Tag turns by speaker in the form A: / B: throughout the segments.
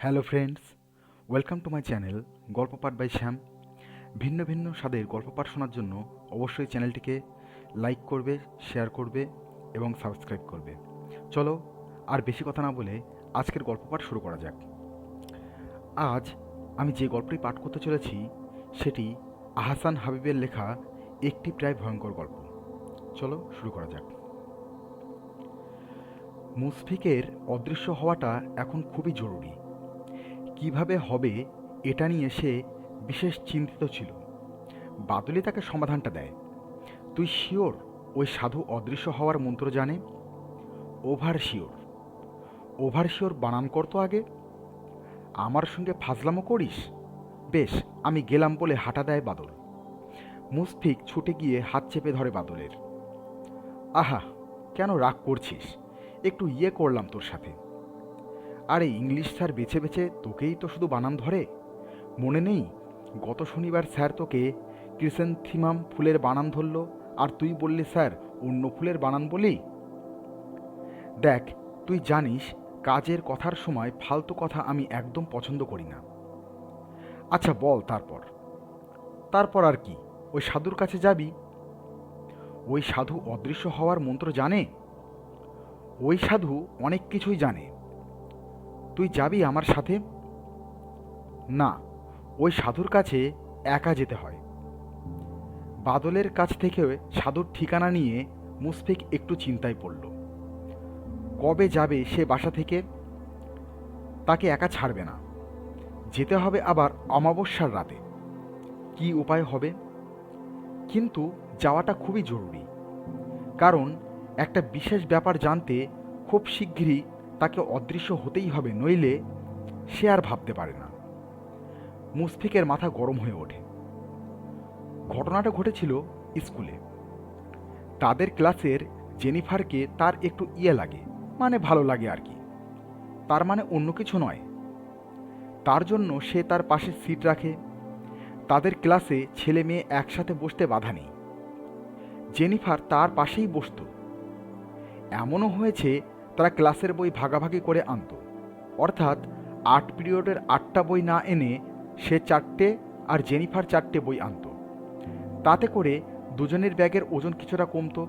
A: Hello friends, welcome to my channel গল্প পাঠ by শ্যাম। ভিন্ন ভিন্ন স্বাদের গল্প পাঠ শোনার জন্য অবশ্যই চ্যানেলটিকে লাইক করবে, শেয়ার করবে এবং সাবস্ক্রাইব করবে। চলো আর বেশি কথা না বলে আজকের গল্প পাঠ শুরু করা যাক। আজ আমি যে গল্পটি পাঠ করতে চলেছি সেটি আহসান হাবিবের লেখা একটি প্রায় ভয়ঙ্কর গল্প। চলো শুরু করা যাক। মুশফিকের অদৃশ্য হওয়াটা এখন খুবই জরুরি। কিভাবে হবে এটা নিয়ে সে বিশেষ চিন্তিত ছিল। বাদলি তাকে সমাধানটা দেয়। তুই শিওর ওই সাধু অদৃশ্য হওয়ার মন্ত্র জানে? Over sure. ওভার শিওর বানান করতো আগে। আমার সঙ্গে ফাজলামো করিস? বেশ, আমি গেলাম বলে হাঁটা দেয় বাদল। মুশফিক ছুটে গিয়ে হাত চেপে ধরে বাদলের। আহা, কেন রাগ করছিস? একটু করলাম তোর সাথে। আরে ইংলিশ স্যার বেছে বেছে তোকেই তো শুধু বানান ধরে। মনে নেই গত শনিবার স্যার তোকে ক্রিসেন্থিমাম ফুলের বানান ধরল আর তুই বললি স্যার অন্য ফুলের বানান বলি? দেখ, তুই জানিস কাজের কথার সময় ফালতু কথা আমি একদম পছন্দ করি না। আচ্ছা বল তারপর। তারপর আর কি, ওই সাধুর কাছে যাবি। ওই সাধু অদৃশ্য হওয়ার মন্ত্র জানে? ওই সাধু অনেক কিছুই জানে। তুই যাবি আমার সাথে? না, ওই সাধুর কাছে একা যেতে হয়। বাদলের কাছ থেকে সাধুর ঠিকানা নিয়ে মুশফিক একটু চিন্তায় পড়ল। কবে যাবে সে বাসা থেকে? তাকে একা ছাড়বে না। যেতে হবে আবার অমাবস্যার রাতে। কি উপায় হবে? কিন্তু যাওয়াটা খুবই জরুরি, কারণ একটা বিশেষ ব্যাপার জানতে খুব শিগগিরই তাকে অদৃশ্য হতেই হবে, নইলে সে আর ভাবতে পারে না। মুশফিকের মাথা গরম হয়ে ওঠে। ঘটনাটা ঘটেছিল স্কুলে। তাদের ক্লাসের জেনিফারকে তার একটু লাগে, মানে ভালো লাগে আর কি। তার মানে অন্য কিছু নয়। তার জন্য সে তার পাশে সিট রাখে। তাদের ক্লাসে ছেলে মেয়ে একসাথে বসতে বাধা নেই। জেনিফার তার পাশেই বসত। এমনও হয়েছে তারা ক্লাসের বই ভাগাভাগি করে আনত, অর্থাৎ 8 পিরিয়ডের 8টা বই না এনে সে 4টে আর জেনিফার 4টে বই আনত। তাতে করে দুজনের ব্যাগের ওজন কিছুটা কমতো।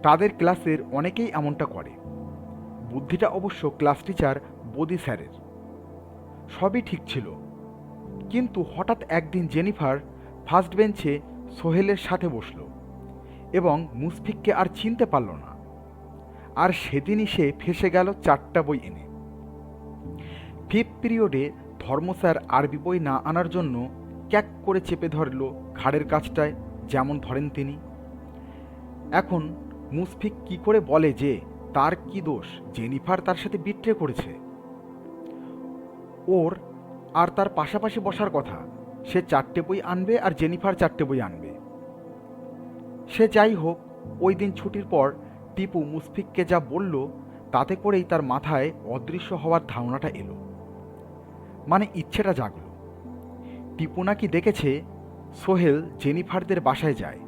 A: তাদের ক্লাসের অনেকেই এমনটা করে। বুদ্ধিটা অবশ্য ক্লাস টিচার বদি স্যারের। সবই ঠিক ছিল, কিন্তু হঠাৎ একদিন জেনিফার ফার্স্ট বেঞ্চে সোহেলের সাথে বসল এবং মুশফিককে আর চিনতে পারল না। আর সেদিনই সে ফেসে গেল 4টা বই এনে। 5th পিরিয়ডে ধর্ম স্যার আরবি বই না আনার জন্য ক্যাক করে চেপে ধরল ঘাড়ের কাছটায়, যেমন ধরেন তিনি। এখন মুশফিক কি করে বলে যে তার কি দোষ, জেনিফার তার সাথে বিট্রে করেছে? ওর আর তার পাশাপাশি বসার কথা। সে 4টে বই আনবে আর জেনিফার 4টে বই আনবে। সে যাই হোক, ওই দিন ছুটির পর টিপু মুশফিককে যা বলল তাতে করেই তার মাথায় অদৃশ্য হওয়ার ধারণাটা এলো, মানে ইচ্ছেটা জাগল। টিপু নাকি দেখেছে সোহেল জেনিফারদের বাসায় যায়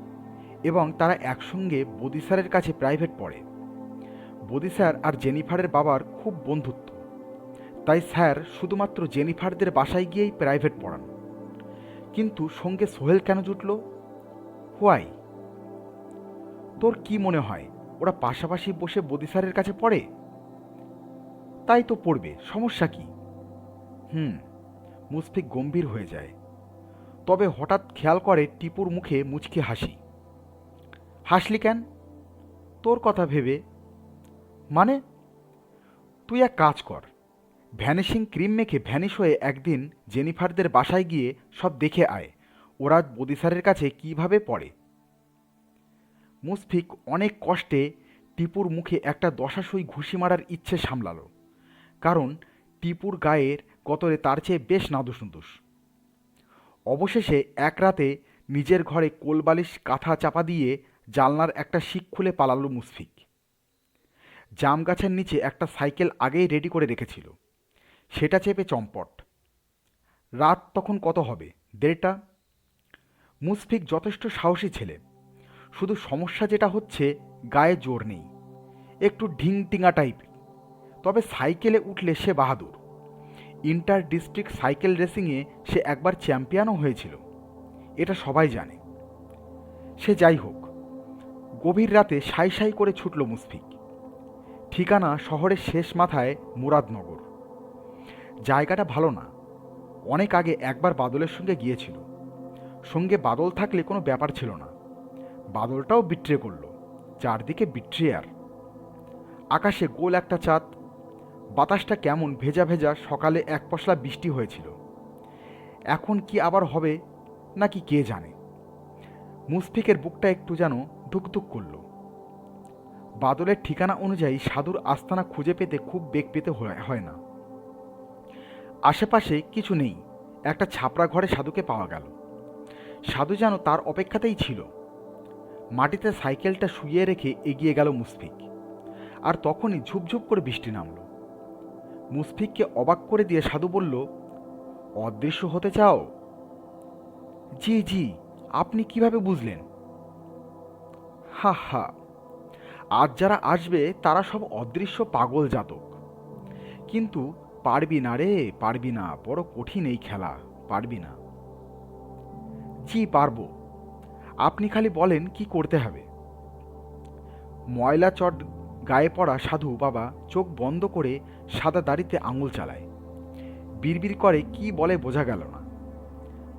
A: এবং তারা একসঙ্গে বদি স্যারের কাছে প্রাইভেট পড়ে। বদি স্যার আর জেনিফারের বাবার খুব বন্ধুত্ব, তাই স্যার শুধুমাত্র জেনিফারদের বাসায় গিয়েই প্রাইভেট পড়ান। কিন্তু সঙ্গে সোহেল কেন জুটল? হোয়াই? তোর কি মনে হয় ওরা পাশাপাশি বসে বদি স্যারের কাছে পড়ে? তাই তো পড়বে, সমস্যা কি? মুশফিক গম্ভীর হয়ে যায়। তবে হঠাৎ খেয়াল করে টিপুর মুখে মুচকি হাসি। হাসলি কেন? তোর কথা ভেবে। মানে? তুই এক কাজ কর, ভ্যানিশিং ক্রিম মেখে ভ্যানিশ হয়ে একদিন জেনিফারদের বাসায় গিয়ে সব দেখে আয় ওরা বদি স্যারের কাছে কিভাবে পড়ে। মুশফিক অনেক কষ্টে টিপুর মুখে একটা দশাসই ঘুষি মারার ইচ্ছে সামলাল, কারণ টিপুর গায়ের গতরে তার চেয়ে বেশ নাদুস নুদুস। অবশেষে এক রাতে নিজের ঘরে কোলবালিশ কাঁথা চাপা দিয়ে জানলার একটা শিক খুলে পালালো মুশফিক। জাম গাছের নিচে একটা সাইকেল আগেই রেডি করে রেখেছিল, সেটা চেপে চম্পট। রাত তখন কত হবে? 1:30। মুশফিক যথেষ্ট সাহসী ছেলে, শুধু সমস্যা যেটা হচ্ছে গায়ে জোর নেই, একটু ঢিংটিঙা টাইপের। তবে সাইকেলে উঠলে সে বাহাদুর। ইন্টার ডিস্ট্রিক্ট সাইকেল রেসিংয়ে সে একবার চ্যাম্পিয়নও হয়েছিল, এটা সবাই জানে। সে যাই হোক, গভীর রাতে সাই সাই করে ছুটল মুশফিক। ঠিকানা শহরের শেষ মাথায় মুরাদনগর। জায়গাটা ভালো না। অনেক আগে একবার বাদলের সঙ্গে গিয়েছিল। সঙ্গে বাদল থাকলে কোনো ব্যাপার ছিল না। বাদলটাও বিট্রে করল। চারদিকে বিট্রিয়ার। আকাশে গোল একটা চাঁদ। বাতাসটা কেমন ভেজা ভেজা। সকালে এক পশলা বৃষ্টি হয়েছিল। এখন কি আবার হবে নাকি কে জানে। মুশফিকের বুকটা একটু যেন ধুকধুক করল। বাদলের ঠিকানা অনুযায়ী সাধুর আস্তানা খুঁজে পেতে খুব বেগ পেতে হয় না। আশেপাশে কিছু নেই। একটা ছাপড়া ঘরে সাধুকে পাওয়া গেল। সাধু যেন তার অপেক্ষাতেই ছিল। মাটিতে সাইকেলটা শুইয়ে রেখে এগিয়ে গেল মুশফিক। আর তখনই ঝুপঝুপ করে বৃষ্টি নামল। মুশফিককে অবাক করে দিয়ে সাধু বলল, অদৃশ্য হতে চাও? জি জি, আপনি কিভাবে বুঝলেন? হা হা, আজ যারা আসবে তারা সব অদৃশ্য পাগল জাতক। কিন্তু পারবি না রে, পারবি না। বড় কঠিন এই খেলা, পারবি না। জি পারবো, আপনি খালি বলেন কি করতে হবে। ময়লা চট গায়ে পড়া সাধু বাবা চোখ বন্ধ করে সাদা দাড়িতে আঙুল চালায়। বিড়বিড় করে কি বলে বোঝা গেল না।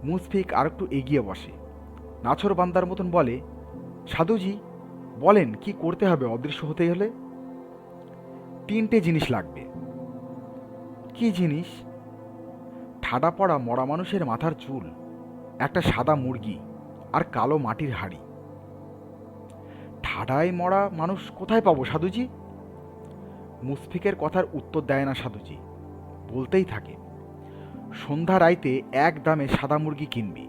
A: মুশফিক আর একটু এগিয়ে বসে। নাছর বান্দার মতন বলে, সাধুজি বলেন কি করতে হবে অদৃশ্য হতে হলে? 3টে জিনিস লাগবে। কি জিনিস? ঠাডা পড়া মরা মানুষের মাথার চুল, একটা সাদা মুরগি, আর কালো মাটির হাড়ি। ঠাডায় মরা মানুষ কোথায় পাবো সাধুজি? মুশফিকের কথার উত্তর দেয় না সাধুজি। বলতেই থাকে, সন্ধ্যা রাইতে এক দামে সাদা মুরগি কিনবি,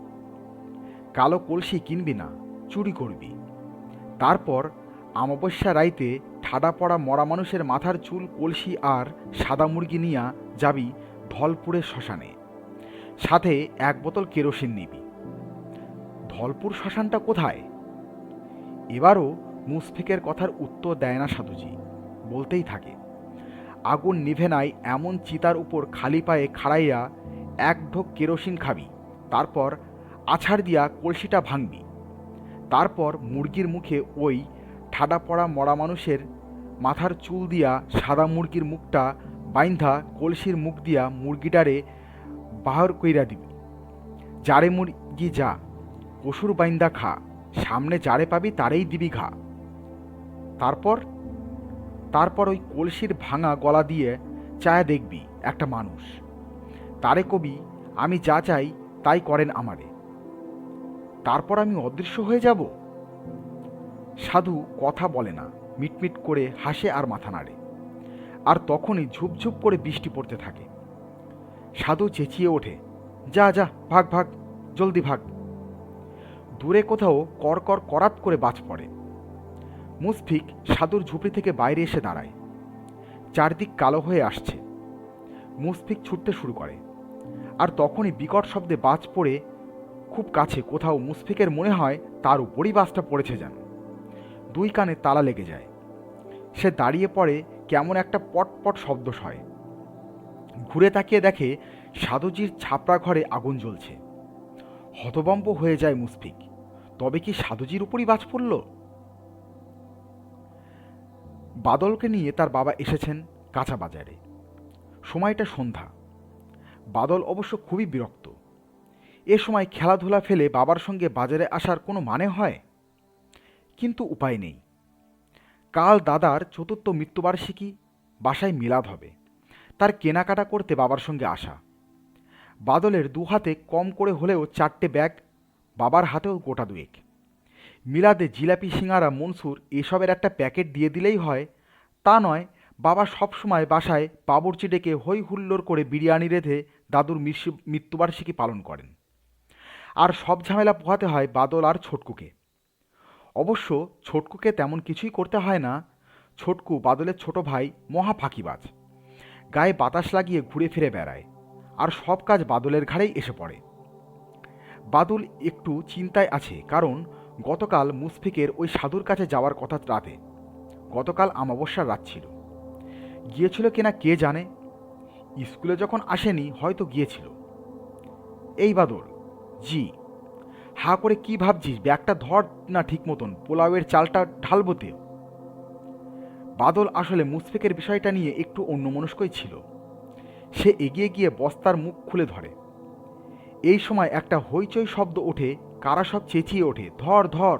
A: কালো কলসি কিনবি না, চুরি করবি। তারপর অমাবস্যা রাইতে ঠাডা পড়া মরা মানুষের মাথার চুল, কলসি আর সাদা মুরগি নিয়া যাবি ধলপুরের শ্মশানে। সাথে 1 বোতল কেরোসিন নিবি। ধলপুর শ্মশানটা কোথায়? এবারও মুশফিকের কথার উত্তর দেয় না সাধুজি। বলতেই থাকে, আগুন নিভে নাই এমন চিতার উপর খালি পায়ে খাড়াইয়া 1 ঢোক কেরোসিন খাবি। তারপর আছাড় দিয়া কলসিটা ভাঙবি। তারপর মুরগির মুখে ওই ঠাডা পড়া মরা মানুষের মাথার চুল দিয়া সাদা মুরগির মুখটা বাইন্ধা কলসির মুখ দিয়া মুরগিটারে বাহর কইরা দিবি। যারে মুরগি যা, পশুর বাইন্দা খা, সামনে যারে পাবি তারেই দিবি ঘা। তারপর তারপর ওই কলসির ভাঙা গলা দিয়ে চায়া দেখবি একটা মানুষ। তারে কবি, আমি যা চাই তাই করেন আমারে। তারপর আমি অদৃশ্য হয়ে যাব। সাধু কথা বলে না, মিটমিট করে হাসে আর মাথা নাড়ে। আর তখনই ঝুপঝুপ করে বৃষ্টি পড়তে থাকে। সাধু চেঁচিয়ে ওঠে, যা যা, ভাগ ভাগ, জলদি ভাগ। দূরে কোথাও কর করাত করে বাজ পড়ে। মুশফিক সাধুর ঝুপড়ি থেকে বাইরে এসে দাঁড়ায়। চারদিক কালো হয়ে আসছে। মুশফিক ছুটতে শুরু করে। আর তখনই বিকট শব্দে বাজ পড়ে খুব কাছে কোথাও। মুশফিকের মনে হয় তার উপরই বাজটা পড়েছে যেন। 2 কানে তালা লেগে যায়। সে দাঁড়িয়ে পড়ে। কেমন একটা পটপট শব্দ হয়। ঘুরে তাকিয়ে দেখে সাধুজির ছাপড়া ঘরে আগুন জ্বলছে। হতভম্ব হয়ে যায় মুশফিক। তবে কি সাধুজির উপরই বাজ পড়ল? বাদলকে নিয়ে তার বাবা এসেছেন কাঁচা বাজারে। সময়টা সন্ধ্যা। বাদল অবশ্য খুবই বিরক্ত। এ সময় খেলাধুলা ফেলে বাবার সঙ্গে বাজারে আসার কোনো মানে হয়? কিন্তু উপায় নেই। কাল দাদার 4র্থ মৃত্যুবার্ষিকী, বাসায় মিলাদ হবে। তার কেনাকাটা করতে বাবার সঙ্গে আসা। বাদলের 2 হাতে কম করে হলেও 4টে ব্যাগ, বাবার হাতেও গোটা 2। মিলাদে জিলাপি, সিঙ্গারা, মনসুর এসবের একটা প্যাকেট দিয়ে দিলেই হয় তা নয়। বাবা সবসময় বাসায় বাবুর্চি ডেকে হই হুল্লোড় করে বিরিয়ানি রেঁধে দাদুর মৃত্যুবার্ষিকী পালন করেন। আর সব ঝামেলা পোহাতে হয় বাদল আর ছোটকুকে। অবশ্য ছোটকুকে তেমন কিছুই করতে হয় না। ছোটকু বাদলের ছোট ভাই, মহা ফাঁকিবাজ। গায়ে বাতাস লাগিয়ে ঘুরে ফিরে বেড়ায়। আর সব কাজ বাদলের ঘাড়েই এসে পড়ে। বাদল একটু চিন্তায় আছে, কারণ গতকাল মুশফিকের ওই সাধুর কাছে যাওয়ার কথা রাতে। গতকাল অমাবস্যার রাত ছিল। গিয়েছিল কিনা কে জানে। স্কুলে যখন আসেনি হয়তো গিয়েছিল। এই বাদল। জি। হা করে কি ভাবছিস? ব্যাগটা ধর না ঠিক মতন, পোলাওয়ের চালটা ঢালবোতে। বাদল আসলে মুশফিকের বিষয়টা নিয়ে একটু অন্যমনস্কই ছিল। সে এগিয়ে গিয়ে বস্তার মুখ খুলে ধরে। এই সময় একটা হইচই শব্দ ওঠে, কারা সব চেঁচিয়ে ওঠে, ধর ধর।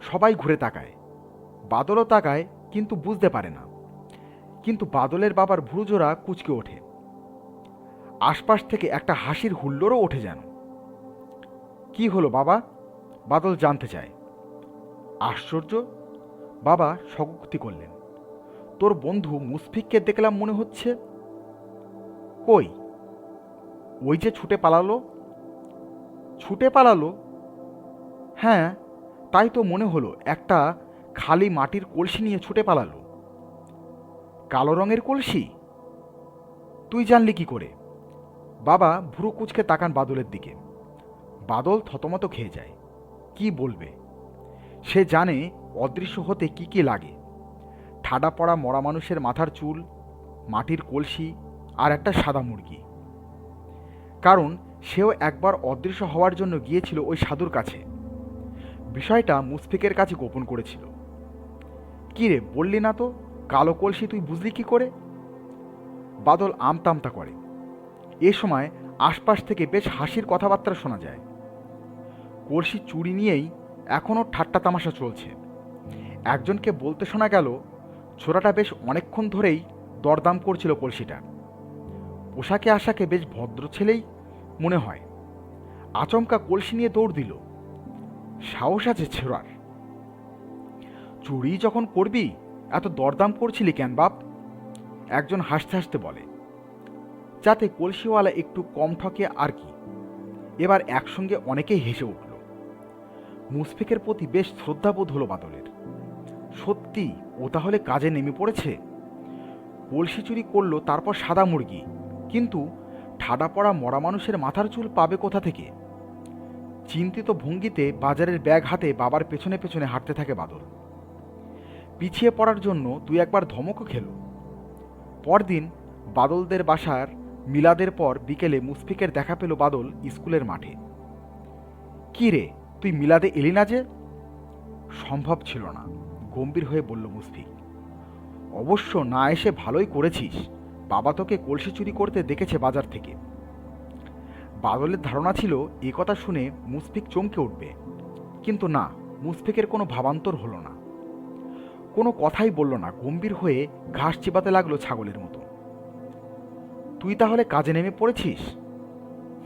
A: সবাই ঘুরে তাকায়, বাদলও তাকায়, কিন্তু বুঝতে পারে না। কিন্তু বাদলের বাবার ভ্রুজোড়া কুঁচকে ওঠে। আশপাশ থেকে একটা হাসির হুল্লোড়ও ওঠে যেন। কি হলো বাবা? বাদল জানতে চায়। আশ্চর্য, বাবা স্বগোক্তি করলেন। তোর বন্ধু মুশফিককে দেখলাম মনে হচ্ছে। কই? ওই যে ছুটে পালালো। ছুটে পালালো? হ্যাঁ, তাই তো মনে হলো। একটা খালি মাটির কলসি নিয়ে ছুটে পালালো। কালো রঙের কলসি? তুই জানলি কি করে? বাবা ভ্রু কুঁচকে তাকান বাদলের দিকে। বাদল থতমত খেয়ে যায়। কি বলবে? সে জানে অদৃশ্য হতে কি কি লাগে। ঠাডা পড়া মরা মানুষের মাথার চুল, মাটির কলসি, আর একটা সাদা মুরগি। কারণ সেও একবার অদৃশ্য হওয়ার জন্য গিয়েছিল ওই সাধুর কাছে। বিষয়টা মুশফিকের কাছে গোপন করেছিল। কি রে, বললি না তো? কালো কলসি তুই বুঝলি কি করে? বাদল আমতামতা করে। এ সময় আশপাশ থেকে বেশ হাসির কথাবার্তা শোনা যায়। কলসি চুরি নিয়েই এখনও ঠাট্টা তামাশা চলছে। একজনকে বলতে শোনা গেল, ছোড়াটা বেশ অনেকক্ষণ ধরেই দরদাম করছিল কলসিটা। পোশাকে আশাকে বেশ ভদ্র ছেলেই মনে হয়। আচমকা কলসি নিয়ে দৌড় দিল। সাহস আছে ছোড়ার। চুরি যখন করবি এত দরদাম করছিলি কেন বাপ? একজন হাসতে হাসতে বলে, যাতে কলসিওয়ালা একটু কম ঠকে আর কি। এবার একসঙ্গে অনেকেই হেসে উঠল। মুশফিকের প্রতি বেশ শ্রদ্ধাবোধ হলো বাদলের। সত্যি ও তাহলে কাজে নেমে পড়েছে। কলসি চুরি করলো, তারপর সাদা মুরগি। কিন্তু ঠাডা পড়া মরা মানুষের মাথার চুল পাবে কোথা থেকে? চিন্তিত ভঙ্গিতে বাজারের ব্যাগ হাতে বাবার পেছনে পেছনে হাঁটতে থাকে বাদল। পিছিয়ে পড়ার জন্য তুই একবার ধমকও খেল। পরদিন বাদলদের বাসার মিলাদের পর বিকেলে মুশফিকের দেখা পেল বাদল স্কুলের মাঠে। কি রে, তুই মিলাদে এলি না যে? সম্ভব ছিল না, গম্ভীর হয়ে বলল মুশফিক। অবশ্য না এসে ভালোই করেছিস। বাবা তোকে কলসি চুরি করতে দেখেছে বাজার থেকে। বাদলের ধারণা ছিল এ কথা শুনে মুশফিক চমকে উঠবে, কিন্তু না, মুশফিকের কোনো ভাবান্তর হলো না। কোনো কথাই বলল না, গম্ভীর হয়ে ঘাস চিবাতে লাগলো ছাগলের মতো। তুই তাহলে কাজে নেমে পড়েছিস?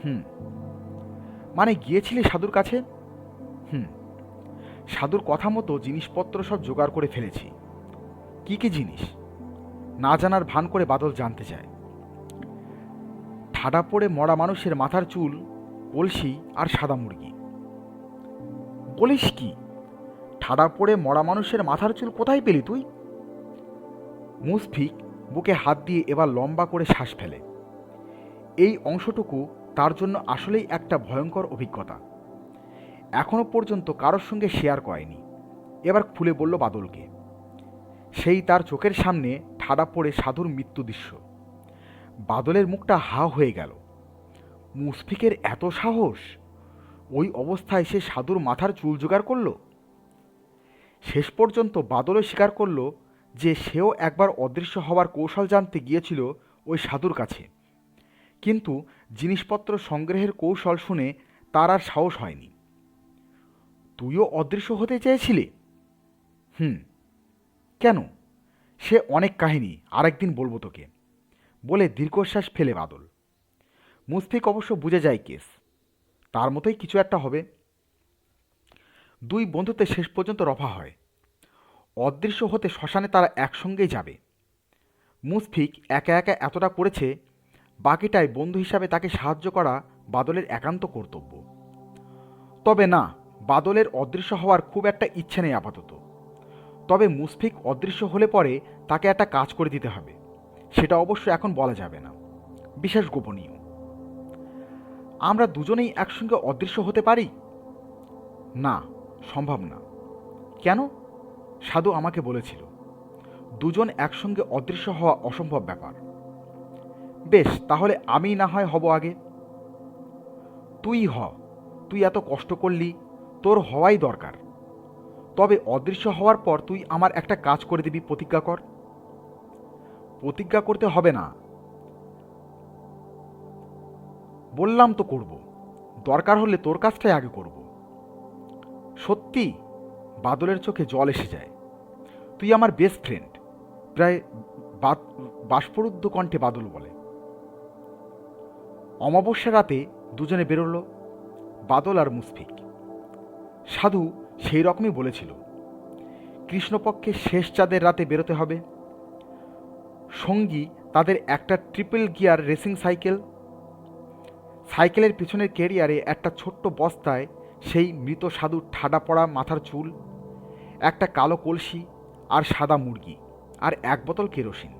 A: হুম। মানে গিয়েছিলি সাধুর কাছে? হুম। সাধুর কথা মতো জিনিসপত্র সব জোগাড় করে ফেলেছি। কি কি জিনিস? না জানার ভান করে বাদল জানতে চায়। ঠাডা পড়ে মরা মানুষের মাথার চুল, কলসি আর সাদা মুরগি। বলিস কি? ঠাডা পড়ে মরা মানুষের মাথার চুল কোথায় পেলি তুই? মুশফিক বুকে হাত দিয়ে এবার লম্বা করে শ্বাস ফেলে। এই অংশটুকু তার জন্য আসলেই একটা ভয়ঙ্কর অভিজ্ঞতা। এখনো পর্যন্ত কারোর সঙ্গে শেয়ার করেনি। এবার খুলে বলল বাদলকে। সেই তার চোখের সামনে ঠাডা পড়ে সাধুর মৃত্যু দৃশ্য। বাদলের মুখটা হা হয়ে গেল। মুশফিকের এত সাহস! ওই অবস্থায় সে সাধুর মাথার চুল জোগাড় করল। শেষ পর্যন্ত বাদলও স্বীকার করল যে সেও একবার অদৃশ্য হওয়ার কৌশল জানতে গিয়েছিল ওই সাধুর কাছে, কিন্তু জিনিসপত্র সংগ্রহের কৌশল শুনে তার আর সাহস হয়নি। তুইও অদৃশ্য হতে চেয়েছিলি? হুম। কেন? সে অনেক কাহিনী, আরেকদিন বলবো তোকে, বলে দীর্ঘশ্বাস ফেলে বাদল। মুশফিক অবশ্য বুঝে যায় কেস তার মতোই কিছু একটা হবে। দুই বন্ধুতে শেষ পর্যন্ত রফা হয়। অদৃশ্য হতে শ্মশানে তারা একসঙ্গেই যাবে। মুশফিক একা একা এতটা করেছে, বাকিটাই বন্ধু হিসাবে তাকে সাহায্য করা বাদলের একান্ত কর্তব্য। তবে না, বাদলের অদৃশ্য হওয়ার খুব একটা ইচ্ছে নেই আপাতত। তবে মুশফিক অদৃশ্য হলে পরে তাকে একটা কাজ করে দিতে হবে। সেটা অবশ্য এখন বলা যাবে না, বিশেষ গোপনীয়। আমরা দুজনেই একসঙ্গে অদৃশ্য হতে পারি? না, সম্ভব না। কেন? সাধু আমাকে বলেছিল দুজন একসঙ্গে অদৃশ্য হওয়া অসম্ভব ব্যাপার। বেশ, তাহলে আমি না হয় হব আগে। তুই হ, তুই এত কষ্ট করলি, তোর হওয়াই দরকার। তবে অদৃশ্য হওয়ার পর তুই আমার একটা কাজ করে দিবি, প্রতিজ্ঞা কর। প্রতিজ্ঞা করতে হবে না, বললাম তো করব। দরকার হলে তোর কাজটাই আগে করব। সত্যি? বাদলের চোখে জল এসে যায়। তুই আমার বেস্ট ফ্রেন্ড, প্রায় বাষ্পরুদ্ধ কণ্ঠে বাদল বলে। অমাবস্যা রাতে দুজনে বেরোলো, বাদল আর মুশফিক। সাধু সেই রকমই বলেছিল, কৃষ্ণপক্ষে শেষ চাঁদের রাতে বেরোতে হবে। সঙ্গী তাদের একটা ট্রিপল গিয়ার রেসিং সাইকেল। সাইকেলের পিছনের ক্যারিয়ারে একটা ছোট্ট বস্তায় সেই মৃত সাধুর ঠাডা পড়া মাথার চুল, একটা কালো কলসি আর সাদা মুরগি, আর এক বোতল কেরোসিন।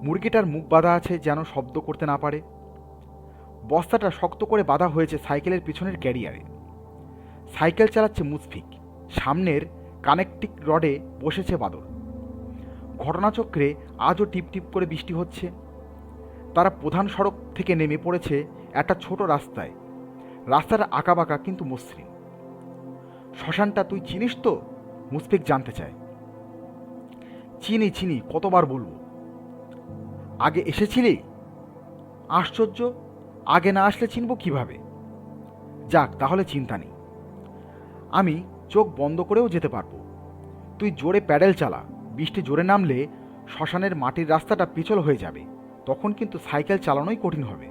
A: মুরগিটার মুখ বাঁধা আছে যেন শব্দ করতে না পারে। বস্তাটা শক্ত করে বাঁধা হয়েছে সাইকেলের পিছনের ক্যারিয়ারে। সাইকেল চালাচ্ছে মুশফিক, সামনের কানেকটিং রডে বসেছে বাদল। ঘটনাচক্রে আজও টিপটিপ করে বৃষ্টি হচ্ছে। তারা প্রধান সড়ক থেকে নেমে পড়েছে একটা ছোট রাস্তায়। রাস্তাটা আঁকাবাঁকা কিন্তু মসৃণ। শ্মশানটা তুই চিনিস তো? মুশফিক জানতে চায়। চিনি চিনি, কতবার বলবো। আগে এসেছিলি? আশ্চর্য, আগে না আসলে চিনব কিভাবে? যাক, তাহলে চিন্তা নেই, আমি চোখ বন্ধ করেও যেতে পারবো। তুই জোরে প্যাডেল চালা, বৃষ্টি জোরে নামলে শ্মশানের মাটির রাস্তাটা পিছল হয়ে যাবে, তখন কিন্তু সাইকেল চালানোই কঠিন হবে।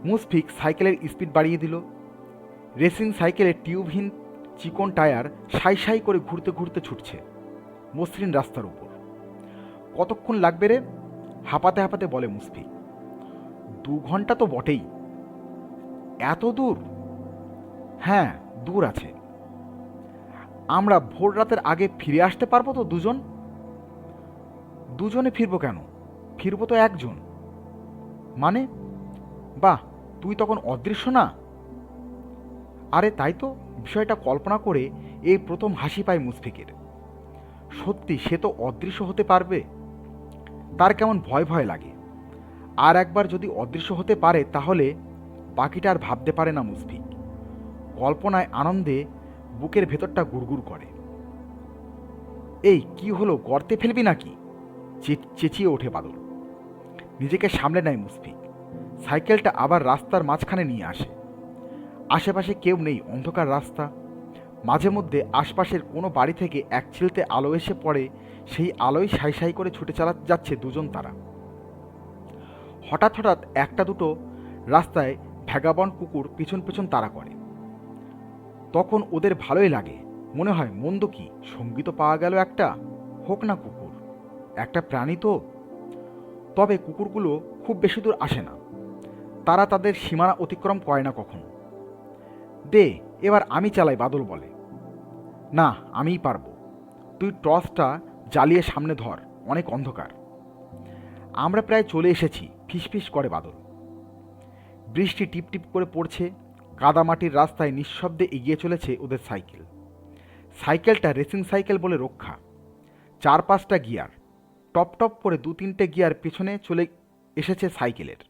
A: মুশফিক সাইকেলের স্পিড বাড়িয়ে দিল। রেসিং সাইকেলের টিউবহীন চিকন টায়ার সাই সাই করে ঘুরতে ঘুরতে ছুটছে মসৃণ রাস্তার উপর। কতক্ষণ লাগবে রে? হাঁপাতে হাঁপাতে বলে মুশফিক। 2 ঘন্টা তো বটেই। এত দূর? হ্যাঁ, দূর আছে। আমরা ভোর রাতের আগে ফিরে আসতে পারবো তো দুজন? দুজনে ফিরবো কেন? ফিরবো তো একজন। মানে? বাহ, তুই তখন অদৃশ্য না? আরে তাই তো, বিষয়টা কল্পনা করে এই প্রথম হাসি পায় মুশফিকের। সত্যি সে তো অদৃশ্য হতে পারবে। তার কেমন ভয় ভয় লাগে। আর একবার যদি অদৃশ্য হতে পারে তাহলে বাকিটা আর ভাবতে পারে না মুশফিক। কল্পনায় আনন্দে বুকের ভেতরটা গুড়গুড় করে। এই কি হলো, গর্তে ফেলবি নাকি? চেঁচিয়ে ওঠে বাদল। নিজেকে সামলে নেয় মুশফিক। সাইকেলটা আবার রাস্তার মাঝখানে নিয়ে আসে। আশেপাশে কেউ নেই, অন্ধকার রাস্তা। মাঝে মধ্যে আশপাশের কোনো বাড়ি থেকে এক চিলতে আলো এসে পড়ে, সেই আলোয় সাই সাই করে ছুটে যাচ্ছে দুজন তারা। হঠাৎ হঠাৎ একটা দুটো রাস্তায় ভ্যাগাবন কুকুর পিছন পিছন তাড়া করে। তখন ওদের ভালোই লাগে, মনে হয় মন্দ কি, সঙ্গী তো পাওয়া গেল একটা, হোক না কুকুর, একটা প্রাণী তো। তবে কুকুরগুলো খুব বেশি দূর আসে না, তারা তাদের সীমানা অতিক্রম করে না কখনো। দে, এবার আমি চালাই, বাদল বলে। না, আমিই পারবো। তুই টর্চটা জ্বালিয়ে সামনে ধর, অনেক অন্ধকার। আমরা প্রায় চলে এসেছি, ফিসফিস করে বাদল। বৃষ্টি টিপটিপ করে পড়ছে। কাদামাটির রাস্তায় নিঃশব্দে এগিয়ে চলেছে ওদের সাইকেল। সাইকেলটা রেসিং সাইকেল বলে রক্ষা। 4-5টা গিয়ার, টপ টপ করে 2-3টে গিয়ার পেছনে চলে এসেছে সাইকেলের।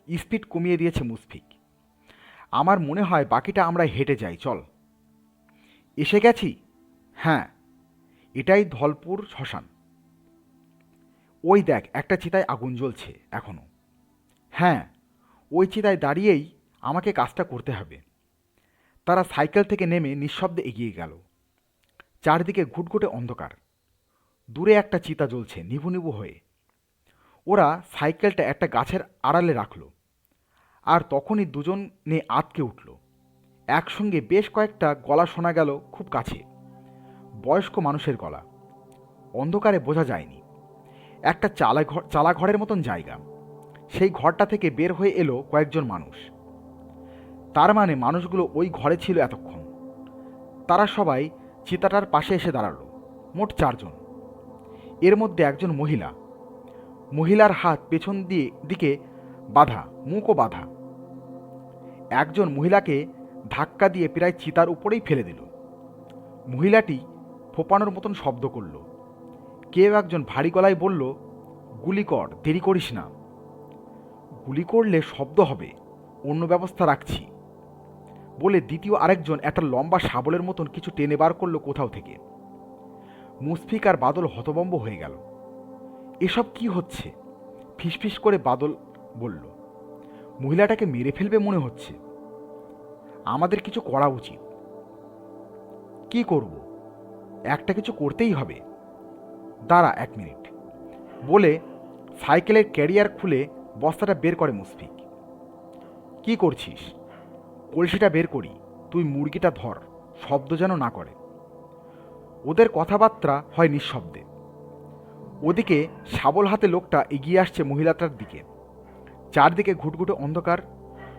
A: স্পিড কমিয়ে দিয়েছে মুশফিক। আমার মনে হয় বাকিটা আমরা হেঁটে যাই, চল। এসে গেছি? হ্যাঁ, এটাই ধলপুর শ্মশান। ওই দেখ, একটা চিতায় আগুন জ্বলছে এখনো। হ্যাঁ, ওই চিতায় দাঁড়িয়েই আমাকে কাজটা করতে হবে। তারা সাইকেল থেকে নেমে নিঃশব্দে এগিয়ে গেল। চারদিকে ঘুটঘুটে অন্ধকার। দূরে একটা চিতা জ্বলছে নিভু নিভু হয়ে। ওরা সাইকেলটা একটা গাছের আড়ালে রাখল। আর তখনই দুজনে আঁতকে উঠল। একসঙ্গে বেশ কয়েকটা গলা শোনা গেল খুব কাছে, বয়স্ক মানুষের গলা। অন্ধকারে বোঝা যায়নি। একটা চালা ঘরের মতন জায়গা। সেই ঘরটা থেকে বের হয়ে এলো কয়েকজন মানুষ। তার মানে মানুষগুলো ওই ঘরে ছিল এতক্ষণ। তারা সবাই চিতাটার পাশে এসে দাঁড়ালো। মোট 4 জন। এর মধ্যে একজন মহিলা। মহিলার হাত পেছন দিকে বাঁধা, মুখও বাঁধা। একজন মহিলাকে ধাক্কা দিয়ে প্রায় চিতার উপরেই ফেলে দিল। মহিলাটি ফোপানোর মতন শব্দ করল। কেউ একজন ভারী গলায় বলল, গুলি কর, দেরি করিস না। গুলি করলে শব্দ হবে, অন্য ব্যবস্থা রাখছি বলে দ্বিতীয় আরেকজন একটা লম্বা শাবলের মতন কিছু টেনে বার করলো কোথাও থেকে। মুশফিক আর বাদল হতভম্ব হয়ে গেল। এসব কি হচ্ছে? ফিসফিস করে বাদল বলল, মহিলাটাকে মেরে ফেলবে মনে হচ্ছে। আমাদের কিছু করা উচিত। কি করব? একটা কিছু করতেই হবে। দাঁড়া 1 মিনিট বলে সাইকেলের ক্যারিয়ার খুলে বস্তাটা বের করে মুশফিক। কি করছিস? কলসিটা বের করি, তুই মুরগিটা ধর, শব্দ যেন না করে। ওদের কথাবার্তা হয় নিঃশব্দে। ওদিকে শাবল হাতে লোকটা এগিয়ে আসছে মহিলাটার দিকে। চারদিকে ঘুটঘুটে অন্ধকার,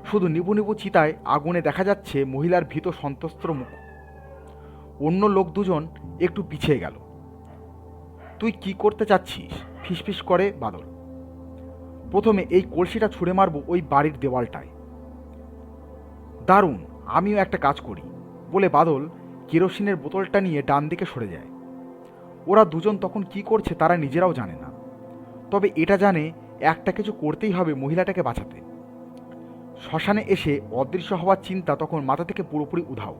A: শুধু নিবু নিবু চিতায় আগুনে দেখা যাচ্ছে মহিলার ভীত সন্তস্ত্র মুখ। অন্য লোক দুজন একটু পিছিয়ে গেল। তুই কি করতে চাচ্ছিস? ফিসফিস করে বাদল। প্রথমে এই কলসিটা ছুঁড়ে মারব ওই বাড়ির দেওয়ালটায়। দারুণ, আমিও একটা কাজ করি বলে বাদল কেরোসিনের বোতলটা নিয়ে ডান দিকে সরে যায়। ওরা দুজন তখন কি করছে তারা নিজেরাও জানে না, তবে এটা জানে একটা কিছু করতেই হবে মহিলাটাকে বাঁচাতে। শ্মশানে এসে অদৃশ্য হওয়ার চিন্তা তখন মাথা থেকে পুরোপুরি উধাও।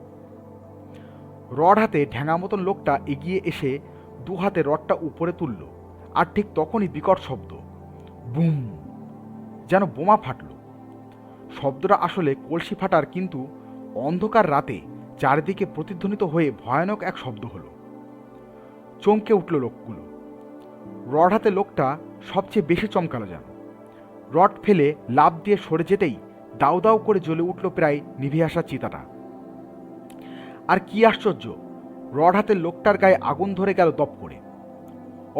A: রড হাতে ঢ্যাঙা মতন লোকটা এগিয়ে এসে 2 হাতে রডটা উপরে তুলল, আর ঠিক তখনই বিকট শব্দ, বুম, যেন বোমা ফাটল। শব্দটা আসলে কলসি ফাটার, কিন্তু অন্ধকার রাতে চারিদিকে প্রতিধ্বনিত হয়ে ভয়ানক এক শব্দ হলো। চমকে উঠল লোকগুলো। রড হাতে লোকটা সবচেয়ে বেশি চমকালো যেন। রড ফেলে লাফ দিয়ে সরে যেতেই দাউ দাউ করে জ্বলে উঠল প্রায় নিভে আসা চিতাটা। আর কি আশ্চর্য, রড হাতের লোকটার গায়ে আগুন ধরে গেল দপ করে।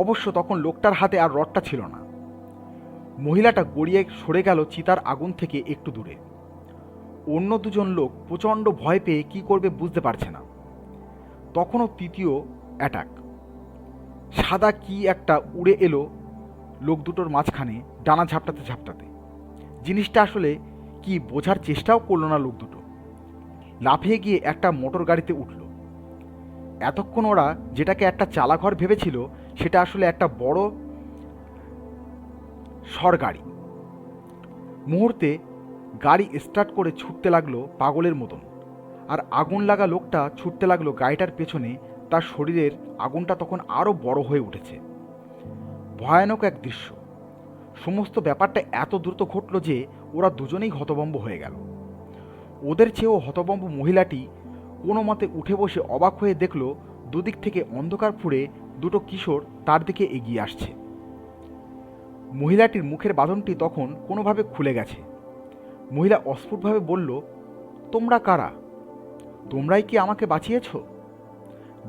A: অবশ্য তখন লোকটার হাতে আর রডটা ছিল না। মহিলাটা গড়িয়ে সরে গেল চিতার আগুন থেকে একটু দূরে। অন্য দুজন লোক প্রচণ্ড ভয় পেয়ে কি করবে বুঝতে পারছে না। তখনও তৃতীয় অ্যাটাক। সাদা কি একটা উড়ে এলো লোক দুটোর মাঝখানে, ডানা ঝাপটাতে ঝাপটাতে। জিনিসটা আসলে কি বোঝার চেষ্টাও করলো না লোক দুটো। লাফিয়ে গিয়ে একটা মোটর গাড়িতে উঠল। এতক্ষণ ওরা যেটাকে একটা চালাঘর ভেবেছিল সেটা আসলে একটা বড় সরগাড়ি। মুহূর্তে গাড়ি স্টার্ট করে ছুটতে লাগলো পাগলের মতন, আর আগুন লাগা লোকটা ছুটতে লাগলো গাড়িটার পেছনে। তার শরীরের আগুনটা তখন আরও বড় হয়ে উঠেছে। ভয়ানক এক দৃশ্য। সমস্ত ব্যাপারটা এত দ্রুত ঘটল যে ওরা দুজনেই হতভম্ব হয়ে গেল। ওদের চেয়েও হতভম্ব মহিলাটি কোনো মতে উঠে বসে অবাক হয়ে দেখল দুদিক থেকে অন্ধকার ফুঁড়ে দুটো কিশোর তার দিকে এগিয়ে আসছে। মহিলাটির মুখের বাঁধনটি তখন কোনোভাবে খুলে গেছে। মহিলা অস্ফুটভাবে বলল, তোমরা কারা? তোমরাই কি আমাকে বাঁচিয়েছ?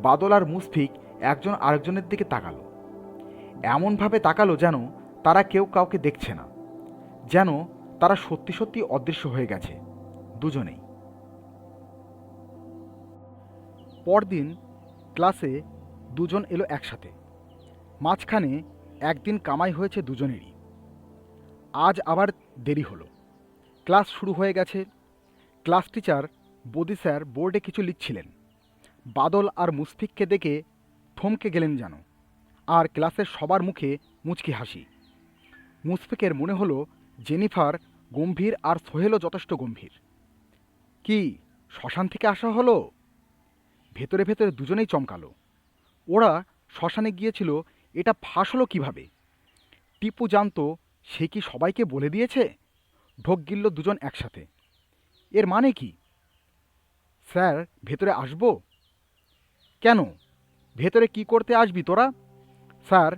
A: বাদল আর মুশফিক একজন আরেকজনের দিকে তাকালো। এমনভাবে তাকালো যেন তারা কেউ কাউকে দেখছে না, যেন তারা সত্যি সত্যি অদৃশ্য হয়ে গেছে দুজনেই। পরদিন ক্লাসে দুজন এলো একসাথে। মাঝখানে একদিন কামাই হয়েছে দুজনেরই। আজ আবার দেরি হলো। ক্লাস শুরু হয়ে গেছে। ক্লাস টিচার বদি স্যার বোর্ডে কিছু লিখছিলেন। বাদল আর মুশফিককে দেখে থমকে গেলেন যেন, আর ক্লাসের সবার মুখে মুচকি হাসি। মুশফিকের মনে হলো জেনিফার গম্ভীর আর সোহেলও যথেষ্ট গম্ভীর। কি শ্মশান থেকে আসা হলো? ভেতরে ভেতরে দুজনেই চমকালো। ওরা শ্মশানে গিয়েছিল, এটা ফাঁস হলো কীভাবে? টিপু জানতো, সে কি সবাইকে বলে দিয়েছে? ঢোক গিলল দুজন একসাথে। এর মানে কি? স্যার, ভেতরে আসবো? কেন? ভেতরে কি করতে আসবি তোরা? স্যার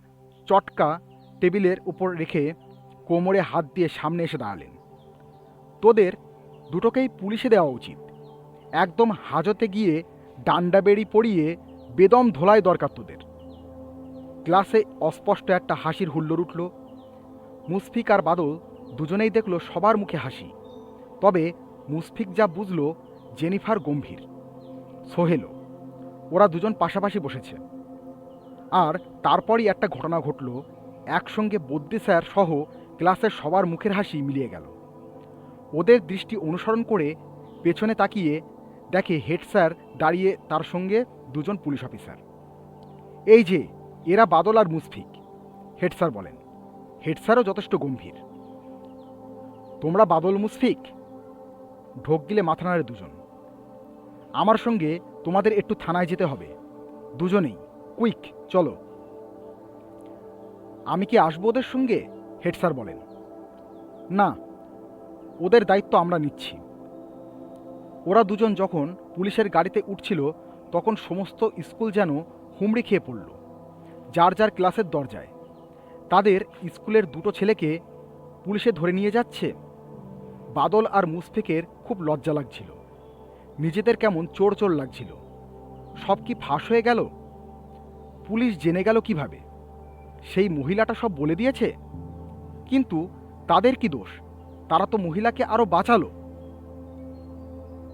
A: চটকা টেবিলের উপর রেখে কোমরে হাত দিয়ে সামনে এসে দাঁড়ালেন। তোদের দুটোকেই পুলিশে দেওয়া উচিত। একদম হাজতে গিয়ে ডান্ডা বেড়ি পরিয়ে বেদম ধোলাই দরকার তোদের। ক্লাসে অস্পষ্ট একটা হাসির হুল্লোড় উঠল। মুশফিক আর বাদল দুজনেই দেখল সবার মুখে হাসি। তবে মুশফিক যা বুঝল, জেনিফার গম্ভীর, সোহেলও। ওরা দুজন পাশাপাশি বসেছে। আর তারপরই একটা ঘটনা ঘটল। একসঙ্গে বদ্যি স্যার সহ ক্লাসের সবার মুখের হাসি মিলিয়ে গেল। ওদের দৃষ্টি অনুসরণ করে পেছনে তাকিয়ে দেখে হেড স্যার দাঁড়িয়ে, তার সঙ্গে দুজন পুলিশ অফিসার। এই যে, এরা বাদল আর মুশফিক, হেড স্যার বলেন। হেড স্যারও যথেষ্ট গম্ভীর। তোমরা বাদল মুশফিক? ঢোক গিলে মাথা নাড়ে দুজন। আমার সঙ্গে তোমাদের একটু থানায় যেতে হবে, দুজনেই, কুইক চলো। আমি কি আসবো ওদের সঙ্গে? হেড স্যার বলেন। না, ওদের দায়িত্ব আমরা নিচ্ছি। ওরা দুজন যখন পুলিশের গাড়িতে উঠছিল তখন সমস্ত স্কুল যেন হুমড়ি খেয়ে পড়ল যার যার ক্লাসের দরজায়। তাদের স্কুলের দুটো ছেলেকে পুলিশে ধরে নিয়ে যাচ্ছে। বাদল আর মুশফিকের খুব লজ্জা লাগছিল, নিজেদের কেমন চোর চোর লাগছিল। সব কি ফাঁস হয়ে গেল? পুলিশ জেনে গেল কিভাবে? সেই মহিলাটা সব বলে দিয়েছে। কিন্তু তাদের কি দোষ? তারা তো মহিলাকে আরো বাঁচালো।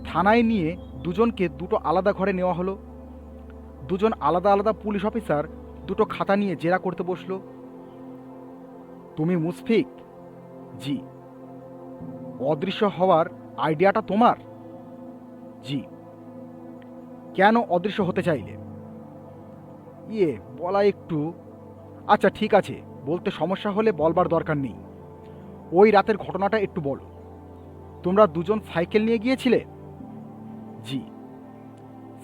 A: থানায় নিয়ে দুজনকে দুটো আলাদা ঘরে নেওয়া হলো। দুজন আলাদা আলাদা পুলিশ অফিসার দুটো খাতা নিয়ে জেরা করতে বসলো। তুমি মুশফিক? জি। অদৃশ্য হওয়ার আইডিয়াটা তোমার? জি। কেন অদৃশ্য হতে চাইলে? বলা একটু। আচ্ছা ঠিক আছে, বলতে সমস্যা হলে বলবার দরকার নেই। ওই রাতের ঘটনাটা একটু বলো। তোমরা দুজন সাইকেল নিয়ে গিয়েছিলে? জি।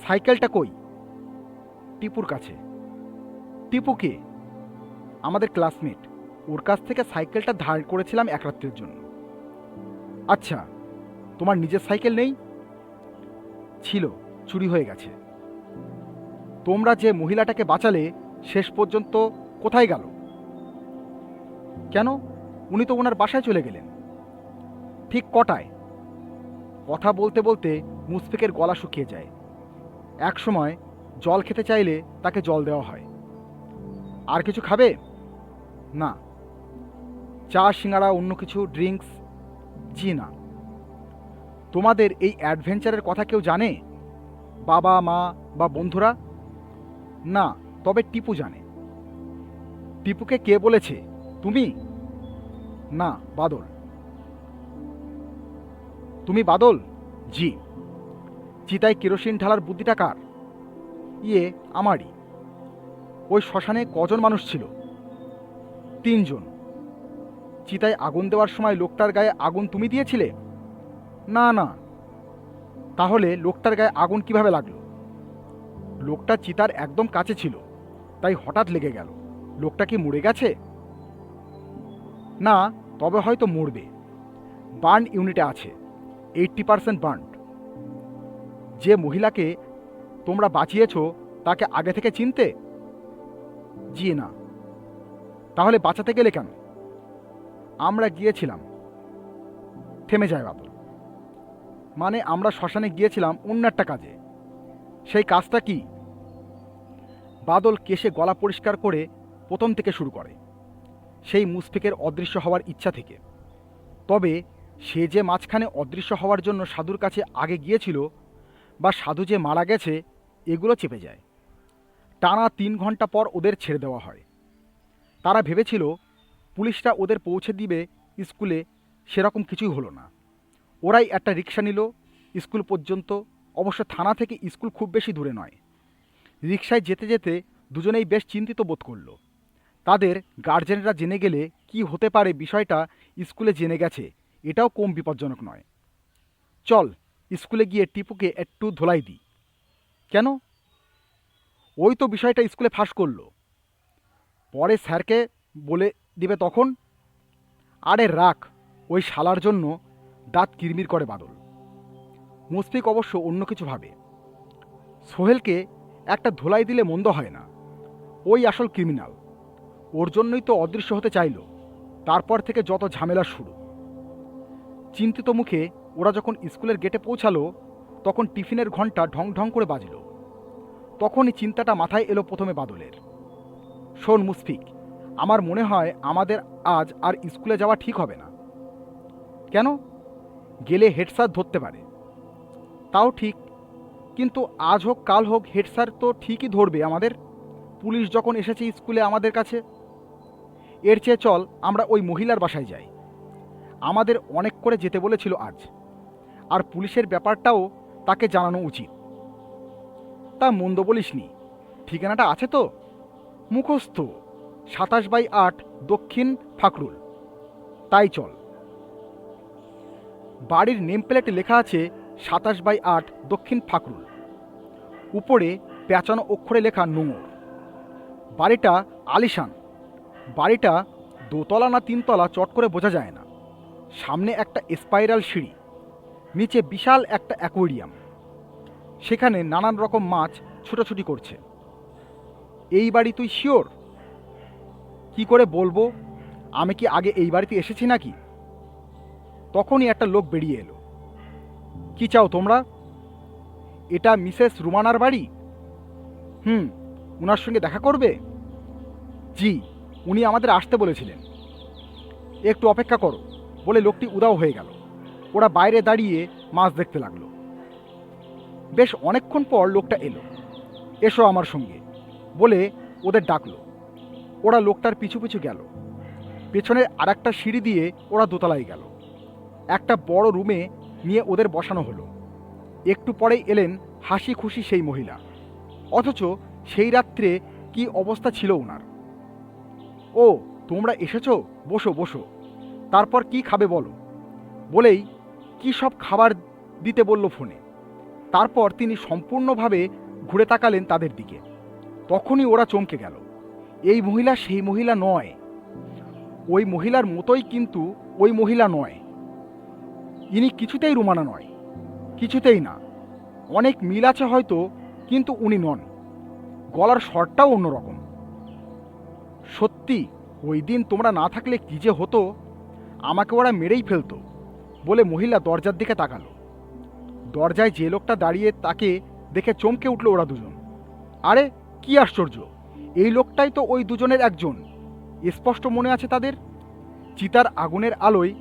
A: সাইকেলটা কই? টিপুর কাছে। টিপু কে? আমাদের ক্লাসমেট। ওর কাছ থেকে সাইকেলটা ধার করেছিলাম এক রাত্রের জন্য। আচ্ছা, তোমার নিজের সাইকেল নেই? ছিল, চুরি হয়ে গেছে। তোমরা যে মহিলাটাকে বাঁচালে শেষ পর্যন্ত কোথায় গেল? কেন, উনি তো ওনার বাসায় চলে গেলেন। ঠিক কটায়? কথা বলতে বলতে মুশফিকের গলা শুকিয়ে যায়। এক সময় জল খেতে চাইলে তাকে জল দেওয়া হয়। আর কিছু খাবে? না। চা, সিঙ্গাড়া, অন্য কিছু, ড্রিঙ্কস? জি না। তোমাদের এই অ্যাডভেঞ্চারের কথা কেউ জানে? বাবা মা বা বন্ধুরা? না, তবে টিপু জানে। টিপুকে কে বলেছে? তুমি? না, বাদল। তুমি বাদল? জি। চিতায় কেরোসিন ঢালার বুদ্ধিটা কার? আমারই। ওই শ্মশানে কজন মানুষ ছিল? 3 জন। চিতায় আগুন দেওয়ার সময় লোকটার গায়ে আগুন তুমি দিয়েছিলে? না না। তাহলে লোকটার গায়ে আগুন কিভাবে লাগলো? লোকটা চিতার একদম কাছে ছিল, তাই হঠাৎ লেগে গেল। লোকটা কি মরে গেছে? না, তবে হয়তো মরবে। বার্ন ইউনিটে আছে, 80% বার্ন। যে মহিলাকে তোমরা বাঁচিয়েছ তাকে আগে থেকে চিনতে? জি না। তাহলে বাঁচাতে গেলে কেন? আমরা গিয়েছিলাম। থেমে যায় বাদল। মানে আমরা শ্মশানে গিয়েছিলাম অন্য একটা কাজে। সেই কাজটা কি? বাদল কেশে গলা পরিষ্কার করে প্রথম থেকে শুরু করে, সেই মুশফিকের অদৃশ্য হওয়ার ইচ্ছা থেকে। তবে সে যে মাঝখানে অদৃশ্য হওয়ার জন্য সাধুর কাছে আগে গিয়েছিল, বা সাধু যে মারা গেছে, এগুলো চেপে যায়। টানা 3 ঘন্টা পর ওদের ছেড়ে দেওয়া হয়। তারা ভেবেছিল পুলিশরা ওদের পৌঁছে দিবে স্কুলে, সেরকম কিছুই হলো না। ওরাই একটা রিক্সা নিল স্কুল পর্যন্ত। অবশ্য থানা থেকে স্কুল খুব বেশি দূরে নয়। রিক্সায় যেতে যেতে দুজনেই বেশ চিন্তিত বোধ করল। তাদের গার্জেনরা জেনে গেলে কি হতে পারে, বিষয়টা স্কুলে জেনে গেছে, এটাও কম বিপজ্জনক নয়। চল স্কুলে গিয়ে টিপুকে একটু ধোলাই দিই। কেন? ওই তো বিষয়টা স্কুলে ফাঁস করলো, পরে স্যারকে বলে দিবে তখন। আরে রাখ, ওই শালার জন্য। দাঁত কিরমির করে বাদল। মুশফিক অবশ্য অন্য কিছু ভাবে। সোহেলকে একটা ধোলাই দিলে মন্দ হয় না, ওই আসল ক্রিমিনাল। ওর জন্যই তো অদৃশ্য হতে চাইল। তারপর থেকে যত ঝামেলা শুরু। চিন্তিত মুখে ওরা যখন স্কুলের গেটে পৌঁছালো তখন টিফিনের ঘন্টা ঢং ঢং করে বাজল। তখনই চিন্তাটা মাথায় এলো প্রথমে বাদলের। শোন মুশফিক, আমার মনে হয় আমাদের আজ আর স্কুলে যাওয়া ঠিক হবে না। কেন? গেলে হেড স্যার ধরতে পারে। তাও ঠিক, কিন্তু আজ হোক কাল হোক হেড স্যার তো ঠিকই ধরবে আমাদের। পুলিশ যখন এসেছে স্কুলে আমাদের কাছে। এর চেয়ে চল আমরা ওই মহিলার বাসায় যাই। আমাদের অনেক করে যেতে বলেছিল আজ, আর পুলিশের ব্যাপারটাও তাকে জানানো উচিত। তা মন্দ বলিসনি। ঠিকানাটা আছে তো? মুখস্থ। 27/8 দক্ষিণ ফাকরুল। তাই চল। বাড়ির নেম প্লেটে লেখা আছে 27/8 দক্ষিণ ফাকরুল। উপরে পেঁচানো অক্ষরে লেখা নোংর। বাড়িটা আলিশান। বাড়িটা দোতলা না তিনতলা চট করে বোঝা যায় না। সামনে একটা স্পাইরাল সিঁড়ি, নিচে বিশাল একটা অ্যাকোয়ারিয়াম, সেখানে নানান রকম মাছ ছুটোছুটি করছে। এই বাড়ি তুই শিওর? কি করে বলবো? আমি কি আগে এই বাড়িতে এসেছি নাকি? তখনই একটা লোক বেরিয়ে এলো। কি চাও তোমরা? এটা মিসেস রুমানার বাড়ি? উনার সঙ্গে দেখা করবে? জি, উনি আমাদের আসতে বলেছিলেন। একটু অপেক্ষা করো বলে লোকটি উধাও হয়ে গেল। ওরা বাইরে দাঁড়িয়ে মাছ দেখতে লাগলো। বেশ অনেকক্ষণ পর লোকটা এলো। এসো আমার সঙ্গে বলে ওদের ডাকলো। ওরা লোকটার পিছু পিছু গেল। পেছনের আর একটা সিঁড়ি দিয়ে ওরা দোতলায় গেল। একটা বড় রুমে নিয়ে ওদের বসানো হলো। একটু পরেই এলেন হাসি খুশি সেই মহিলা। অথচ সেই রাত্রে কি অবস্থা ছিল ওনার! ও, তোমরা এসেছো, বসো বসো। তারপর কি খাবে বলো? বলেই কি সব খাবার দিতে বলল ফোনে। তারপর তিনি সম্পূর্ণভাবে ঘুরে তাকালেন তাদের দিকে। তখনই ওরা চমকে গেল। এই মহিলা সেই মহিলা নয়। ওই মহিলার মতোই, কিন্তু ওই মহিলা নয়। ইনি কিছুতেই রুমানা নয়, কিছুতেই না। অনেক মিল আছে হয়তো, কিন্তু উনি নন। গলার স্বরটাও অন্যরকম। সত্যি ওই দিন তোমরা না থাকলে কি যে হতো! আমাকে ওরা মেরেই ফেলতো বলে মহিলা দরজার দিকে তাকালো। দরজায় যে লোকটা দাঁড়িয়ে তাকে দেখে চমকে উঠল ওরা দুজন। আরে কি আশ্চর্য! এই লোকটাই তো ওই দুজনের একজন। স্পষ্ট মনে আছে তাদের। চিতার আগুনের আলোয়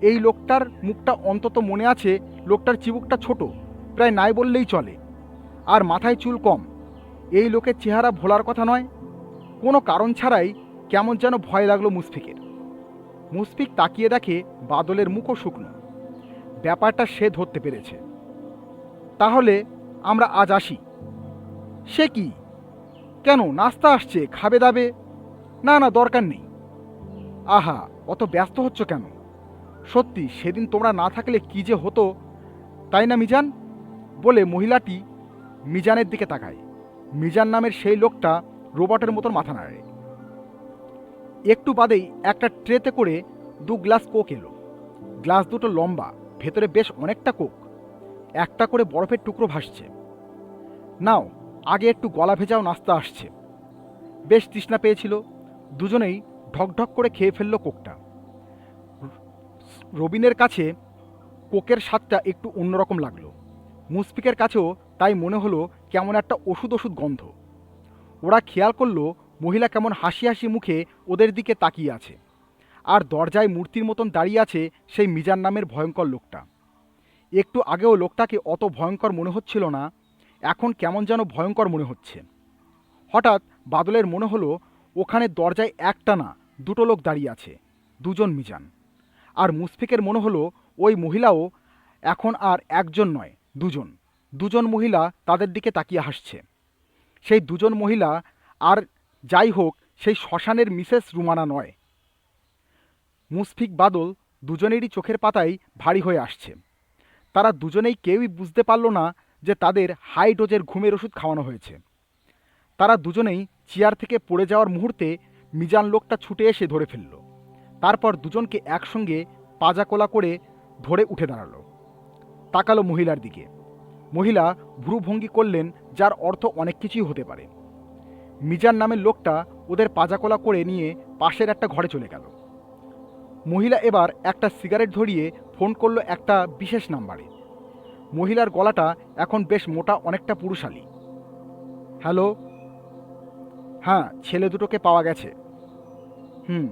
A: এই লোকটার মুখটা অন্তত মনে আছে। লোকটার চিবুকটা ছোট, প্রায় নাই বললেই চলে, আর মাথায় চুল কম। এই লোকের চেহারা ভোলার কথা নয়। কোনো কারণ ছাড়াই কেমন যেন ভয় লাগলো মুশফিকের। মুশফিক তাকিয়ে দেখে বাদলের মুখও শুকনো। ব্যাপারটা সে ধরতে পেরেছে। তাহলে আমরা আজ আসি। সে কি? কেন, নাস্তা আসছে, খাবে দাবে? না না, দরকার নেই। আহা, অত ব্যস্ত হচ্ছ কেন? সত্যি সেদিন তোমরা না থাকলে কি যে হতো, তাই না মিজান? বলে মহিলাটি মিজানের দিকে তাকায়। মিজান নামের সেই লোকটা রোবটের মতন মাথা নাড়ে। একটু বাদেই একটা ট্রেতে করে 2 গ্লাস কোক এলো। গ্লাস দুটো লম্বা, ভেতরে বেশ অনেকটা কোক। একটা করে বরফের টুকরো ভাসছে। নাও, আগে একটু গলা ভেজাও নাস্তা আসছে। বেশ তৃষ্ণা পেয়েছিল। দুজনেই ঢকঢক করে খেয়ে ফেলল কোকটা। রবিনের কাছে কোকের স্বাদটা একটু অন্যরকম লাগলো। মুশফিকের কাছেও তাই মনে হলো কেমন একটা ওষুধ ওষুধ গন্ধ। ওরা খেয়াল করলো মহিলা কেমন হাসি হাসি মুখে ওদের দিকে তাকিয়ে আছে। আর দরজায় মূর্তির মতন দাঁড়িয়ে আছে সেই মিজান নামের ভয়ঙ্কর লোকটা। একটু আগেও লোকটাকে অত ভয়ঙ্কর মনে হচ্ছিল না, এখন কেমন যেন ভয়ঙ্কর মনে হচ্ছে। হঠাৎ বাদলের মনে হলো ওখানে দরজায় একটা না, 2টো লোক দাঁড়িয়ে আছে, 2জন মিজান। আর মুশফিকের মনে হলো ওই মহিলাও এখন আর একজন নয়, 2জন। 2জন মহিলা তাদের দিকে তাকিয়ে হাসছে। সেই 2জন মহিলা আর যাই হোক, সেই শ্মশানের মিসেস রুমানা নয়। মুশফিক বাদল দুজনেরই চোখের পাতায় ভারী হয়ে আসছে। তারা দুজনেই কেউই বুঝতে পারল না যে তাদের হাই ডোজের ঘুমের ওষুধ খাওয়ানো হয়েছে। তারা দুজনেই চেয়ার থেকে পড়ে যাওয়ার মুহূর্তে মিজান লোকটা ছুটে এসে ধরে ফেলল। তারপর দুজনকে একসঙ্গে পাজা কোলা করে ধরে উঠে দাঁড়ালো। তাকালো মহিলার দিকে। মহিলা ভ্রুভঙ্গি করলেন, যার অর্থ অনেক কিছুই হতে পারে। মিজান নামের লোকটা ওদের পাজাকোলা করে নিয়ে পাশের একটা ঘরে চলে গেল। মহিলা এবার একটা সিগারেট ধরিয়ে ফোন করলো একটা বিশেষ নাম্বারে। মহিলার গলাটা এখন বেশ মোটা, অনেকটা পুরুষালী। হ্যালো। হ্যাঁ, ছেলে দুটোকে পাওয়া গেছে। হুম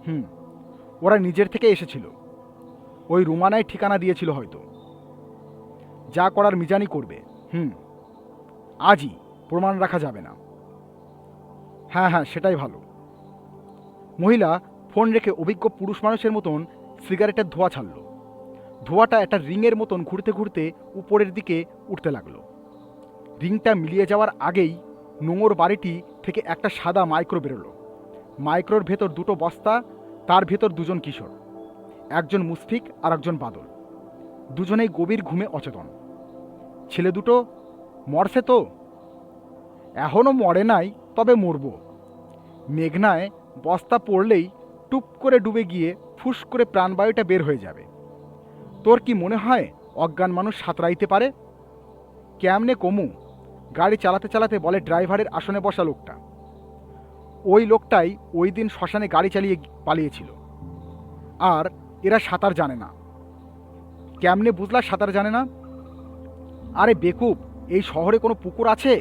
A: হুম ওরা নিজের থেকে এসেছিল। ওই রুমানায় ঠিকানা দিয়েছিল হয়তো। যা করার মিজানই করবে। আজই, প্রমাণ রাখা যাবে না। হ্যাঁ হ্যাঁ, সেটাই ভালো। মহিলা ফোন রেখে অভিজ্ঞ পুরুষ মানুষের মতন সিগারেটের ধোঁয়া ছাড়ল। ধোঁয়াটা একটা রিংয়ের মতন ঘুরতে ঘুরতে উপরের দিকে উঠতে লাগলো। রিংটা মিলিয়ে যাওয়ার আগেই নোংর বাড়িটি থেকে একটা সাদা মাইক্রো বেরোলো। মাইক্রোর ভেতর দুটো বস্তা, তার ভেতর দুজন কিশোর, একজন মুশফিক আর একজন বাদল। দুজনেই গভীর ঘুমে অচেতন। ছেলে দুটো মরছে তো? এখনও মরে নাই, তবে মরব। মেঘনায় বস্তা পড়লেই টুপ করে ডুবে গিয়ে ফুস করে প্রাণবায়ুটা বের হয়ে যাবে। তোর কি মনে হয় অজ্ঞান মানুষ সাঁতরাইতে পারে? কেমনে কমু? গাড়ি চালাতে চালাতে বলে ড্রাইভারের আসনে বসা লোকটা। ওই লোকটাই ওই দিন শ্মশানে গাড়ি চালিয়ে পালিয়েছিল। আর এরা সাঁতার জানে না। কেমনে বুঝলা সাঁতার জানে না? আরে বেকুব, এই শহরে কোনো পুকুর আছে?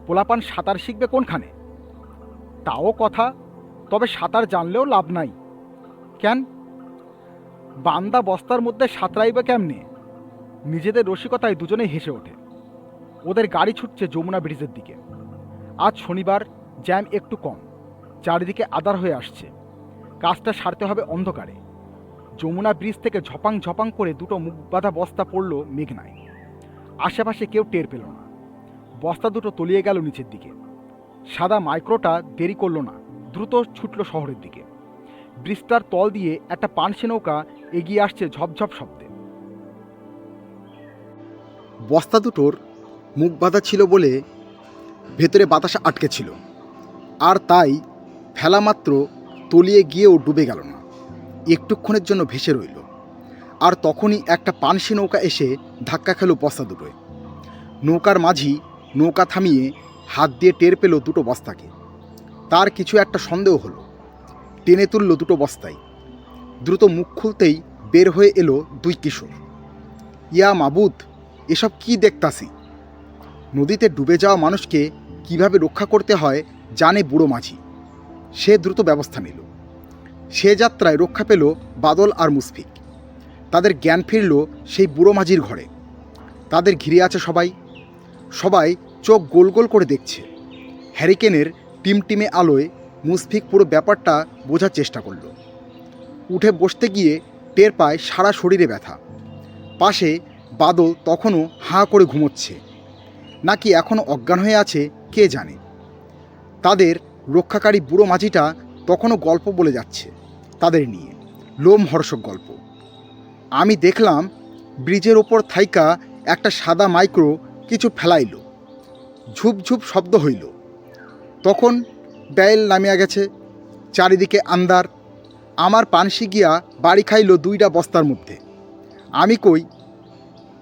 A: পোলাপান সাঁতার শিখবে কোনখানে? তাও কথা, তবে সাঁতার জানলেও লাভ নাই। কেন? বান্দা বস্তার মধ্যে সাঁতরাইবে কেমনে? নিজেদের রসিকতায় দুজনেই হেসে ওঠে। ওদের গাড়ি ছুটছে যমুনা ব্রিজের দিকে। আজ শনিবার, জ্যাম একটু কম, চারিদিকে আঁধার হয়ে আসছে। কাজটা সারতে হবে অন্ধকারে। যমুনা ব্রিজ থেকে ঝপাং ঝপাং করে দুটো মুখ বাঁধা বস্তা পড়ল মেঘনায়। আশেপাশে কেউ টের পেল না। বস্তা দুটো তলিয়ে গেল নিচের দিকে। সাদা মাইক্রোটা দেরি করল না, দ্রুত ছুটল শহরের দিকে। ব্রিজটার তল দিয়ে একটা পানসি নৌকা এগিয়ে আসছে ঝপঝপ শব্দে।
B: বস্তা দুটোর মুখ বাঁধা ছিল বলে ভেতরে বাতাস আটকে ছিল, আর তাই ফেলা মাত্র তলিয়ে গিয়েও ডুবে গেল না, একটুক্ষণের জন্য ভেসে রইল। আর তখনই একটা পানসি নৌকা এসে ধাক্কা খেল বস্তা দুটোয়। নৌকার মাঝি নৌকা থামিয়ে হাত দিয়ে টের পেল দুটো বস্তাকে। তার কিছু একটা সন্দেহ হলো। টেনে তুলল দুটো বস্তায়। দ্রুত মুখ খুলতেই বের হয়ে এলো দুই কিশোর। ইয়া মাবুদ, এসব কি দেখতাছি? নদীতে ডুবে যাওয়া মানুষকে কিভাবে রক্ষা করতে হয় জানে বুড়ো মাঝি। সে দ্রুত ব্যবস্থা নিল। সে যাত্রায় রক্ষা পেল বাদল আর মুশফিক। তাদের জ্ঞান ফিরল সেই বুড়ো মাঝির ঘরে। তাদের ঘিরে আছে সবাই। সবাই চোখ গোল গোল করে দেখছে। হ্যারিকেনের টিমটিমে আলোয় মুশফিক পুরো ব্যাপারটা বোঝার চেষ্টা করল। উঠে বসতে গিয়ে টের পায় সারা শরীরে ব্যথা। পাশে বাদল তখনও হাঁ করে ঘুমোচ্ছে, নাকি এখনও অজ্ঞান হয়ে আছে কে জানে। তাদের রক্ষাকারী বুড়ো মাঝিটা তখনও গল্প বলে যাচ্ছে তাদের নিয়ে, লোমহর্ষক গল্প। আমি দেখলাম ব্রিজের ওপর থাইকা একটা সাদা মাইক্রো কিছু ফেলাইল, ঝুপঝুপ শব্দ হইল। তখন বেল নামিয়া গেছে, চারিদিকে আন্দার। আমার পানসি গিয়া বাড়ি খাইল দুইটা বস্তার মধ্যে। আমি কই,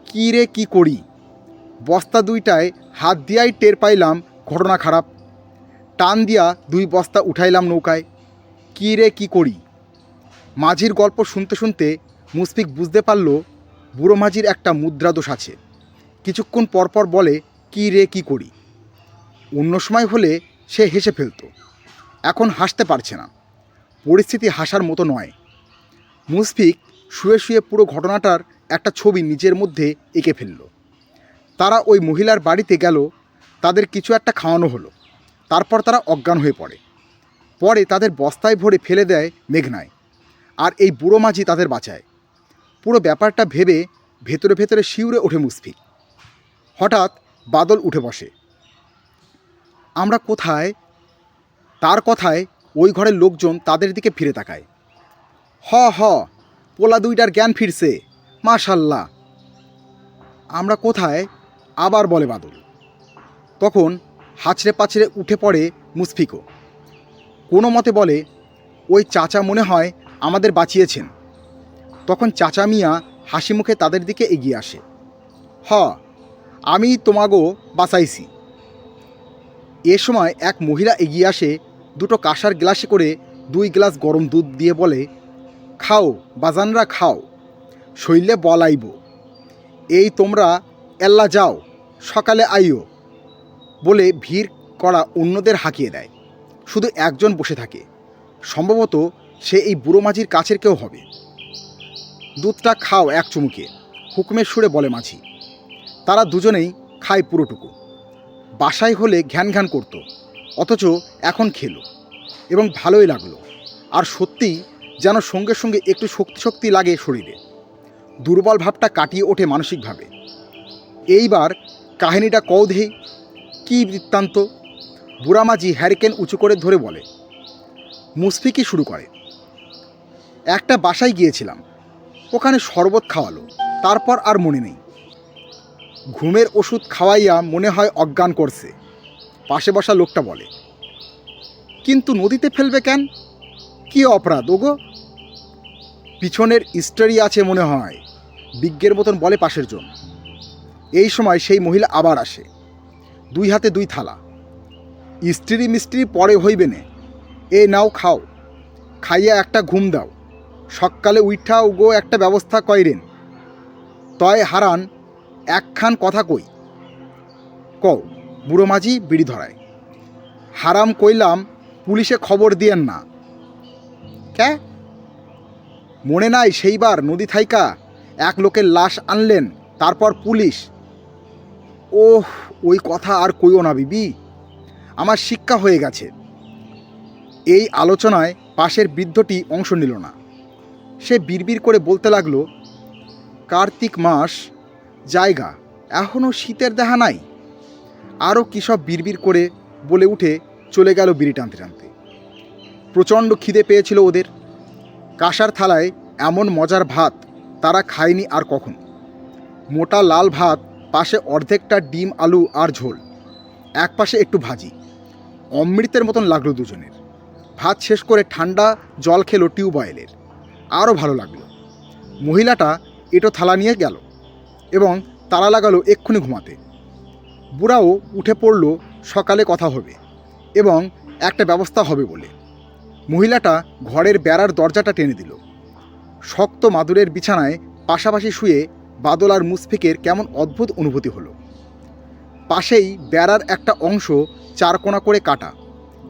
B: কী রে কী করি? বস্তা দুইটায় হাত দিয়াই টের পাইলাম ঘটনা খারাপ। টান দিয়া দুই বস্তা উঠাইলাম নৌকায়। কী রে কী করি? মাঝির গল্প শুনতে শুনতে মুশফিক বুঝতে পারল বুড়ো মাঝির একটা মুদ্রাদোষ আছে। কিছুক্ষণ পরপর বলে, কী রে কী করি। অন্য সময় হলে সে হেসে ফেলত, এখন হাসতে পারছে না। পরিস্থিতি হাসার মতো নয়। মুশফিক শুয়ে শুয়ে পুরো ঘটনাটার একটা ছবি নিজের মধ্যে এঁকে ফেলল। তারা ওই মহিলার বাড়িতে গেল, তাদের কিছু একটা খাওয়ানো হলো। তারপর তারা অজ্ঞান হয়ে পড়ে। পরে তাদের বস্তায় ভরে ফেলে দেয় মেঘনায়, আর এই বুড়ো মাঝি তাদের বাঁচায়। পুরো ব্যাপারটা ভেবে ভেতরে ভেতরে শিউরে ওঠে মুশফিক। হঠাৎ বাদল উঠে বসে। আমরা কোথায়? তার কথায় ওই ঘরের লোকজন তাদের দিকে ফিরে তাকায়। হ, পোলা দুইটার জ্ঞান ফিরছে, মাশাল্লাহ। আমরা কোথায়? আবার বলে বাদল। তখন হাঁচড়ে পাচড়ে উঠে পড়ে মুশফিকও। কোনো মতে বলে, ওই চাচা মনে হয় আমাদের বাঁচিয়েছেন। তখন চাচা মিয়া হাসি মুখে তাদের দিকে এগিয়ে আসে। আমি তোমাগো বাঁচাইছি। এ সময় এক মহিলা এগিয়ে আসে, দুটো কাঁসার গ্লাসে করে 2 গ্লাস গরম দুধ দিয়ে বলে, খাও বাজানরা খাও, শৈলে বলাইব। এই তোমরা এল্লা যাও, সকালে আইও। বলে ভিড় করা অন্যদের হাঁকিয়ে দেয়। শুধু একজন বসে থাকে। সম্ভবত সে এই বুড়ো মাঝির কাছের কেউ হবে। দুধটা খাও এক চুমুকে, হুকুমের সুরে বলে মাঝি। তারা দুজনেই খায় পুরোটুকু। বাসায় হলে ঘ্যান ঘ্যান করতো, অথচ এখন খেলো এবং ভালোই লাগলো। আর সত্যিই যেন সঙ্গে সঙ্গে একটু শক্তি লাগে শরীরে। দুর্বল ভাবটা কাটিয়ে ওঠে মানসিকভাবে। এইবার কাহিনীটা কও দেই, কী বৃত্তান্ত? বুড়ামাঝি হ্যারিকেন উঁচু করে ধরে বলে, মুশফিকই শুরু করে। একটা বাসায় গিয়েছিলাম, ওখানে শরবত খাওয়ালো, তারপর আর মনে নেই। ঘুমের ওষুধ খাওয়াইয়া মনে হয় অজ্ঞান করছে, পাশে বসা লোকটা বলে। কিন্তু নদীতে ফেলবে কেন? কি অপরাধ ওগো? পিছনের স্টোরি আছে মনে হয়, বিজ্ঞের মতন বলে পাশের জন। এই সময় সেই মহিলা আবার আসে, 2 হাতে 2 থালা। স্ত্রী মিস্ত্রি পরে হইবে নে, এ নাও খাও, খাইয়া একটা ঘুম দাও, সকালে উইঠা গো একটা ব্যবস্থা কইরেন। তয় হারান একখান কথা কই। কও। বুড়ো মাঝি বিড়ি ধরায়। হারাম কইলাম পুলিশে খবর দিয়েন না। ক্যা? মনে নাই সেইবার নদী থাইকা এক লোকের লাশ আনলেন, তারপর পুলিশ? ওহ, ওই কথা আর কইও না বিবি, আমার শিক্ষা হয়ে গেছে। এই আলোচনায় পাশের বৃদ্ধটি অংশ নিল না। সে বিড়বিড় করে বলতে লাগলো, কার্তিক মাস, জায়গা এখনও শীতের দেখা নাই। আরও কী সব বিড়বিড় করে বলে উঠে চলে গেল বিড়ি টানতে টানতে। প্রচণ্ড খিদে পেয়েছিল ওদের। কাঁসার থালায় এমন মজার ভাত তারা খায়নি আর কখনো। মোটা লাল ভাত, পাশে অর্ধেকটা ডিম আলু আর ঝোল, এক পাশে একটু ভাজি। অমৃতের মতন লাগলো দুজনের। ভাত শেষ করে ঠান্ডা জল খেলো টিউবওয়েলের, আরও ভালো লাগলো। মহিলাটা এটো থালা নিয়ে গেল এবং তালা লাগালো এক্ষুনি ঘুমাতে। বুড়াও উঠে পড়ল সকালে কথা হবে এবং একটা ব্যবস্থা হবে বলে। মহিলাটা ঘরের বেড়ার দরজাটা টেনে দিল। শক্ত মাদুরের বিছানায় পাশাপাশি শুয়ে বাদল আর মুশফিকের কেমন অদ্ভুত অনুভূতি হলো। পাশেই বেড়ার একটা অংশ 4 কোণা করে কাটা,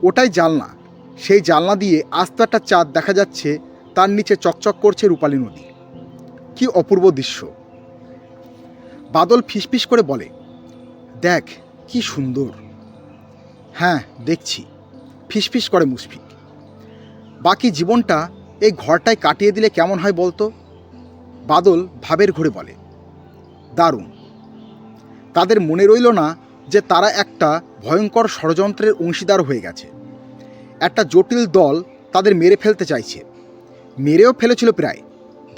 B: ওটাই জানলা। সেই জানলা দিয়ে আস্ত একটা চাঁদ দেখা যাচ্ছে, তার নিচে চকচক করছে রূপালী নদী। কি অপূর্ব দৃশ্য! বাদল ফিসফিস করে বলে, দেখ কি সুন্দর। হ্যাঁ দেখছি, ফিসফিস করে মুশফিক। বাকি জীবনটা এই ঘরটায় কাটিয়ে দিলে কেমন হয় বলতো? বাদল ভাবের ঘুরে বলে, দারুণ। তাদের মনে রইল না যে তারা একটা ভয়ঙ্কর ষড়যন্ত্রের অংশীদার হয়ে গেছে। একটা জটিল দল তাদের মেরে ফেলতে চাইছে, মেরেও ফেলেছিল প্রায়,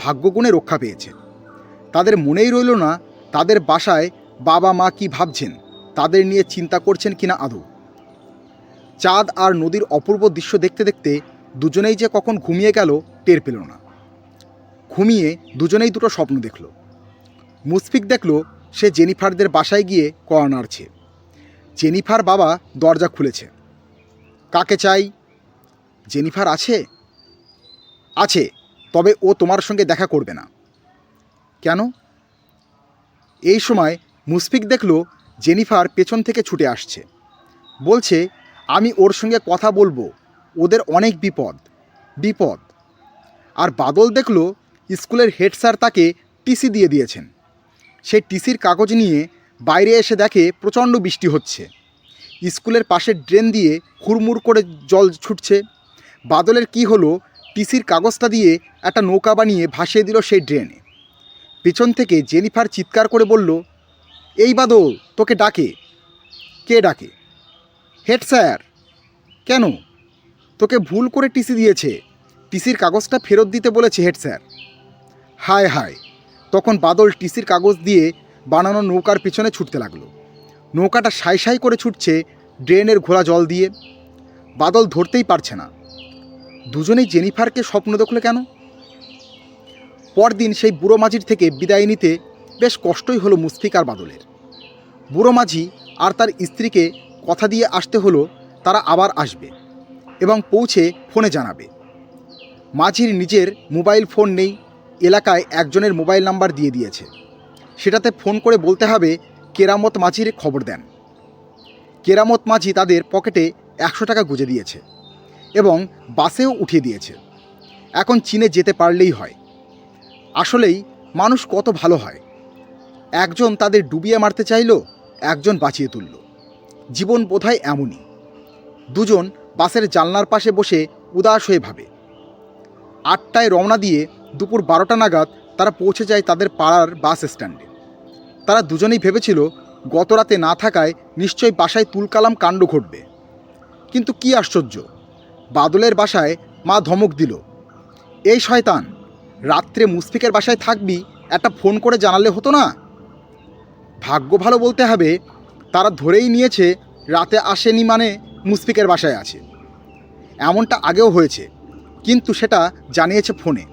B: ভাগ্যগুণে রক্ষা পেয়েছে। তাদের মনেই রইল না তাদের বাসায় বাবা মা কি ভাবছেন, তাদের নিয়ে চিন্তা করছেন কিনা আদৌ। চাঁদ আর নদীর অপূর্ব দৃশ্য দেখতে দেখতে দুজনেই যে কখন ঘুমিয়ে গেল টের পেল না। ঘুমিয়ে দুজনেই দুটো স্বপ্ন দেখল। মুশফিক দেখল সে জেনিফারদের বাসায় গিয়ে কড়া নাড়ছে। জেনিফার বাবা দরজা খুলেছে। কাকে চাই? জেনিফার আছে? আছে, তবে ও তোমার সঙ্গে দেখা করবে না। কেন? এই সময় মুশফিক দেখল জেনিফার পেছন থেকে ছুটে আসছে, বলছে, আমি ওর সঙ্গে কথা বলবো, ওদের অনেক বিপদ বিপদ। আর বাদল দেখল স্কুলের হেড স্যার তাকে টিসি দিয়ে দিয়েছেন। সেই টিসির কাগজ নিয়ে বাইরে এসে দেখে প্রচণ্ড বৃষ্টি হচ্ছে। স্কুলের পাশের ড্রেন দিয়ে হুড়মুড় করে জল ছুটছে। বাদলের কি হলো, টিসির কাগজটা দিয়ে একটা নৌকা বানিয়ে ভাসিয়ে দিল সেই ড্রেনে। পেছন থেকে জেনিফার চিৎকার করে বলল, এই বাদল, তোকে ডাকে। কে ডাকে? Head sir. কেন? তোকে ভুল করে টিসি দিয়েছে, টিসির কাগজটা ফেরত দিতে বলেছে হেড স্যার। হায় হায়! তখন বাদল টিসির কাগজ দিয়ে বানানো নৌকার পিছনে ছুটতে লাগলো। নৌকাটা সাই সাই করে ছুটছে ড্রেনের ঘোলা জল দিয়ে। বাদল ধরতেই পারছে না দুজনেই জেনিফারকে স্বপ্ন দেখল কেন। পরদিন সেই বুড়ো মাঝির থেকে বিদায় নিতে বেশ কষ্টই হলো মুশফিক আর বাদলের। বুড়ো মাঝি আর তার স্ত্রীকে কথা দিয়ে আসতে হলো তারা আবার আসবে এবং পৌঁছে ফোনে জানাবে। মাঝির নিজের মোবাইল ফোন নেই, এলাকায় একজনের মোবাইল নাম্বার দিয়ে দিয়েছে। সেটাতে ফোন করে বলতে হবে কেরামত মাঝির খবর দেন। কেরামত মাঝি তাদের পকেটে 100 টাকা গুঁজে দিয়েছে এবং বাসেও উঠিয়ে দিয়েছে। এখন চীনে যেতে পারলেই হয়। আসলেই মানুষ কত ভালো হয়। একজন তাদের ডুবিয়ে মারতে চাইল, একজন বাঁচিয়ে তুলল। জীবন বোধহয় এমনই। দুজন বাসের জানলার পাশে বসে উদাস হয়ে ভাবে। 8টায় রওনা দিয়ে দুপুর 12টা নাগাদ তারা পৌঁছে যায় তাদের পাড়ার বাস স্ট্যান্ডে। তারা দুজনেই ভেবেছিল গত রাতে না থাকায় নিশ্চয়ই বাসায় তুলকালাম কাণ্ড ঘটবে। কিন্তু কি আশ্চর্য, বাদলের বাসায় মা ধমক দিল, এই শয়তান, রাত্রে মুশফিকের বাসায় থাকবি, একটা ফোন করে জানালে হতো না? ভাগ্য ভালো বলতে হবে, তারা ধরেই নিয়েছে রাতে আসেনি মানে মুশফিকের বাসায় আছে। এমনটা আগেও হয়েছে, কিন্তু সেটা জানিয়েছে ফোনে।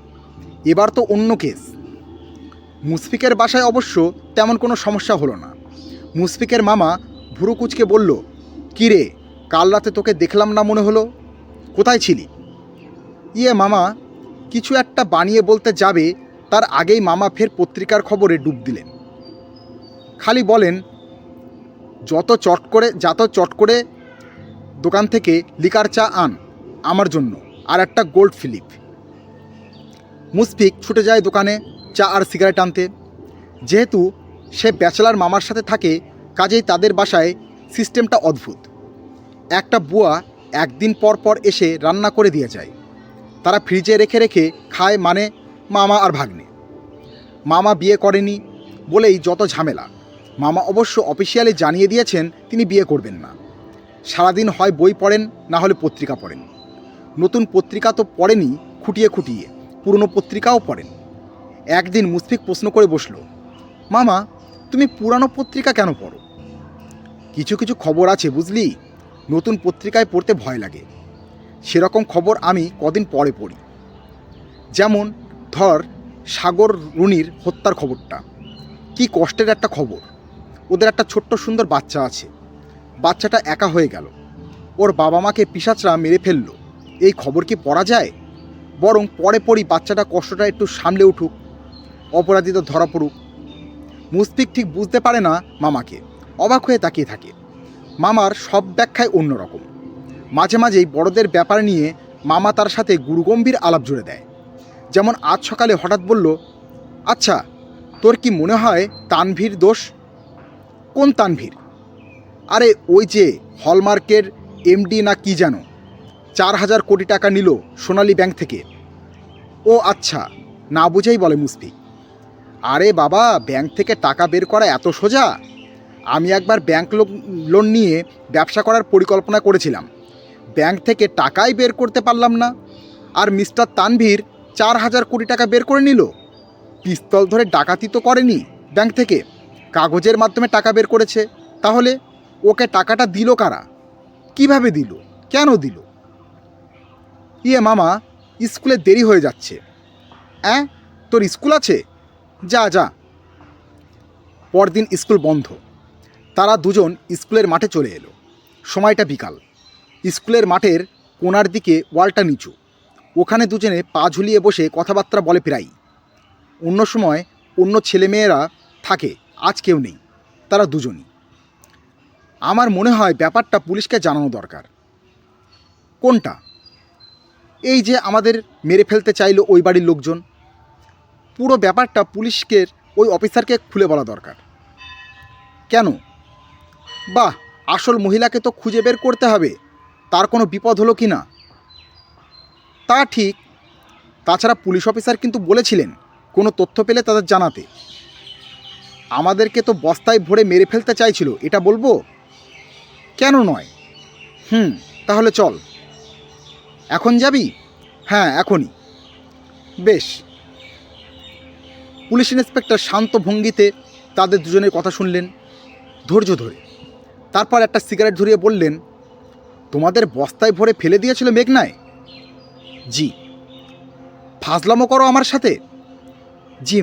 B: এবার তো অন্য কেস। মুশফিকের বাসায় অবশ্য তেমন কোনো সমস্যা হলো না। মুশফিকের মামা ভুরু কুচকে বলল, কী রে, কাল রাতে তোকে দেখলাম না মনে হলো, কোথায় ছিলি? মামা কিছু একটা বানিয়ে বলতে যাবে তার আগেই মামা ফের পত্রিকার খবরে ডুব দিলেন। খালি বলেন, যত চট করে দোকান থেকে লিকার চা আন আমার জন্য, আর একটা গোল্ড ফিলিপ। মুশফিক ছুটে যায় দোকানে চা আর সিগারেট আনতে। যেহেতু সে ব্যাচেলার মামার সাথে থাকে, কাজেই তাদের বাসায় সিস্টেমটা অদ্ভুত। একটা বুয়া একদিন পর পর এসে রান্না করে দিয়ে যায়, তারা ফ্রিজে রেখে রেখে খায়, মানে মামা আর ভাগ্নে। মামা বিয়ে করেনি বলেই যত ঝামেলা। মামা অবশ্য অফিসিয়ালি জানিয়ে দিয়েছেন তিনি বিয়ে করবেন না। সারাদিন হয় বই পড়েন, না হলে পত্রিকা পড়েন। নতুন পত্রিকা তো পড়েনি খুঁটিয়ে খুঁটিয়ে, পুরনো পত্রিকাও পড়েন। একদিন মুশফিক প্রশ্ন করে বসল, মামা তুমি পুরানো পত্রিকা কেন পড়ো? কিছু কিছু খবর আছে বুঝলি, নতুন পত্রিকায় পড়তে ভয় লাগে। সেরকম খবর আমি কদিন পরে পড়ি। যেমন ধর সাগর রুনির হত্যার খবরটা, কি কষ্টের একটা খবর। ওদের একটা ছোট্ট সুন্দর বাচ্চা আছে, বাচ্চাটা একা হয়ে গেল, ওর বাবা মাকে পিশাচরা মেরে ফেলল। এই খবর কি পড়া যায়? বরং পরে পড়ি বাচ্চাটা কষ্টটা একটু সামলে উঠুক, অপরাধীদের ধরা পড়ুক। মুশফিক ঠিক বুঝতে পারে না মামাকে, অবাক হয়ে তাকিয়ে থাকে। মামার সব ব্যাখ্যায় অন্যরকম। মাঝে মাঝেই বড়দের ব্যাপার নিয়ে মামা তার সাথে গুরুগম্ভীর আলাপ জুড়ে দেয়। যেমন আজ সকালে হঠাৎ বলল, আচ্ছা তোর কি মনে হয় তানভীর দোষ? কোন তানভীর? আরে ওই যে হলমার্কের এমডি না কি যেন, 4,000 কোটি টাকা নিল সোনালী ব্যাংক থেকে। ও আচ্ছা, না বুঝেই বলে মুশফিক। আরে বাবা, ব্যাংক থেকে টাকা বের করা এত সোজা? আমি একবার ব্যাংক লোন নিয়ে ব্যবসা করার পরিকল্পনা করেছিলাম, ব্যাংক থেকে টাকাই বের করতে পারলাম না, আর মিস্টার তানভীর 4,000 কোটি টাকা বের করে নিল। পিস্তল ধরে ডাকাতি তো করেনি ব্যাংক থেকে, কাগজের মাধ্যমে টাকা বের করেছে। তাহলে ওকে টাকাটা দিল কারা? কিভাবে দিল? কেন দিল? মামা, স্কুলে দেরি হয়ে যাচ্ছে। তোর স্কুল আছে? যা যা। পরদিন স্কুল বন্ধ। তারা দুজন স্কুলের মাঠে চলে এলো। সময়টা বিকাল। স্কুলের মাঠের কোণার দিকে ওয়ালটা নিচু, ওখানে দুজনে পা ঝুলিয়ে বসে কথাবার্তা বলে প্রায়। অন্য সময় অন্য ছেলেমেয়েরা থাকে, আজ কেউ নেই, তারা দুজনই। আমার মনে হয় ব্যাপারটা পুলিশকে জানানো দরকার। কোনটা? এই যে আমাদের মেরে ফেলতে চাইলো ওই বাড়ির লোকজন, পুরো ব্যাপারটা পুলিশকে, ওই অফিসারকে খুলে বলা দরকার। কেন? বাহ, আসল মহিলাকে তো খুঁজে বের করতে হবে, তার কোনো বিপদ হলো কি না। তা ঠিক, তাছাড়া পুলিশ অফিসার কিন্তু বলেছিলেন কোনো তথ্য পেলে তাদের জানাতে। আমাদেরকে তো বস্তায় ভরে মেরে ফেলতে চাইছিল, এটা বলবো? কেন নয়? তাহলে চল। এখন যাবি? হ্যাঁ, এখনই। বেশ। পুলিশ ইন্সপেক্টর শান্ত ভঙ্গিতে তাদের দুজনের কথা শুনলেন ধৈর্য ধরে। তারপর একটা সিগারেট ধরিয়ে বললেন, তোমাদের বস্তায় ভরে ফেলে দিয়েছিল মেঘনায়? জি। ফাজলামো করো আমার সাথে? জি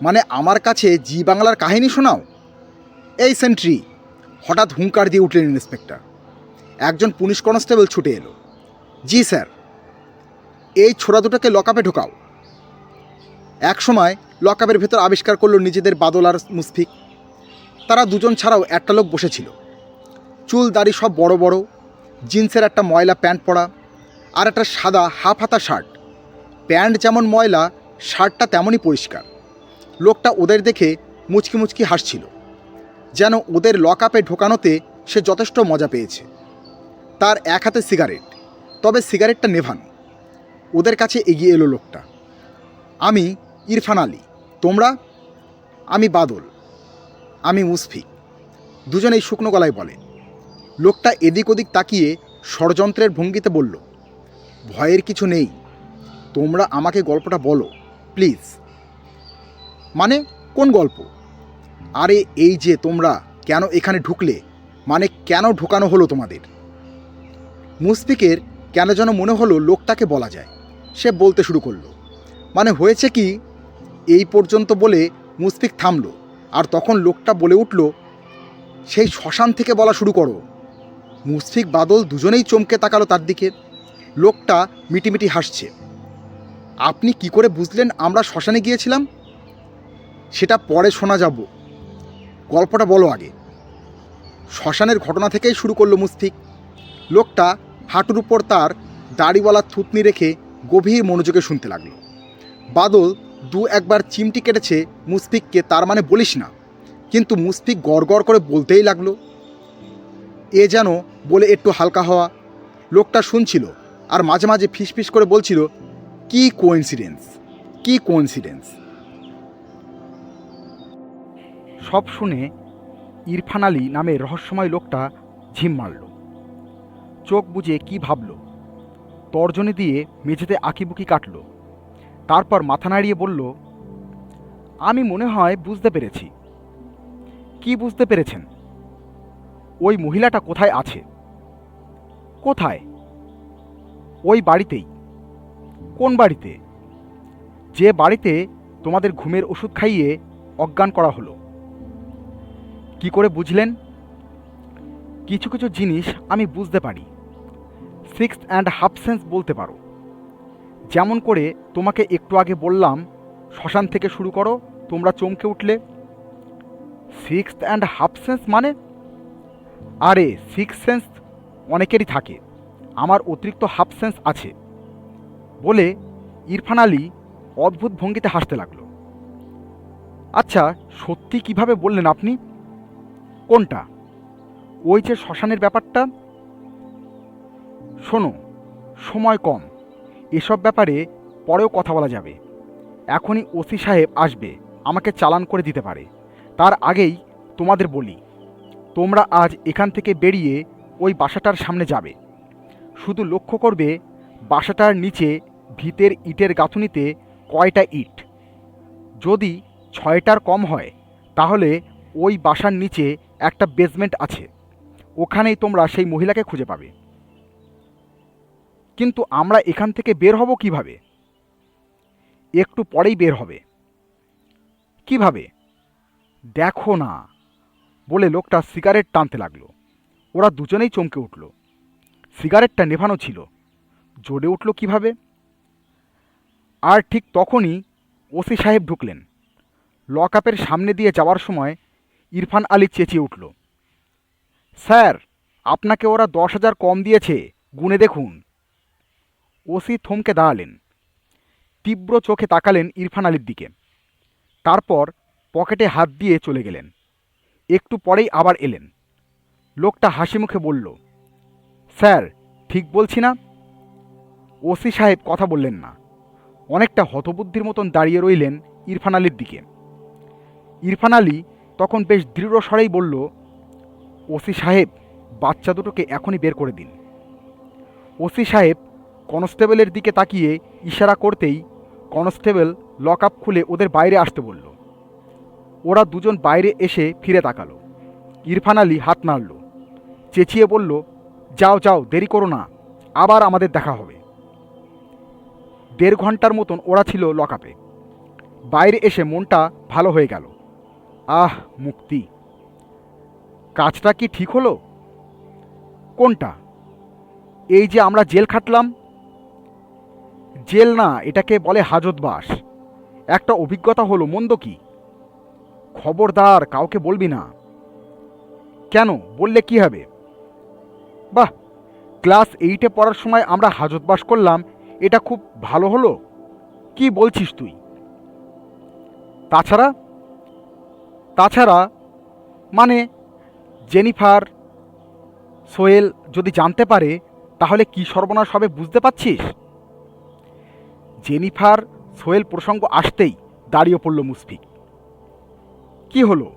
B: মানে আমার কাছে জি বাংলার কাহিনী শোনাও? এই সেন্ট্রি, হঠাৎ হুঙ্কার দিয়ে উঠলেন ইন্সপেক্টর। একজন পুলিশ কনস্টেবল ছুটে এলো। জি স্যার। এই ছোড়া দুটোকে লকআপে ঢোকাও। এক সময় লকআপের ভেতর আবিষ্কার করলো নিজেদের বাদল আর মুশফিক। তারা দুজন ছাড়াও একটা লোক বসেছিল, চুল দাড়ি সব বড় বড়, জিন্সের একটা ময়লা প্যান্ট পরা, আর একটা সাদা হাফ হাতা শার্ট। প্যান্ট যেমন ময়লা, শার্টটা তেমনই পরিষ্কার। লোকটা ওদের দেখে মুচকি মুচকি হাসছিল, যেন ওদের লকআপে ঢোকানোতে সে যথেষ্ট মজা পেয়েছে। তার এক হাতে সিগারেট, তবে সিগারেটটা নেভানো। ওদের কাছে এগিয়ে এলো লোকটা। আমি ইরফান আলী। তোমরা? আমি বাদল। আমি মুশফিক। দুজনেই শুকনো গলায় বলে। লোকটা এদিক ওদিক তাকিয়ে ষড়যন্ত্রের ভঙ্গিতে বলল, ভয়ের কিছু নেই, তোমরা আমাকে গল্পটা বলো প্লিজ। মানে কোন গল্প? আরে এই যে তোমরা কেন এখানে ঢুকলে, মানে কেন ঢুকানো হলো তোমাদের? মুশফিকের কেন যেন মনে হলো লোকটাকে বলা যায়। সে বলতে শুরু করলো, মানে হয়েছে কি, এই পর্যন্ত বলে মুশফিক থামলো, আর তখন লোকটা বলে উঠল, সেই শ্মশান থেকে বলা শুরু করো। মুশফিক বাদল দুজনেই চমকে তাকালো তার দিকে। লোকটা মিটিমিটি হাসছে। আপনি কি করে বুঝলেন আমরা শ্মশানে গিয়েছিলাম? সেটা পরে শোনা যাব, গল্পটা বলো আগে। শ্মশানের ঘটনা থেকেই শুরু করলো মুশফিক। লোকটা হাঁটুর উপর তার দাড়িওয়ালা থুতনি রেখে গভীর মনোযোগে শুনতে লাগলো। বাদল দু একবার চিমটি কেটেছে মুশফিককে, তার মানে বলিস না, কিন্তু মুশফিক গড় করে বলতেই লাগলো, এ যেন বলে একটু হালকা হওয়া। লোকটা শুনছিল আর মাঝে মাঝে ফিসফিস করে বলছিল, কি কোইন্সিডেন্স, কি কোইন্সিডেন্স।
A: সব শুনে ইরফান আলী নামে রহস্যময় লোকটা ঝিম মারল। চোখ বুজে কি ভাবল, তর্জনী দিয়ে মেঝেতে আঁকিবুকি কাটল। তারপর মাথা নাড়িয়ে বলল, আমি মনে হয় বুঝতে পেরেছি। কি বুঝতে পেরেছেন? ওই মহিলাটা কোথায় আছে? কোথায়? ওই বাড়িতেই। কোন বাড়িতে? যে বাড়িতে তোমাদের ঘুমের ওষুধ খাইয়ে অজ্ঞান করা হলো। কি করে বুঝলেন? কিছু কিছু জিনিস আমি বুঝতে পারি, 6.5 সেন্স বলতে পারো। যেমন করে তোমাকে একটু আগে বললাম, শ্মশান থেকে শুরু করো, তোমরা চমকে উঠলে। 6.5 সেন্স মানে? আরে 6 সেন্স অনেকেরই থাকে, আমার অতিরিক্ত হাফ সেন্স আছে। বলে ইরফান আলী অদ্ভুত ভঙ্গিতে হাসতে লাগলো। আচ্ছা, সত্যি কিভাবে বললেন আপনি? কোনটা? ওই যে শ্মশানের ব্যাপারটা। শোনো, সময় কম, এসব ব্যাপারে পরেও কথা বলা যাবে। এখনই ওসি সাহেব আসবে, আমাকে চালান করে দিতে পারে। তার আগেই তোমাদের বলি, তোমরা আজ এখান থেকে বেরিয়ে ওই বাসাটার সামনে যাবে। শুধু লক্ষ্য করবে বাসাটার নিচে ভিতের ইটের গাঁথুনিতে কয়টা ইট। যদি 6টার কম হয় তাহলে ওই বাসার নিচে একটা বেসমেন্ট আছে, ওখানেই তোমরা সেই মহিলাকে খুঁজে পাবে। কিন্তু আমরা এখান থেকে বের হব কিভাবে? একটু পরেই বের হবে। কিভাবে? দেখো না, বলে লোকটা সিগারেট টানতে লাগলো। ওরা দুজনেই চমকে উঠল। সিগারেটটা নেভানো ছিল, জ্বলে উঠল কিভাবে? আর ঠিক তখনই ওসি সাহেব ঢুকলেন। লক আপের সামনে দিয়ে যাওয়ার সময় ইরফান আলী চেঁচিয়ে উঠল, স্যার, আপনাকে ওরা 10,000 কম দিয়েছে, গুনে দেখুন। ওসি থমকে দাঁড়ালেন, তীব্র চোখে তাকালেন ইরফান আলীর দিকে, তারপর পকেটে হাত দিয়ে চলে গেলেন। একটু পরেই আবার এলেন। লোকটা হাসি মুখে বলল, স্যার, ঠিক বলছি না? ওসি সাহেব কথা বললেন না, অনেকটা হতবুদ্ধির মতন দাঁড়িয়ে রইলেন ইরফান আলীর দিকে। ইরফান আলী তখন বেশ দৃঢ় স্বরেই বলল, ওসি সাহেব, বাচ্চা দুটোকে এখনই বের করে দিন। ওসি সাহেব কনস্টেবলের দিকে তাকিয়ে ইশারা করতেই কনস্টেবল লক আপ খুলে ওদের বাইরে আসতে বলল। ওরা দুজন বাইরে এসে ফিরে তাকালো। ইরফান আলী হাত নাড়ল, চেঁচিয়ে বলল, যাও যাও, দেরি করো না, আবার আমাদের দেখা হবে। 1.5 ঘন্টার মতন ওরা ছিল লক আপে। বাইরে এসে মনটা ভালো হয়ে গেল। আহ, মুক্তি। কাজটা কি ঠিক হলো? কোনটা? এই যে আমরা জেল খাটলাম। জেল না, এটাকে বলে হাজতবাস। একটা অভিজ্ঞতা হলো, মন্দ কি? খবরদার কাউকে বলবি না। কেন? বললে কি হবে? বাহ, ক্লাস 8-এ পড়ার সময় আমরা হাজতবাস করলাম, এটা খুব ভালো হলো। কি বলছিস তুই? তাছাড়া? তাছাড়া মানে জেনিফার, সোহেল যদি জানতে পারে তাহলে কি সর্বনাশ হবে বুঝতে পারছিস? জেনিফার, সোহেল প্রসঙ্গ আসতেই দাঁড়িয়ে পড়ল মুশফিক। কি হলো?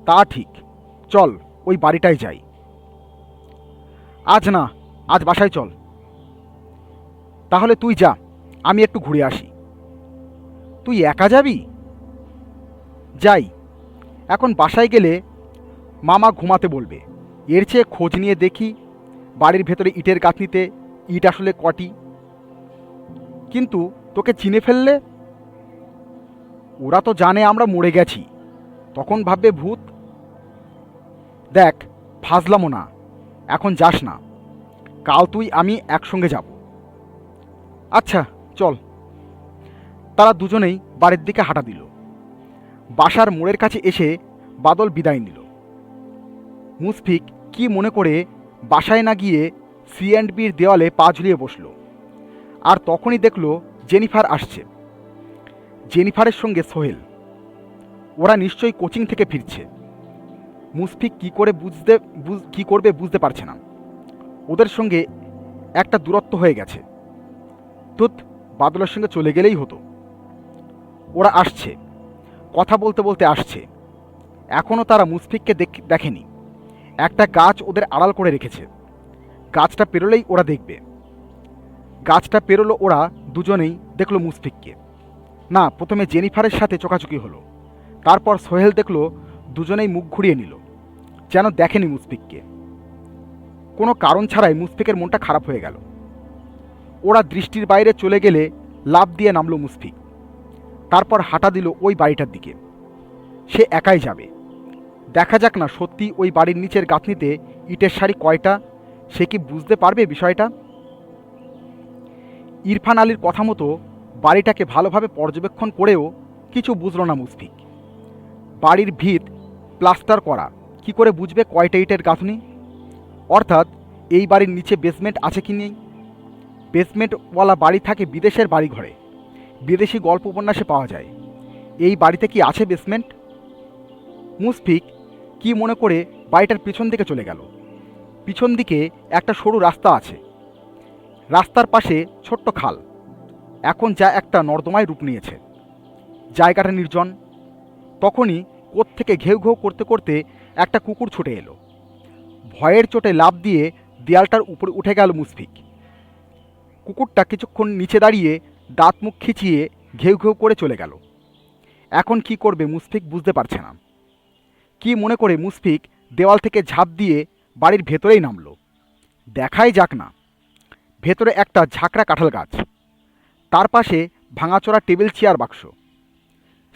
A: তা ঠিক, চল ওই বাড়িটায় যাই। আজ না, আজ বাসায় চল। তাহলে তুই যা, আমি একটু ঘুরে আসি। তুই একা যাবি? যাই। এখন বাসায় গেলে মামা ঘুমাতে বলবে, এর চেয়ে খোঁজ নিয়ে দেখি বাড়ির ভেতরে ইটের গাঁথনিতে ইট আসলে কটি। কিন্তু তোকে চিনে ফেললে? ওরা তো জানে আমরা মরে গেছি, তখন ভাববে ভূত। দেখ, ফাজলামো না, এখন যাস না, কাল তুই আমি একসঙ্গে যাব। আচ্ছা চল। তারা দুজনেই বাড়ির দিকে হাঁটা দিল। বাসার মোড়ের কাছে এসে বাদল বিদায় নিল। মুশফিক কি মনে করে বাসায় না গিয়ে C&Bর দেওয়ালে পা ঝুলিয়ে বসল। আর তখনই দেখল জেনিফার আসছে। জেনিফারের সঙ্গে সোহেল। ওরা নিশ্চয়ই কোচিং থেকে ফিরছে। মুশফিক কি করবে বুঝতে পারছে না। ওদের সঙ্গে একটা দূরত্ব হয়ে গেছে। তুত, বাদলের সঙ্গে চলে গেলেই হতো। ওরা আসছে, কথা বলতে বলতে আসছে। এখনও তারা মুশফিককে দেখেনি। একটা গাছ ওদের আড়াল করে রেখেছে। গাছটা পেরোলেই ওরা দেখবে। গাছটা পেরোলো, ওরা দুজনেই দেখল মুশফিককে। না, প্রথমে জেনিফারের সাথে চোখাচোখি হলো। তারপর সোহেল দেখল, দুজনেই মুখ ঘুরিয়ে নিল, যেন দেখেনি মুশফিককে। কোনো কারণ ছাড়াই মুশফিকের মনটা খারাপ হয়ে গেল। ওরা দৃষ্টির বাইরে চলে গেলে লাফ দিয়ে নামল মুশফিক। তারপর হাঁটা দিল ওই বাড়িটার দিকে। সে একাই যাবে। দেখা যাক না সত্যি ওই বাড়ির নিচের গাঁথনিতে ইটের সারি কয়টা। সে কি বুঝতে পারবে বিষয়টা? ইরফান আলীর কথা মতো বাড়িটাকে ভালোভাবে পর্যবেক্ষণ করেও কিছু বুঝল না মুশফিক। বাড়ির ভিত প্লাস্টার করা, কি করে বুঝবে কয়টা ইটের গাঁথনি? অর্থাৎ এই বাড়ির নিচে বেসমেন্ট আছে কি নেই? বেসমেন্টওয়ালা বাড়ি থাকে বিদেশের বাড়িঘরে, বিদেশি গল্প উপন্যাসে পাওয়া যায়। এই বাড়িতে কি আছে বেসমেন্ট? মুশফিক কি মনে করে বাড়িটার পিছন দিকে চলে গেল। পিছন দিকে একটা সরু রাস্তা আছে। রাস্তার পাশে ছোট্ট খাল, এখন যা একটা নর্দমায় রূপ নিয়েছে। জায়গাটা নির্জন। তখনই কোত্থেকে ঘেউ ঘেউ করতে করতে একটা কুকুর ছুটে এলো। ভয়ের চোটে লাফ দিয়ে দেয়ালটার উপরে উঠে গেল মুশফিক। কুকুরটা কিছুক্ষণ নিচে দাঁড়িয়ে দাঁত মুখ খিচিয়ে ঘেউ ঘেউ করে চলে গেল। এখন কি করবে মুশফিক বুঝতে পারছে না। কি মনে করে মুশফিক দেওয়াল থেকে ঝাঁপ দিয়ে বাড়ির ভেতরেই নামল। দেখাই যাক না। ভেতরে একটা ঝাঁকড়া কাঁঠাল গাছ, তার পাশে ভাঙাচোরা টেবিল চেয়ার বাক্স।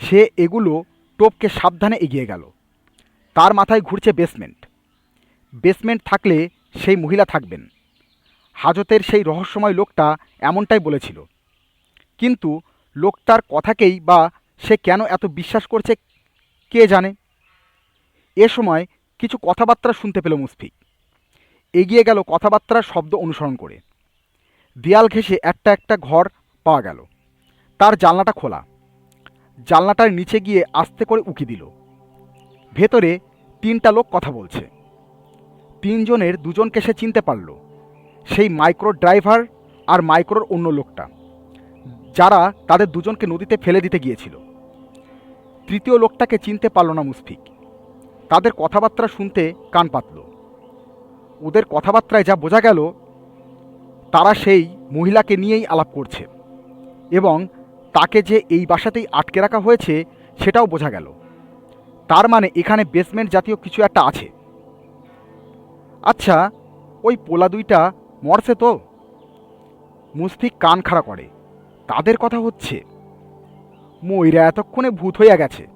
A: সে এগুলো টোপকে সাবধানে এগিয়ে গেল। তার মাথায় ঘুরছে বেসমেন্ট। বেসমেন্ট থাকলে সেই মহিলা থাকবেন। হাজতের সেই রহস্যময় লোকটা এমনটাই বলেছিল। কিন্তু লোকটার কথাকেই বা সে কেন এত বিশ্বাস করছে কে জানে। এ সময় কিছু কথাবার্তা শুনতে পেল মুশফিক। এগিয়ে গেল কথাবার্তার শব্দ অনুসরণ করে। দেয়াল ঘেঁষে একটা একটা ঘর পাওয়া গেল। তার জানলাটা খোলা। জানলাটার নিচে গিয়ে আস্তে করে উকি দিল। ভেতরে তিনটা লোক কথা বলছে। তিনজনের দুজনকে সে চিনতে পারল। সেই মাইক্রোর ড্রাইভার আর মাইক্রোর অন্য লোকটা, যারা তাদের দুজনকে নদীতে ফেলে দিতে গিয়েছিল। তৃতীয় লোকটাকে চিনতে পারল না মুশফিক। তাদের কথাবার্তা শুনতে কান পাতল। ওদের কথাবার্তায় যা বোঝা গেল, তারা সেই মহিলাকে নিয়েই আলাপ করছে এবং তাকে যে এই বাসাতেই আটকে রাখা হয়েছে সেটাও বোঝা গেল। তার মানে এখানে বেসমেন্ট জাতীয় কিছু একটা আছে। আচ্ছা, ওই পোলা দুইটা মরছে তো? মুশফিক কান খাড়া করে। তাদের কথা হচ্ছে? ময়রা এতক্ষণে ভূত হইয়া গেছে।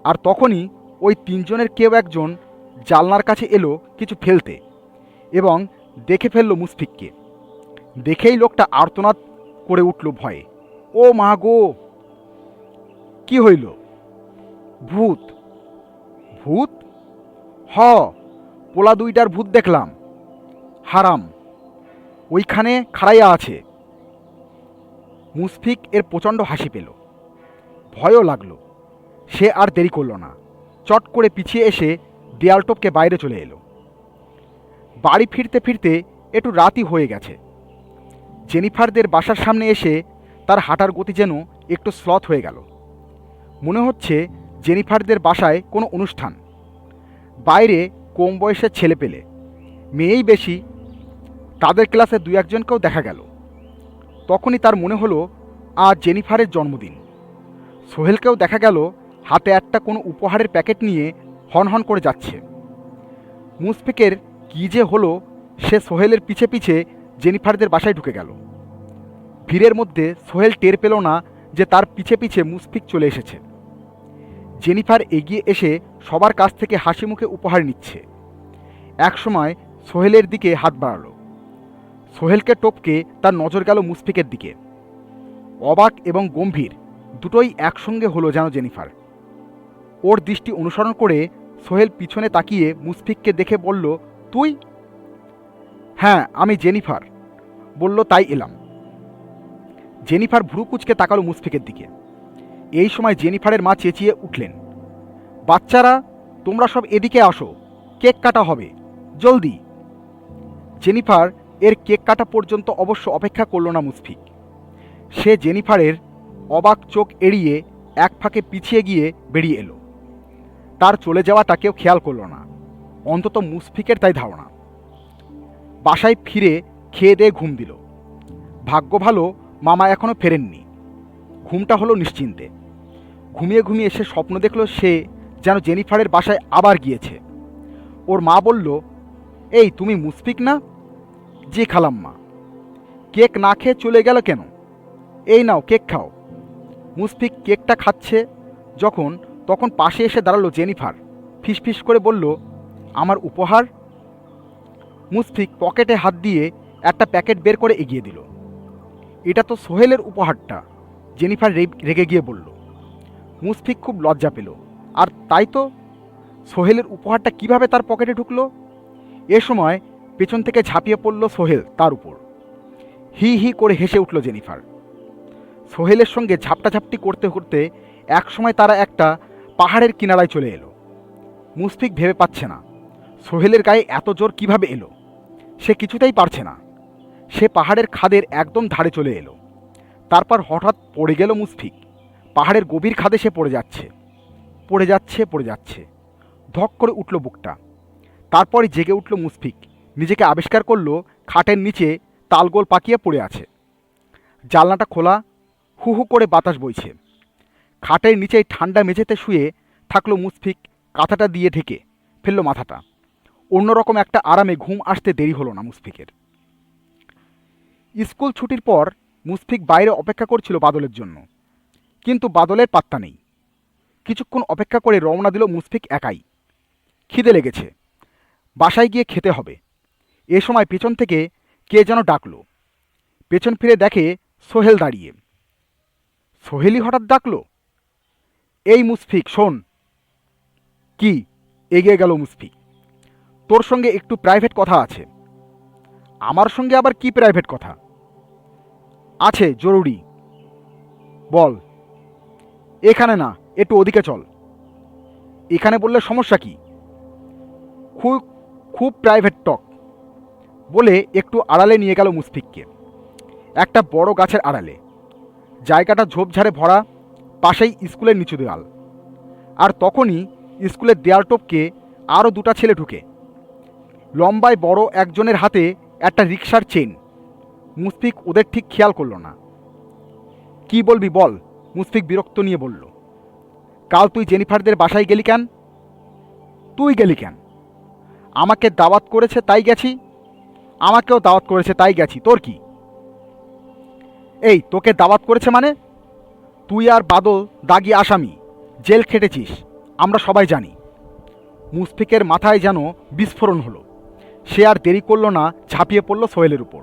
A: আর তখনই ওই তিনজনের কেউ একজন জানলার কাছে এলো কিছু ফেলতে এবং দেখে ফেলল মুশফিককে। দেখেই লোকটা আর্তনাদ করে উঠল ভয়ে। ও মা গো! কি হইল? ভূত! ভূত? হ, পোলা দুইটার ভূত দেখলাম। হারাম, ওইখানে খাড়াইয়া আছে। মুশফিক এর প্রচণ্ড হাসি পেল, ভয়ও লাগলো। সে আর দেরি করল না, চট করে পিছিয়ে এসে দেয়াল টপকে বাইরে চলে এলো। বাড়ি ফিরতে ফিরতে একটু রাতই হয়ে গেছে। জেনিফারদের বাসার সামনে এসে তার হাঁটার গতি যেন একটু স্লথ হয়ে গেল। মনে হচ্ছে জেনিফারদের বাসায় কোনো অনুষ্ঠান। বাইরে কম বয়সের ছেলেপেলে, মেয়েই বেশি, তাদের ক্লাসে দু একজনকেও দেখা গেল। তখনই তার মনে হলো আজ জেনিফারের জন্মদিন। সোহেলকেও দেখা গেল হাতে একটা কোনো উপহারের প্যাকেট নিয়ে হনহন করে যাচ্ছে। মুশফিকের কী যে হলো, সে সোহেলের পিছে পিছে জেনিফারদের বাসায় ঢুকে গেল। ভিড়ের মধ্যে সোহেল টের পেল না যে তার পিছে পিছে মুশফিক চলে এসেছে। জেনিফার এগিয়ে এসে সবার কাছ থেকে হাসি মুখে উপহার নিচ্ছে। একসময় সোহেলের দিকে হাত বাড়াল। সোহেলকে টপকে তার নজর গেল মুশফিকের দিকে। অবাক এবং গম্ভীর দুটোই একসঙ্গে হলো যেন জেনিফার। ওর দৃষ্টি অনুসরণ করে সোহেল পিছনে তাকিয়ে মুশফিককে দেখে বলল, তুই? হ্যাঁ, আমি জেনিফার, বলল, তাই এলাম। জেনিফার ভ্রু কুঁচকে তাকালো মুশফিকের দিকে। এই সময় জেনিফারের মা চেঁচিয়ে উঠলেন, বাচ্চারা, তোমরা সব এদিকে আসো, কেক কাটা হবে, জলদি। জেনিফার এর কেক কাটা পর্যন্ত অবশ্য অপেক্ষা করল না মুশফিক। সে জেনিফারের অবাক চোখ এড়িয়ে এক ফাঁকে পিছিয়ে গিয়ে বেরিয়ে এলো। তার চলে যাওয়াটা কেউ খেয়াল করল না, অন্তত মুশফিকের তাই ধারণা। বাসায় ফিরে খেয়ে দিয়ে ঘুম দিল। ভাগ্য ভালো মামা এখনও ফেরেননি। ঘুমটা হলো নিশ্চিন্তে। ঘুমিয়ে ঘুমিয়ে সে স্বপ্ন দেখল সে যেন জেনিফারের বাসায় আবার গিয়েছে। ওর মা বলল, এই তুমি মুশফিক না? জি খালাম্মা। কেক না খেয়ে চলে গেল কেন? এই নাও কেক খাও। মুশফিক কেকটা খাচ্ছে তখন পাশে এসে দাঁড়ালো জেনিফার। ফিসফিস করে বলল, আমার উপহার। মুশফিক পকেটে হাত দিয়ে একটা প্যাকেট বের করে এগিয়ে দিল। এটা তো সোহেলের উপহারটা, জেনিফার রেগে গিয়ে বলল। মুশফিক খুব লজ্জা পেল। আর তাই তো, সোহেলের উপহারটা কিভাবে তার পকেটে ঢুকলো? এ সময় পেছন থেকে ঝাঁপিয়ে পড়ল সোহেল তার উপর। হি হি করে হেসে উঠল জেনিফার। সোহেলের সঙ্গে ঝাপটাঝাপটি করতে করতে একসময় তারা একটা পাহাড়ের কিনারায় চলে এলো। মুশফিক ভেবে পাচ্ছে না সোহেলের গায়ে এত জোর কিভাবে এলো। সে কিছুতেই পারছে না। সে পাহাড়ের খাদের একদম ধারে চলে এলো। তারপর হঠাৎ পড়ে গেল মুশফিক। পাহাড়ের গভীর খাদে সে পড়ে যাচ্ছে, পড়ে যাচ্ছে, পড়ে যাচ্ছে। ধক করে উঠল বুকটা। তারপরই জেগে উঠল মুশফিক। নিজেকে আবিষ্কার করলো খাটের নিচে তালগোল পাকিয়ে পড়ে আছে। জানলাটা খোলা, হু হু করে বাতাস বইছে। খাটের নিচেই ঠান্ডা মেঝেতে শুয়ে থাকলো মুশফিক, কাঁথাটা দিয়ে ঢেকে ফেলল মাথাটা। অন্যরকম একটা আরামে ঘুম আসতে দেরি হলো না মুশফিকের। স্কুল ছুটির পর মুশফিক বাইরে অপেক্ষা করছিল বাদলের জন্য, কিন্তু বাদলের পাত্তা নেই। কিছুক্ষণ অপেক্ষা করে রওনা দিল মুশফিক একাই। খিদে লেগেছে, বাসায় গিয়ে খেতে হবে। এ সময় পেছন থেকে কে যেন ডাকলো। পেছন ফিরে দেখে সোহেল দাঁড়িয়ে। সোহেলই হঠাৎ ডাকলো, এই মুশফিক শোন। কি? এগিয়ে গেল মুশফিক। তোর সঙ্গে একটু প্রাইভেট কথা আছে। আমার সঙ্গে আবার কি প্রাইভেট কথা? আছে, জরুরি। বল। এখানে না, একটু ওদিকে চল। এখানে বললে সমস্যা কি? খুব খুব প্রাইভেট টক, বলে একটু আড়ালে নিয়ে গেল মুশফিককে। একটা বড় গাছের আড়ালে। জায়গাটা ঝোপঝাড়ে ভরা, পাশেই স্কুলের নিচু দেয়াল। আর তখনই স্কুলের দেয়াল টপকে আরও দুটা ছেলে ঢুকে। লম্বায় বড় একজনের হাতে একটা রিকশার চেন। মুশফিক ওদের ঠিক খেয়াল করল না। কি বলবি বল, মুশফিক বিরক্ত নিয়ে বলল। কাল তুই জেনিফারদের বাসায় গেলি কেন? তুই গেলি কেন? আমাকে দাওয়াত করেছে তাই গেছি। আমাকেও দাওয়াত করেছে তাই গেছি, তোর কি? এই, তোকে দাওয়াত করেছে মানে? তুই আর বাদল দাগি আসামি, জেল খেটেছিস, আমরা সবাই জানি। মুশফিকের মাথায় যেন বিস্ফোরণ হলো। সে আর দেরি করল না, ঝাঁপিয়ে পড়ল সোহেলের উপর।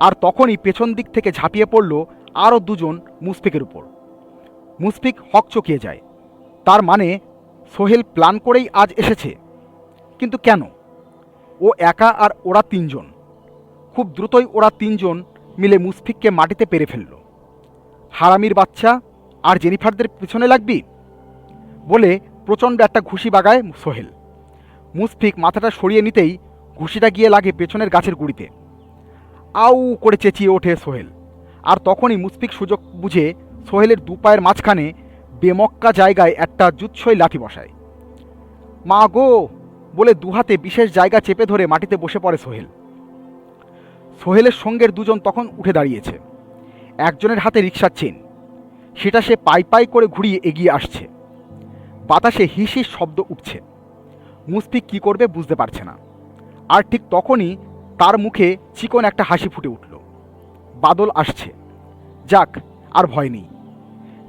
A: আর তখনই পেছন দিক থেকে ঝাঁপিয়ে পড়ল আরও দুজন মুশফিকের উপর। মুশফিক হকচকিয়ে যায়। তার মানে সোহেল প্ল্যান করেই আজ এসেছে। কিন্তু কেন? ও একা আর ওরা তিনজন। খুব দ্রুতই ওরা তিনজন মিলে মুশফিককে মাটিতে পেরে ফেলল। হারামির বাচ্চা, আর জেনিফারদের পিছনে লাগবি, বলে প্রচণ্ড একটা ঘুষি বাগায় সোহেল। মুশফিক মাথাটা সরিয়ে নিতেই ঘুষিটা গিয়ে লাগে পেছনের গাছের গুঁড়িতে। আউ করে চেঁচিয়ে ওঠে সোহেল। আর তখনই মুশফিক সুযোগ বুঝে সোহেলের দু পায়ের মাঝখানে বেমক্কা জায়গায় একটা জুৎসই লাঠি বসায়। মা গো, বলে দুহাতে বিশেষ জায়গা চেপে ধরে মাটিতে বসে পড়ে সোহেল। সোহেলের সঙ্গের দুজন তখন উঠে দাঁড়িয়েছে। একজনের হাতে রিকশার চেন, সেটা সে পাই পাই করে ঘুরিয়ে এগিয়ে আসছে। বাতাসে হিস হিস শব্দ উঠছে। মুশফিক কী করবে বুঝতে পারছে না। আর ঠিক তখনই তার মুখে চিকন একটা হাসি ফুটে উঠল। বাদল আসছে, যাক আর ভয় নেই।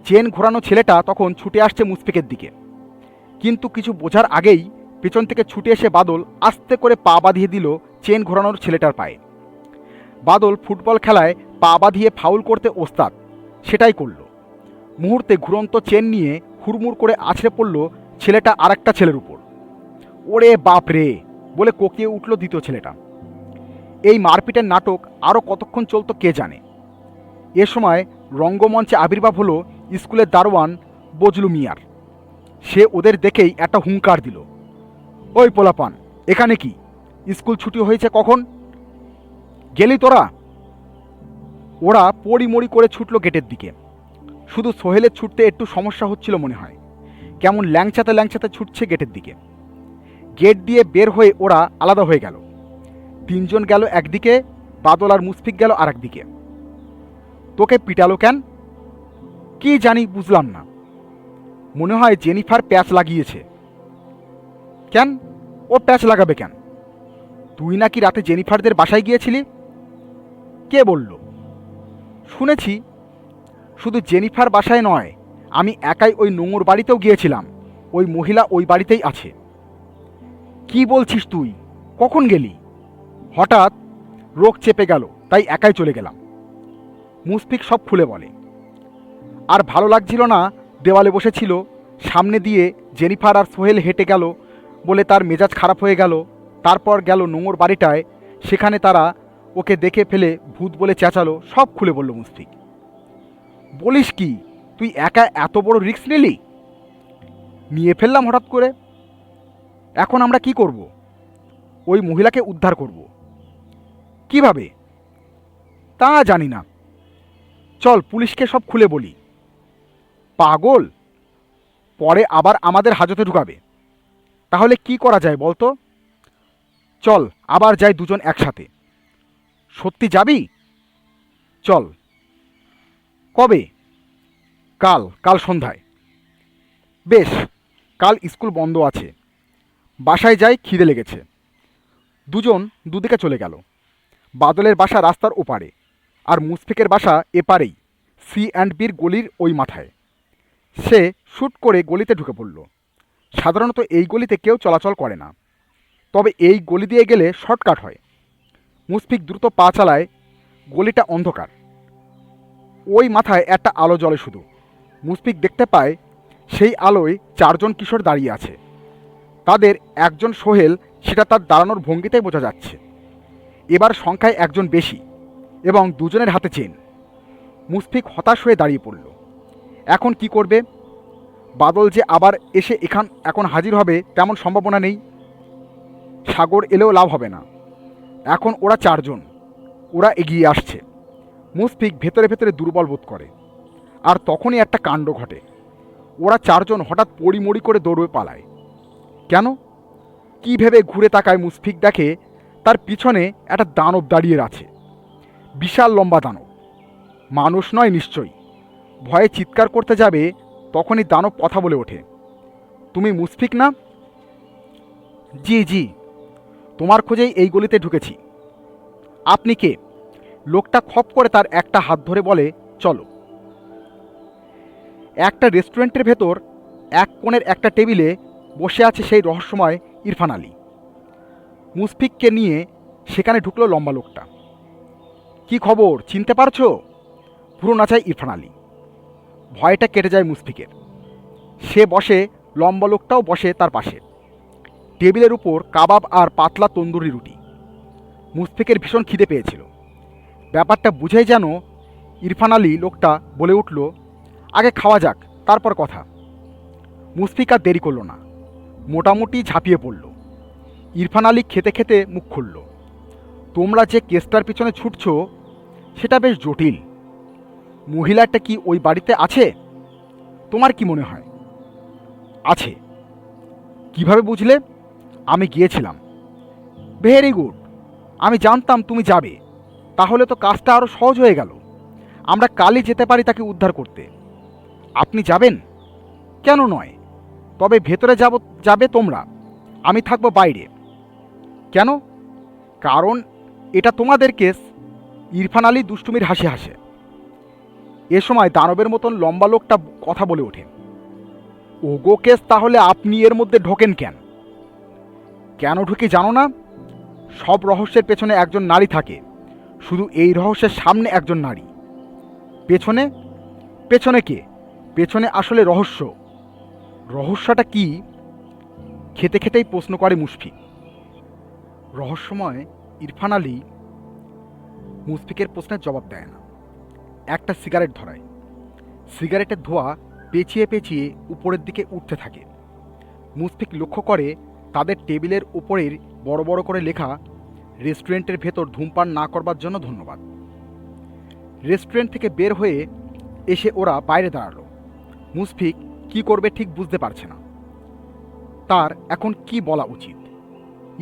A: চেন ঘোরানো ছেলেটা তখন ছুটে আসছে মুশফিকের দিকে, কিন্তু কিছু বোঝার আগেই পেছন থেকে ছুটে এসে বাদল আস্তে করে পা বাঁধিয়ে দিল চেন ঘোরানোর ছেলেটার পায়ে। বাদল ফুটবল খেলায় পা বাঁধিয়ে ফাউল করতে ওস্তাদ, সেটাই করল। মুহূর্তে ঘুরন্ত চেন নিয়ে হুড়মুড় করে আছড়ে পড়ল ছেলেটা আরেকটা ছেলের উপর। ওরে বাপ রে বলে কোকিয়ে উঠল দ্বিতীয় ছেলেটা। এই মারপিটের নাটক আরও কতক্ষণ চলতো কে জানে। এ সময় রঙ্গমঞ্চে আবির্ভাব হলো স্কুলের দারোয়ান বজলু মিয়ার। সে ওদের দেখেই একটা হুঙ্কার দিল, ওই পোলাপান, এখানে কি? স্কুল ছুটি হয়েছে কখন? গেলি তোরা? ওরা পড়িমড়ি করে ছুটল গেটের দিকে। শুধু সোহেলের ছুটতে একটু সমস্যা হচ্ছিল মনে হয়, কেমন ল্যাংচাতে ল্যাংচাতে ছুটছে গেটের দিকে। গেট দিয়ে বের হয়ে ওরা আলাদা হয়ে গেল। তিনজন গেল একদিকে, বাদল আর মুশফিক গেল আর একদিকে। তোকে পিটালো কেন? কি জানি, বুঝলাম না। মনে হয় জেনিফার প্যাচ লাগিয়েছে। কেন? ও প্যাচ লাগাবে কেন? তুই নাকি রাতে জেনিফারদের বাসায় গিয়েছিলি? কে বলল? শুনেছি। শুধু জেনিফার বাসায় নয়, আমি একাই ওই নোংর বাড়িতেও গিয়েছিলাম। ওই মহিলা ওই বাড়িতেই আছে। কি বলছিস তুই? কখন গেলি? হঠাৎ রোগ চেপে গেল, তাই একাই চলে গেলাম। মুশফিক সব খুলে বলে। আর ভালো লাগছিল না, দেওয়ালে বসেছিল, সামনে দিয়ে জেনিফার আর সোহেল হেঁটে গেল বলে তার মেজাজ খারাপ হয়ে গেল। তারপর গেল নোংর বাড়িটায়, সেখানে তারা ওকে দেখে ফেলে ভূত বলে চেঁচালো। সব খুলে বলল মুশফিক। বলিস কি, তুই একা এত বড় রিস্ক নিলি? নিয়ে ফেললাম হঠাৎ করে। এখন আমরা কি করব? ওই মহিলাকে উদ্ধার করব। কিভাবে তা জানি না। চল পুলিশকে সব খুলে বলি। পাগল, পরে আবার আমাদের হাজতে ঢুকাবে। তাহলে কি করা যায় বলতো? চল আবার যাই দুজন একসাথে। সত্যি যাবি? চল। কবে? কাল, কাল সন্ধ্যায়। বেশ, কাল স্কুল বন্ধ আছে। বাসায় যাই, খিদে লেগেছে। দুজন দুদিকে চলে গেল। বাদলের বাসা রাস্তার ওপারে, আর মুশফিকের বাসা এপারেই, C&Bর গলির ওই মাথায়। সে শ্যুট করে গলিতে ঢুকে পড়ল। সাধারণত এই গলিতে কেউ চলাচল করে না, তবে এই গলি দিয়ে গেলে শর্টকাট হয়। মুশফিক দ্রুত পা চালায়। গলিটা অন্ধকার। ওই মাথায় একটা আলো জ্বলে শুধু। মুশফিক দেখতে পায় সেই আলোয় চারজন কিশোর দাঁড়িয়ে আছে। তাদের একজন সোহেল, সেটা তার দাঁড়ানোর ভঙ্গিতেই বোঝা যাচ্ছে। এবার সংখ্যায় একজন বেশি, এবং দুজনের হাতে চেন। মুশফিক হতাশ হয়ে দাঁড়িয়ে পড়ল। এখন কি করবে? বাদল যে আবার এসে এখন হাজির হবে তেমন সম্ভাবনা নেই। সাগর এলেও লাভ হবে না। এখন ওরা চারজন, ওরা এগিয়ে আসছে। মুশফিক ভেতরে ভেতরে দুর্বল বোধ করে। আর তখনই একটা কাণ্ড ঘটে। ওরা চারজন হঠাৎ পড়িমড়ি করে দৌড়ে পালায়। কেন? কি ভেবে ঘুরে তাকায় মুশফিক, দেখে তার পিছনে একটা দানব দাঁড়িয়ে আছে। বিশাল লম্বা দানব, মানুষ নয় নিশ্চয়ই। ভয়ে চিৎকার করতে যাবে, তখনই দানব কথা বলে ওঠে। তুমি মুশফিক না? জি জি, তোমার খোঁজেই এই গলিতে ঢুকেছি। আপনি কে? লোকটা খপ করে তার একটা হাত ধরে বলে, চলো। একটা রেস্টুরেন্টের ভেতর এক কোণের একটা টেবিলে বসে আছে সেই রহস্যময় ইরফান আলী। মুশফিককে নিয়ে সেখানে ঢুকলো লম্বা লোকটা। কি খবর, চিনতে পারছো? পুরো নাচায় ইরফান আলী। ভয়টা কেটে যায় মুশফিকের। সে বসে, লম্বা লোকটাও বসে তার পাশে। টেবিলের উপর কাবাব আর পাতলা তন্দুরি রুটি। মুশফিকের ভীষণ খিদে পেয়েছিল। ব্যাপারটা বুঝেই যেন ইরফান আলী লোকটা বলে উঠল, আগে খাওয়া যাক, তারপর কথা। মুশফিক আর দেরি করল না, মোটামুটি ঝাঁপিয়ে পড়ল। ইরফান আলী খেতে খেতে মুখ খুলল। তোমরা যে কেসটার পিছনে ছুটছ সেটা বেশ জটিল। মহিলাটা কি ওই বাড়িতে আছে? তোমার কি মনে হয়? আছে। কিভাবে বুঝলে? আমি গিয়েছিলাম। Very good. আমি জানতাম তুমি যাবে। তাহলে তো কাজটা আরও সহজ হয়ে গেল। আমরা কালই যেতে পারি তাকে উদ্ধার করতে। আপনি যাবেন? কেন নয়? তবে ভেতরে যাবে তোমরা, আমি থাকবো বাইরে। কেন? কারণ এটা তোমাদের কেস। ইরফান আলী দুষ্টুমির হাসি হাসে। এ সময় দানবের মতন লম্বা লোকটা কথা বলে ওঠে। ওগো কেস, তাহলে আপনি এর মধ্যে ঢোকেন কেন? কেন ঢুকি জানো না? সব রহস্যের পেছনে একজন নারী থাকে। শুধু এই রহস্যের সামনে একজন নারী। পেছনে? পেছনে কে? পেছনে আসলে রহস্য। রহস্যটা কি? খেতে খেতেই প্রশ্ন করে মুশফিক। রহস্যময় ইরফান আলী মুশফিকের প্রশ্নের জবাব দেয় না। একটা সিগারেট ধরায়। সিগারেটের ধোঁয়া পেঁচিয়ে পেঁচিয়ে উপরের দিকে উঠতে থাকে। মুশফিক লক্ষ্য করে তাদের টেবিলের উপরের বড় বড় করে লেখা, রেস্টুরেন্টের ভেতর ধূমপান না করবার জন্য ধন্যবাদ। রেস্টুরেন্ট থেকে বের হয়ে এসে ওরা বাইরে দাঁড়ালো। মুশফিক কি করবে ঠিক বুঝতে পারছে না। তার এখন কি বলা উচিত?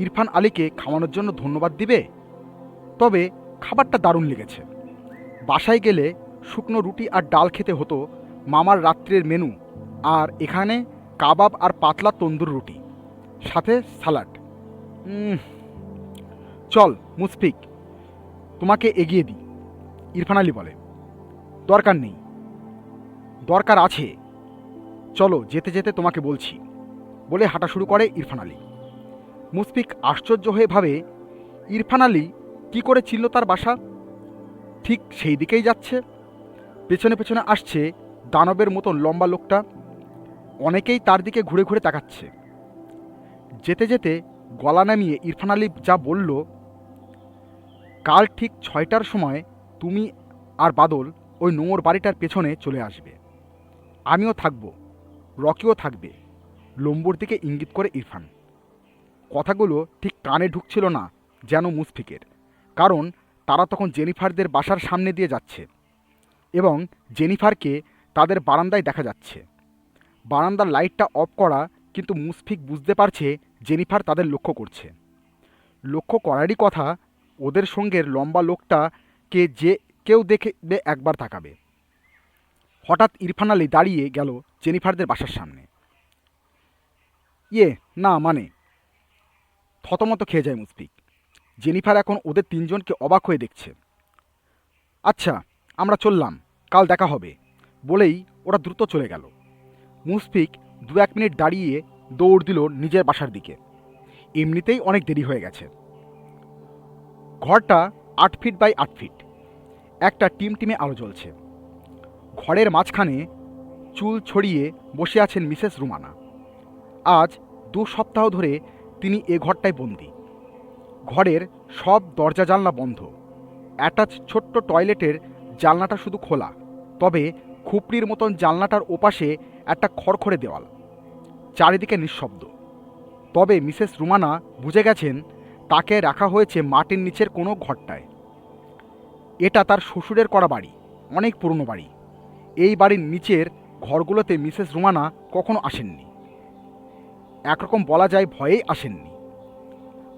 A: ইরফান আলীকে খাওয়ানোর জন্য ধন্যবাদ দিবে? তবে খাবারটা দারুণ লেগেছে। বাসায় গেলে শুকনো রুটি আর ডাল খেতে হতো মামার রাত্রের মেনু, আর এখানে কাবাব আর পাতলা তন্দুর রুটি, সাথে সালাড। চল মুশফিক, তোমাকে এগিয়ে দিই, ইরফান আলী বলে। দরকার নেই। দরকার আছে। চলো, যেতে যেতে তোমাকে বলছি, বলে হাঁটা শুরু করে ইরফান আলী। মুশফিক আশ্চর্য হয়ে ভাবে, ইরফান আলী কী করে চিনল তার বাসা? ঠিক সেই দিকেই যাচ্ছে। পেছনে পেছনে আসছে দানবের মতন লম্বা লোকটা। অনেকেই তার দিকে ঘুরে ঘুরে তাকাচ্ছে। যেতে যেতে গলা নামিয়ে ইরফান আলী যা বলল, কাল ঠিক 6টার সময় তুমি আর বাদল ওই নোংর বাড়িটার পেছনে চলে আসবে। আমিও থাকব, রকিও থাকবে। লম্বুর দিকে ইঙ্গিত করে ইরফান। কথাগুলো ঠিক কানে ঢুকছিল না যেন মুশফিকের, কারণ তারা তখন জেনিফারদের বাসার সামনে দিয়ে যাচ্ছে এবং জেনিফারকে তাদের বারান্দায় দেখা যাচ্ছে। বারান্দার লাইটটা অফ করা, কিন্তু মুশফিক বুঝতে পারছে জেনিফার তাদের লক্ষ্য করছে। লক্ষ্য করারই কথা, ওদের সঙ্গের লম্বা লোকটাকে যে কেউ দেখে একবার তাকাবে। হঠাৎ ইরফান আলী দাঁড়িয়ে গেল জেনিফারদের বাসার সামনে। না মানে, থতমত খেয়ে যায় মুশফিক। জেনিফার এখন ওদের তিনজনকে অবাক হয়ে দেখছে। আচ্ছা, আমরা চললাম, কাল দেখা হবে, বলেই ওরা দ্রুত চলে গেল। মুশফিক 2-1 মিনিট দাঁড়িয়ে দৌড় দিল নিজের বাসার দিকে। এমনিতেই অনেক দেরি হয়ে গেছে। ঘরটা 8 ফিট বাই 8 ফিট। একটা টিমটিমে আলো জ্বলছে। ঘরের মাঝখানে চুল ছড়িয়ে বসে আছেন মিসেস রুমানা। আজ 2 সপ্তাহ ধরে তিনি এ ঘরটায় বন্দী। ঘরের সব দরজা জানলা বন্ধ। অ্যাটাচ ছোট্ট টয়লেটের জানলাটা শুধু খোলা, তবে খুপড়ির মতন জানলাটার ওপাশে একটা খড়খড়ে দেওয়াল। চারিদিকে নিঃশব্দ। তবে মিসেস রুমানা বুঝে গেছেন তাকে রাখা হয়েছে মাটির নিচের কোনো ঘরটায়। এটা তার শ্বশুরের করা বাড়ি, অনেক পুরনো বাড়ি। এই বাড়ির নিচের ঘরগুলোতে মিসেস রুমানা কখনো আসেননি। একরকম বলা যায় ভয়েই আসেননি।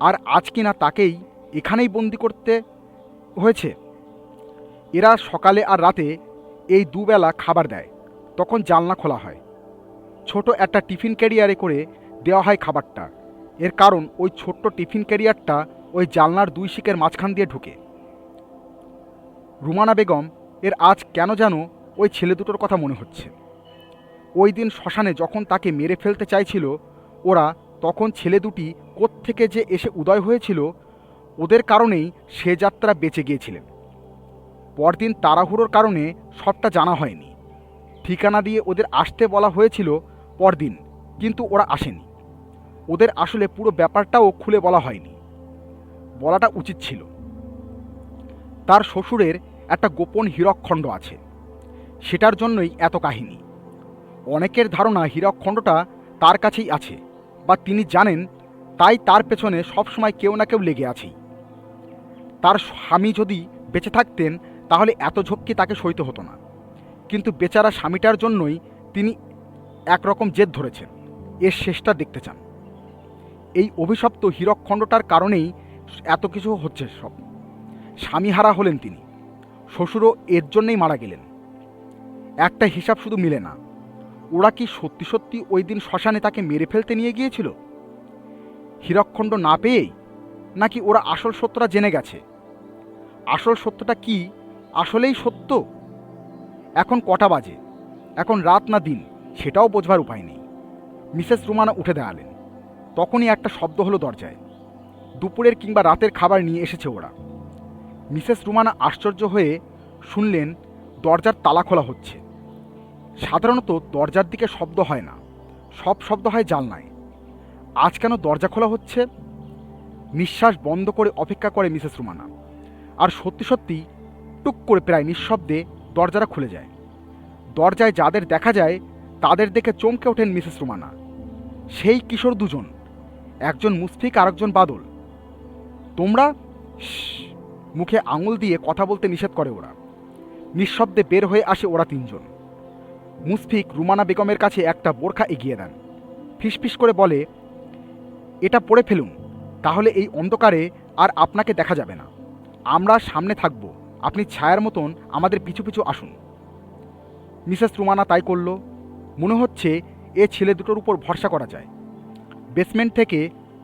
A: আর আজ কিনা তাকেই এখানেই বন্দি করতে হয়েছে। এরা সকালে আর রাতে এই দুবেলা খাবার দেয়, তখন জানলা খোলা হয়। ছোট একটা টিফিন ক্যারিয়ারে করে দেওয়া হয় খাবারটা। এর কারণ ওই ছোট্ট টিফিন ক্যারিয়ারটা ওই জানলার 2 শিকের মাঝখান দিয়ে ঢুকে। রুমানা বেগম এর আজ কেন যেন ওই ছেলে দুটোর কথা মনে হচ্ছে। ওই দিন শ্মশানে যখন তাকে মেরে ফেলতে চাইছিল ওরা, তখন ছেলে দুটি কোত্থেকে যে এসে উদয় হয়েছিল, ওদের কারণেই সে যাত্রা বেঁচে গিয়েছিলেন। পরদিন তাড়াহুড়োর কারণে সবটা জানা হয়নি। ঠিকানা দিয়ে ওদের আসতে বলা হয়েছিল পরদিন, কিন্তু ওরা আসেনি। ওদের আসলে পুরো ব্যাপারটাও খুলে বলা হয়নি। বলাটা উচিত ছিল। তার শ্বশুরের একটা গোপন হীরকখণ্ড আছে, সেটার জন্যই এত কাহিনী। অনেকের ধারণা হীরকখণ্ডটা তার কাছেই আছে, বা তিনি জানেন, তাই তার পেছনে সবসময় কেউ না কেউ লেগে আছেই। তার স্বামী যদি বেঁচে থাকতেন তাহলে এত ঝক্কি তাকে সইতে হতো না, কিন্তু বেচারা স্বামীটার জন্যই তিনি একরকম জেদ ধরেছেন, এর শেষটা দেখতে চান। এই অভিশপ্ত হীরকখণ্ডটার কারণেই এত কিছু হচ্ছে সব। স্বামীহারা হলেন তিনি, শ্বশুরও এর জন্যেই মারা গেলেন। একটা হিসাব শুধু মিলে না। ওরা কি সত্যি সত্যি ওই দিন শ্মশানে তাকে মেরে ফেলতে নিয়ে গিয়েছিল হীরকখণ্ড না পেয়েই, নাকি ওরা আসল সত্যটা জেনে গেছে? আসল সত্যটা কি আসলেই সত্য? এখন কটা বাজে, এখন রাত না দিন, সেটাও বোঝবার উপায় নেই। মিসেস রুমানা উঠে দাঁড়ালেন। তখনই একটা শব্দ হলো দরজায়। দুপুরের কিংবা রাতের খাবার নিয়ে এসেছে ওরা। মিসেস রুমানা আশ্চর্য হয়ে শুনলেন দরজার তালা খোলা হচ্ছে। সাধারণত দরজার দিকে শব্দ হয় না, সব শব্দ হয় জানলায়। আজ কেন দরজা খোলা হচ্ছে? নিঃশ্বাস বন্ধ করে অপেক্ষা করে মিসেস রুমানা। আর সত্যি সত্যি টুক করে প্রায় নিঃশব্দে দরজাটা খুলে যায়। দরজায় যাদের দেখা যায় তাদের দেখে চমকে ওঠেন মিসেস রুমানা। সেই কিশোর দুজন, একজন মুশফিক আর একজন বাদল। তোমরা মুখে আঙুল দিয়ে কথা বলতে নিষেধ করে ওরা। নিঃশব্দে বের হয়ে আসে ওরা তিনজন। মুশফিক রুমানা বেগমের কাছে একটা বোরখা এগিয়ে দেন। ফিসফিস করে বলে, এটা পরে ফেলুন, তাহলে এই অন্ধকারে আর আপনাকে দেখা যাবে না। আমরা সামনে থাকব, আপনি ছায়ার মতন আমাদের পিছু পিছু আসুন। মিসেস রুমানা তাই করল। মনে হচ্ছে এ ছেলে দুটোর উপর ভরসা করা যায়। বেসমেন্ট থেকে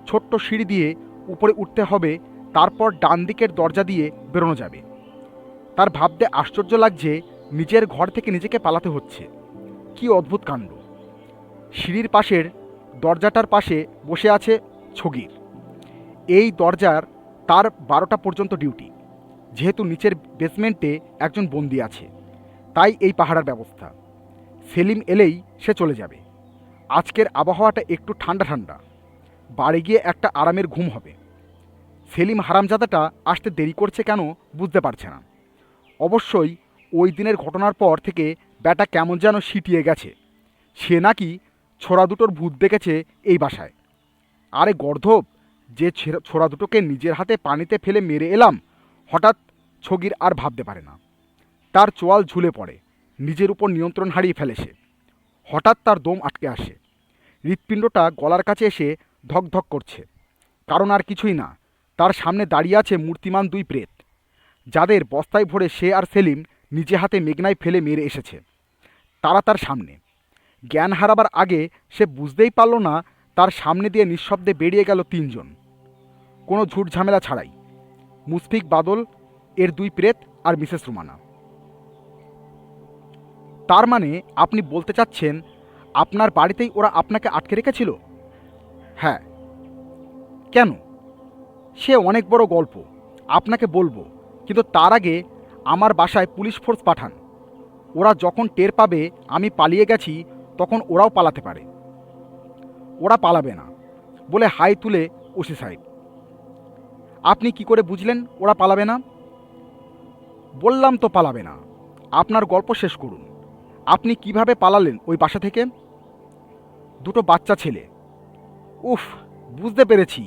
A: ছোট্ট সিঁড়ি দিয়ে উপরে উঠতে হবে, তারপর ডান দিকের দরজা দিয়ে বেরোনো যাবে। তার ভাবতে আশ্চর্য লাগছে নিজের ঘর থেকে নিজেকে পালাতে হচ্ছে। কি অদ্ভুত কাণ্ড! সিঁড়ির পাশের দরজাটার পাশে বসে আছে ছগির। এই দরজার তার 12টা পর্যন্ত ডিউটি। যেহেতু নিচের বেসমেন্টে একজন বন্দি আছে, তাই এই পাহারার ব্যবস্থা। সেলিম এলেই সে চলে যাবে। আজকের আবহাওয়াটা একটু ঠান্ডা ঠান্ডা, বাড়ি গিয়ে একটা আরামের ঘুম হবে। সেলিম হারামজাদাটা আসতে দেরি করছে কেন বুঝতে পারছে না। অবশ্যই ওই দিনের ঘটনার পর থেকে ব্যাটা কেমন যেন সিটিয়ে গেছে। সে নাকি ছোড়া দুটোর ভূত দেখেছে এই বাসায়। আরে গর্ধব, যে ছোড়া দুটোকে নিজের হাতে পানিতে ফেলে মেরে এলাম, হঠাৎ ছগির আর ভাবতে পারে না। তার চোয়াল ঝুলে পড়ে, নিজের উপর নিয়ন্ত্রণ হারিয়ে ফেলে সে। হঠাৎ তার দম আটকে আসে, হৃৎপিণ্ডটা গলার কাছে এসে ধকধক করছে। কারণ আর কিছুই না, তার সামনে দাঁড়িয়ে আছে মূর্তিমান দুই প্রেত, যাদের বস্তায় ভরে সে আর সেলিম নিজে হাতে মেঘনায় ফেলে মেরে এসেছে। তারা তার সামনে। জ্ঞান হারাবার আগে সে বুঝতেই পারল না তার সামনে দিয়ে নিঃশব্দে বেরিয়ে গেল তিনজন, কোনো ঝুট ঝামেলা ছাড়াই। মুশফিক, বাদল, এর দুই প্রেত আর মিসেস রুমানা। তার মানে আপনি বলতে চাচ্ছেন আপনার বাড়িতেই ওরা আপনাকে আটকে রেখেছিল? হ্যাঁ। কেন? সে অনেক বড় গল্প, আপনাকে বলবো, কিন্তু তার আগে আমার বাসায় পুলিশ ফোর্স পাঠান। ওরা যখন টের পাবে আমি পালিয়ে গেছি, তখন ওরাও পালাতে পারে। ওরা পালাবে না বলে হাই তুলে ওসি সাহেব। আপনি কি করে বুঝলেন ওরা পালাবে না? বললাম তো পালাবে না। আপনার গল্প শেষ করুন। আপনি কিভাবে পালালেন ওই বাসা থেকে? দুটো বাচ্চা ছেলে। উফ, বুঝতে পেরেছি,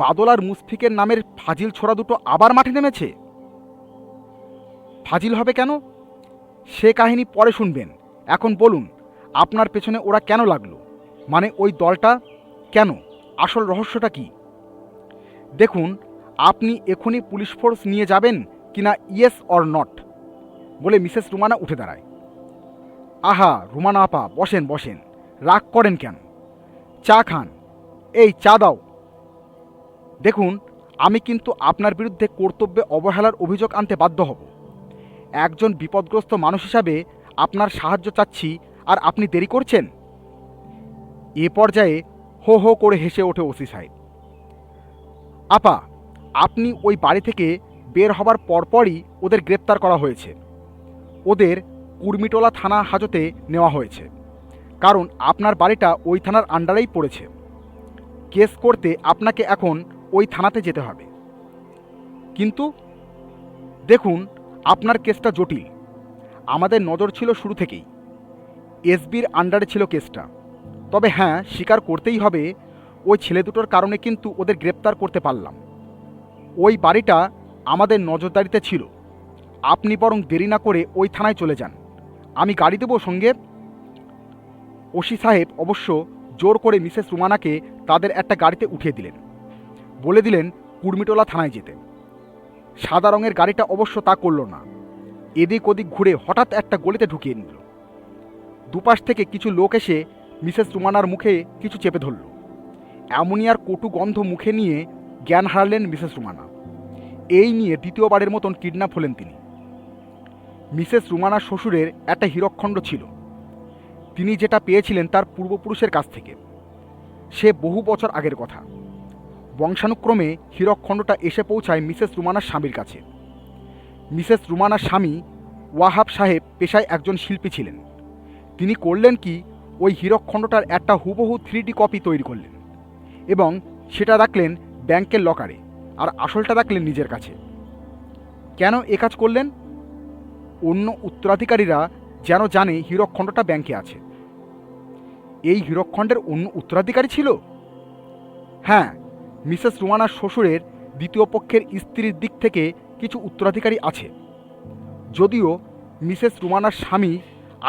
A: বাদল আর মুশফিকের নামের ফাজিল ছোড়া দুটো আবার মাঠে নেমেছে। ফাজিল হবে কেন? সে কাহিনী পরে শুনবেন। এখন বলুন, আপনার পেছনে ওরা কেন লাগলো? মানে ওই দলটা কেন? আসল রহস্যটা কি? দেখুন, আপনি এখনই পুলিশ ফোর্স নিয়ে যাবেন কিনা, ইয়েস অর নট? বলে মিসেস রুমানা উঠে দাঁড়ায়। আহা রুমানা আপা, বসেন বসেন, রাগ করেন কেন? চা খান। এই চা দাও। দেখুন, আমি কিন্তু আপনার বিরুদ্ধে কর্তব্যে অবহেলার অভিযোগ আনতে বাধ্য হব। একজন বিপদগ্রস্ত মানুষ হিসাবে আপনার সাহায্য চাচ্ছি, আর আপনি দেরি করছেন। এ পর্যায়ে হো হো করে হেসে ওঠে ওসি সাহেব। আপা, আপনি ওই বাড়ি থেকে বের হবার পরপরই ওদের গ্রেপ্তার করা হয়েছে। ওদের কুর্মিটোলা থানা হাজতে নেওয়া হয়েছে, কারণ আপনার বাড়িটা ওই থানার আন্ডারেই পড়েছে। কেস করতে আপনাকে এখন ওই থানাতে যেতে হবে। কিন্তু দেখুন, আপনার কেসটা জটিল। আমাদের নজর ছিল শুরু থেকেই, এসবির আন্ডারে ছিল কেসটা। তবে হ্যাঁ, স্বীকার করতেই হবে, ওই ছেলে দুটোর কারণে কিন্তু ওদের গ্রেপ্তার করতে পারলাম। ওই বাড়িটা আমাদের নজরদারিতে ছিল। আপনি বরং দেরি না করে ওই থানায় চলে যান। আমি গাড়ি দেবো সঙ্গে। ওসি সাহেব অবশ্য জোর করে মিসেস রুমানাকে তাদের একটা গাড়িতে উঠিয়ে দিলেন। বলে দিলেন কুর্মিটোলা থানায় যেতে। সাদা রঙের গাড়িটা অবশ্য তা করল না। এদিক ওদিক ঘুরে হঠাৎ একটা গলিতে ঢুকিয়ে নিল। দুপাশ থেকে কিছু লোক এসে মিসেস রুমানার মুখে কিছু চেপে ধরল। অ্যামোনিয়ার কটু গন্ধ মুখে নিয়ে জ্ঞান হারালেন মিসেস রুমানা। এই নিয়ে দ্বিতীয়বারের মতন কিডন্যাপ হলেন তিনি। মিসেস রুমানার শ্বশুরের একটা হীরকখণ্ড ছিল। তিনি যেটা পেয়েছিলেন তার পূর্বপুরুষের কাছ থেকে। সে বহু বছর আগের কথা। বংশানুক্রমে হীরকখণ্ডটা এসে পৌঁছায় মিসেস রুমানার স্বামীর কাছে। মিসেস রুমানার স্বামী ওয়াহাব সাহেব পেশায় একজন শিল্পী ছিলেন। তিনি করলেন কি, ওই হীরকখণ্ডটার একটা হুবহু 3D কপি তৈরি করলেন এবং সেটা রাখলেন ব্যাংকের লকারে, আর আসলটা রাখলেন নিজের কাছে। কেন এ কাজ করলেন? অন্য উত্তরাধিকারীরা যেন জানে হীরকখণ্ডটা ব্যাংকে আছে। এই হীরকখণ্ডের অন্য উত্তরাধিকারী ছিল? হ্যাঁ, মিসেস রুমানার শ্বশুরের দ্বিতীয় পক্ষের স্ত্রীর দিক থেকে কিছু উত্তরাধিকারী আছে। যদিও মিসেস রুমানার স্বামী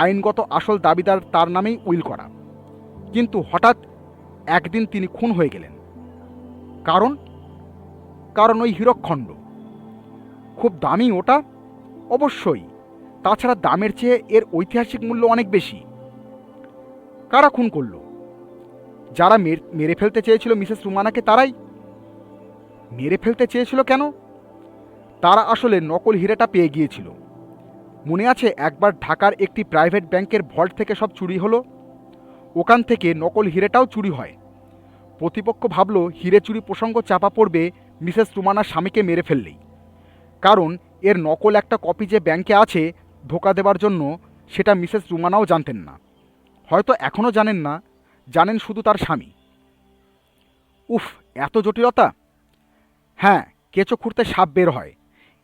A: আইনগত আসল দাবিদার তার নামেই উইল করা, কিন্তু হঠাৎ একদিন তিনি খুন হয়ে গেলেন। কারণ ওই হীরকখণ্ড খুব দামি ওটা। অবশ্যই, তাছাড়া দামের চেয়ে এর ঐতিহাসিক মূল্য অনেক বেশি। কারা খুন করল? যারা মেরে ফেলতে চেয়েছিল মিসেস রুমানাকে, তারাই। মেরে ফেলতে চেয়েছিল কেন? তারা আসলে নকল হীরেটা পেয়ে গিয়েছিল। মনে আছে একবার ঢাকার একটি প্রাইভেট ব্যাংকের ভল্ট থেকে সব চুরি হলো? ওখান থেকে নকল হীরেটাও চুরি হয়। প্রতিপক্ষ ভাবল হীরে চুরি প্রসঙ্গ চাপা পড়বে মিসেস রুমানার স্বামীকে মেরে ফেললেই। কারণ এর নকল একটা কপি যে ব্যাংকে আছে, ধোঁকা দেবার জন্য, সেটা মিসেস রুমানাও জানতেন না। হয়তো এখনও জানেন না, জানেন শুধু তার স্বামী। উফ, এত জটিলতা! হ্যাঁ, কেঁচো খুঁড়তে সাপ বের হয়।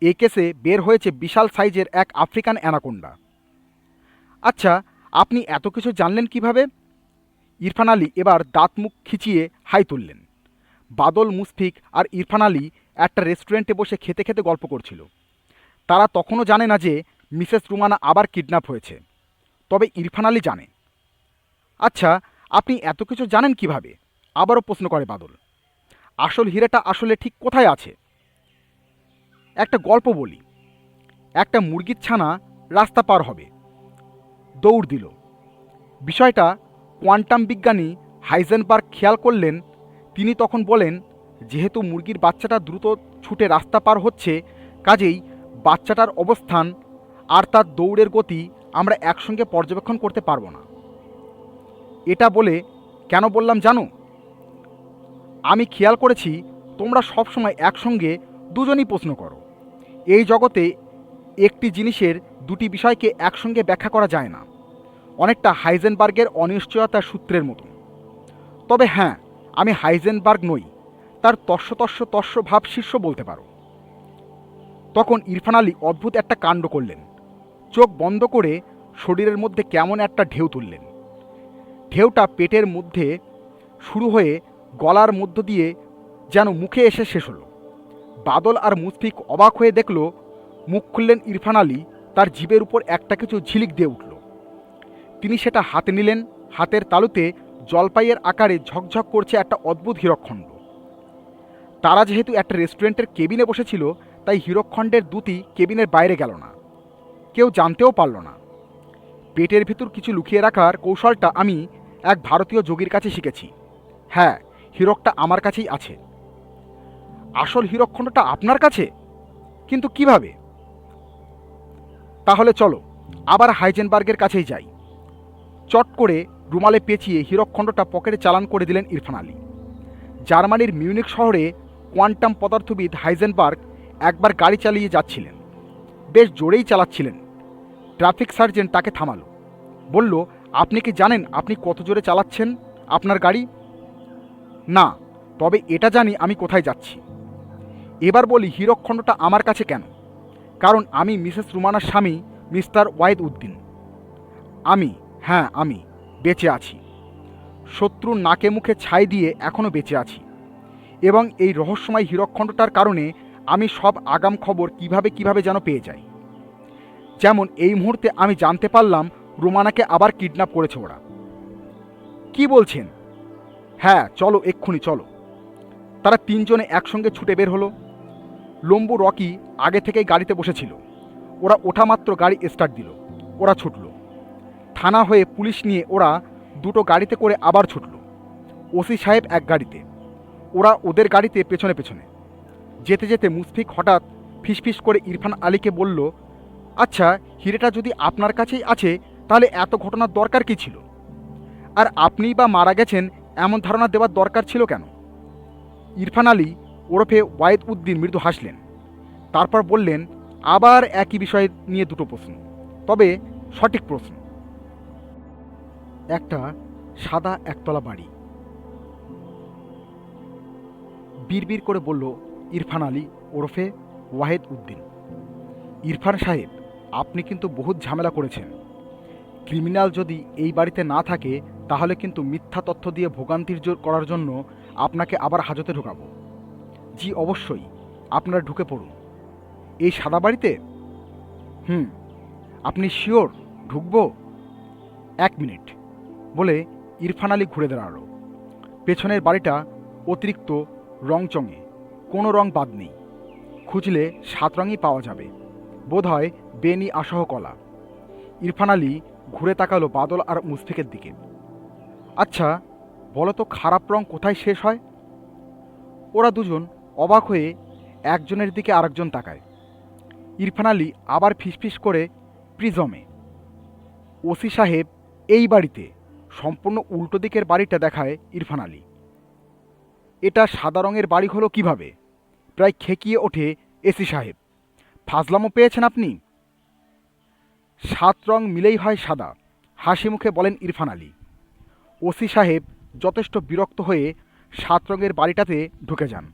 A: এই কেসে বের হয়েছে বিশাল সাইজের এক আফ্রিকান অ্যানাকোন্ডা। আচ্ছা, আপনি এত কিছু জানলেন কিভাবে? ইরফান আলী এবার দাঁত মুখ খিচিয়ে হাই তুললেন। বাদল, মুশফিক আর ইরফান আলী একটা রেস্টুরেন্টে বসে খেতে খেতে গল্প করছিল। তারা তখনও জানে না যে মিসেস রুমানা আবার কিডন্যাপ হয়েছে, তবে ইরফান আলী জানে। আচ্ছা, আপনি এত কিছু জানেন কিভাবে? আবারও প্রশ্ন করে বাদল। আসল হীরেটা আসলে ঠিক কোথায় আছে? একটা গল্প বলি। একটা মুরগির ছানা রাস্তা পার হবে, দৌড় দিল। বিষয়টা কোয়ান্টাম বিজ্ঞানী হাইজেনবার্গ খেয়াল করলেন। তিনি তখন বলেন, যেহেতু মুরগির বাচ্চাটা দ্রুত ছুটে রাস্তা পার হচ্ছে, কাজেই বাচ্চাটার অবস্থান আর তার দৌড়ের গতি আমরা একসঙ্গে পর্যবেক্ষণ করতে পারবো না। এটা বলে কেন বললাম জানো? আমি খেয়াল করেছি তোমরা সবসময় একসঙ্গে দুজনই প্রশ্ন করো। এই জগতে একটি জিনিসের দুটি বিষয়কে একসঙ্গে ব্যাখ্যা করা যায় না, অনেকটা হাইজেনবার্গের অনিশ্চয়তার সূত্রের মতো। তবে হ্যাঁ, আমি হাইজেনবার্গ নই, তার তস্য ভাব শীর্ষ বলতে পারো। তখন ইরফান আলী অদ্ভুত একটা কাণ্ড করলেন। চোখ বন্ধ করে শরীরের মধ্যে কেমন একটা ঢেউ তুললেন। ঢেউটা পেটের মধ্যে শুরু হয়ে গলার মধ্য দিয়ে যেন মুখে এসে শেষ হলো। বাদল আর মুশফিক অবাক হয়ে দেখল, মুখ খুললেন ইরফান আলী, তার জিভের উপর একটা কিছু ঝিলিক দিয়ে উঠল। তিনি সেটা হাতে নিলেন। হাতের তালুতে জলপাইয়ের আকারে ঝকঝক করছে একটা অদ্ভুত হীরকখণ্ড। তারা যেহেতু একটা রেস্টুরেন্টের কেবিনে বসেছিল, তাই হীরকখণ্ডের দুটি কেবিনের বাইরে গেল না, কেউ জানতেও পারল না। পেটের ভিতর কিছু লুকিয়ে রাখার কৌশলটা আমি এক ভারতীয় যোগীর কাছে শিখেছি। হ্যাঁ, হীরকটা আমার কাছেই আছে। আসল হীরকখণ্ডটা আপনার কাছে? কিন্তু কিভাবে? তাহলে চলো আবার হাইজেনবার্গের কাছেই যাই। চট করে রুমালে পেঁচিয়ে হীরকখণ্ডটা পকেটে চালান করে দিলেন ইরফান আলী। জার্মানির মিউনিক শহরে কোয়ান্টাম পদার্থবিদ হাইজেনবার্গ একবার গাড়ি চালিয়ে যাচ্ছিলেন, বেশ জোরেই চালাচ্ছিলেন। ট্রাফিক সার্জেন্ট তাকে থামালো, বলল, আপনি কি জানেন আপনি কত জোরে চালাচ্ছেন আপনার গাড়ি? না, তবে এটা জানি আমি কোথায় যাচ্ছি। এবার বলি, হীরকখণ্ডটা আমার কাছে কেন? কারণ আমি মিসেস রুমানার স্বামী মিস্টার ওয়াহিদ উদ্দিন। আমি বেঁচে আছি। শত্রুর নাকে মুখে ছাই দিয়ে এখনও বেঁচে আছি। এবং এই রহস্যময় হীরকখণ্ডটার কারণে আমি সব আগাম খবর কিভাবে যেন পেয়ে যাই। যেমন এই মুহূর্তে আমি জানতে পারলাম রুমানাকে আবার কিডন্যাপ করেছে ওরা। কি বলছেন? হ্যাঁ চলো, এক্ষুনি চলো। তারা তিনজনে একসঙ্গে ছুটে বের হলো। লম্বু রকি আগে থেকেই গাড়িতে বসেছিল। ওরা ওঠা মাত্র গাড়ি স্টার্ট দিল। ওরা ছুটল। থানা হয়ে পুলিশ নিয়ে ওরা দুটো গাড়িতে করে আবার ছুটল। ওসি সাহেব এক গাড়িতে, ওরা ওদের গাড়িতে পেছনে পেছনে। যেতে যেতে মুশফিক হঠাৎ ফিসফিস করে ইরফান আলীকে বলল, আচ্ছা, হিরেটা যদি আপনার কাছেই আছে তাহলে এত ঘটনার দরকার কী ছিল? আর আপনিই বা মারা গেছেন এমন ধারণা দেওয়ার দরকার ছিল কেন? ইরফান আলী ওরফে ওয়াহিদ উদ্দিন মৃদু হাসলেন। তারপর বললেন, আবার একই বিষয় নিয়ে দুটো প্রশ্ন, তবে সঠিক প্রশ্ন। একটা সাদা একতলা বাড়ি, বিড়বিড় করে বলল ইরফান আলী ওরফে ওয়াহিদ উদ্দিন। ইরফান সাহেব, আপনি কিন্তু বহুত ঝামেলা করেছেন। ক্রিমিনাল যদি এই বাড়িতে না থাকে তাহলে কিন্তু মিথ্যা তথ্য দিয়ে ভোগান্তির জোর করার জন্য আপনাকে আবার হাজতে ঢোকাবো। জি অবশ্যই, আপনারা ঢুকে পড়ুন। এই সাদা বাড়িতে? আপনি শিওর ঢুকবো? 1 মিনিট বলে ইরফান আলী ঘুরে দাঁড়ালো। পেছনের বাড়িটা অতিরিক্ত রংচঙে, কোনো রং বাদ নেই। খুঁজলে 7 রঙই পাওয়া যাবে, বোধহয় বেনি আসহ কলা। ইরফান আলী ঘুরে তাকালো বাদল আর মুশফিকের দিকে। আচ্ছা বলো তো, খারাপ রং কোথায় শেষ হয়? ওরা দুজন অবাক হয়ে একজনের দিকে আরেকজন তাকায়। ইরফান আলী আবার ফিসফিস করে, প্রিজমে। ওসি সাহেব এই বাড়িতে, সম্পূর্ণ উল্টো দিকের বাড়িটা দেখায় ইরফান আলী। এটা সাদা রঙের বাড়ি হলো কিভাবে? প্রায় খেকিয়ে ওঠে এসি সাহেব। ফাজলামো পেয়েছেন আপনি? 7 রং মিলেই হয় সাদা, হাসি মুখে বলেন ইরফান আলী। ওসি সাহেব যথেষ্ট বিরক্ত হয়ে 7 রঙের বাড়িটাতে ঢুকে যান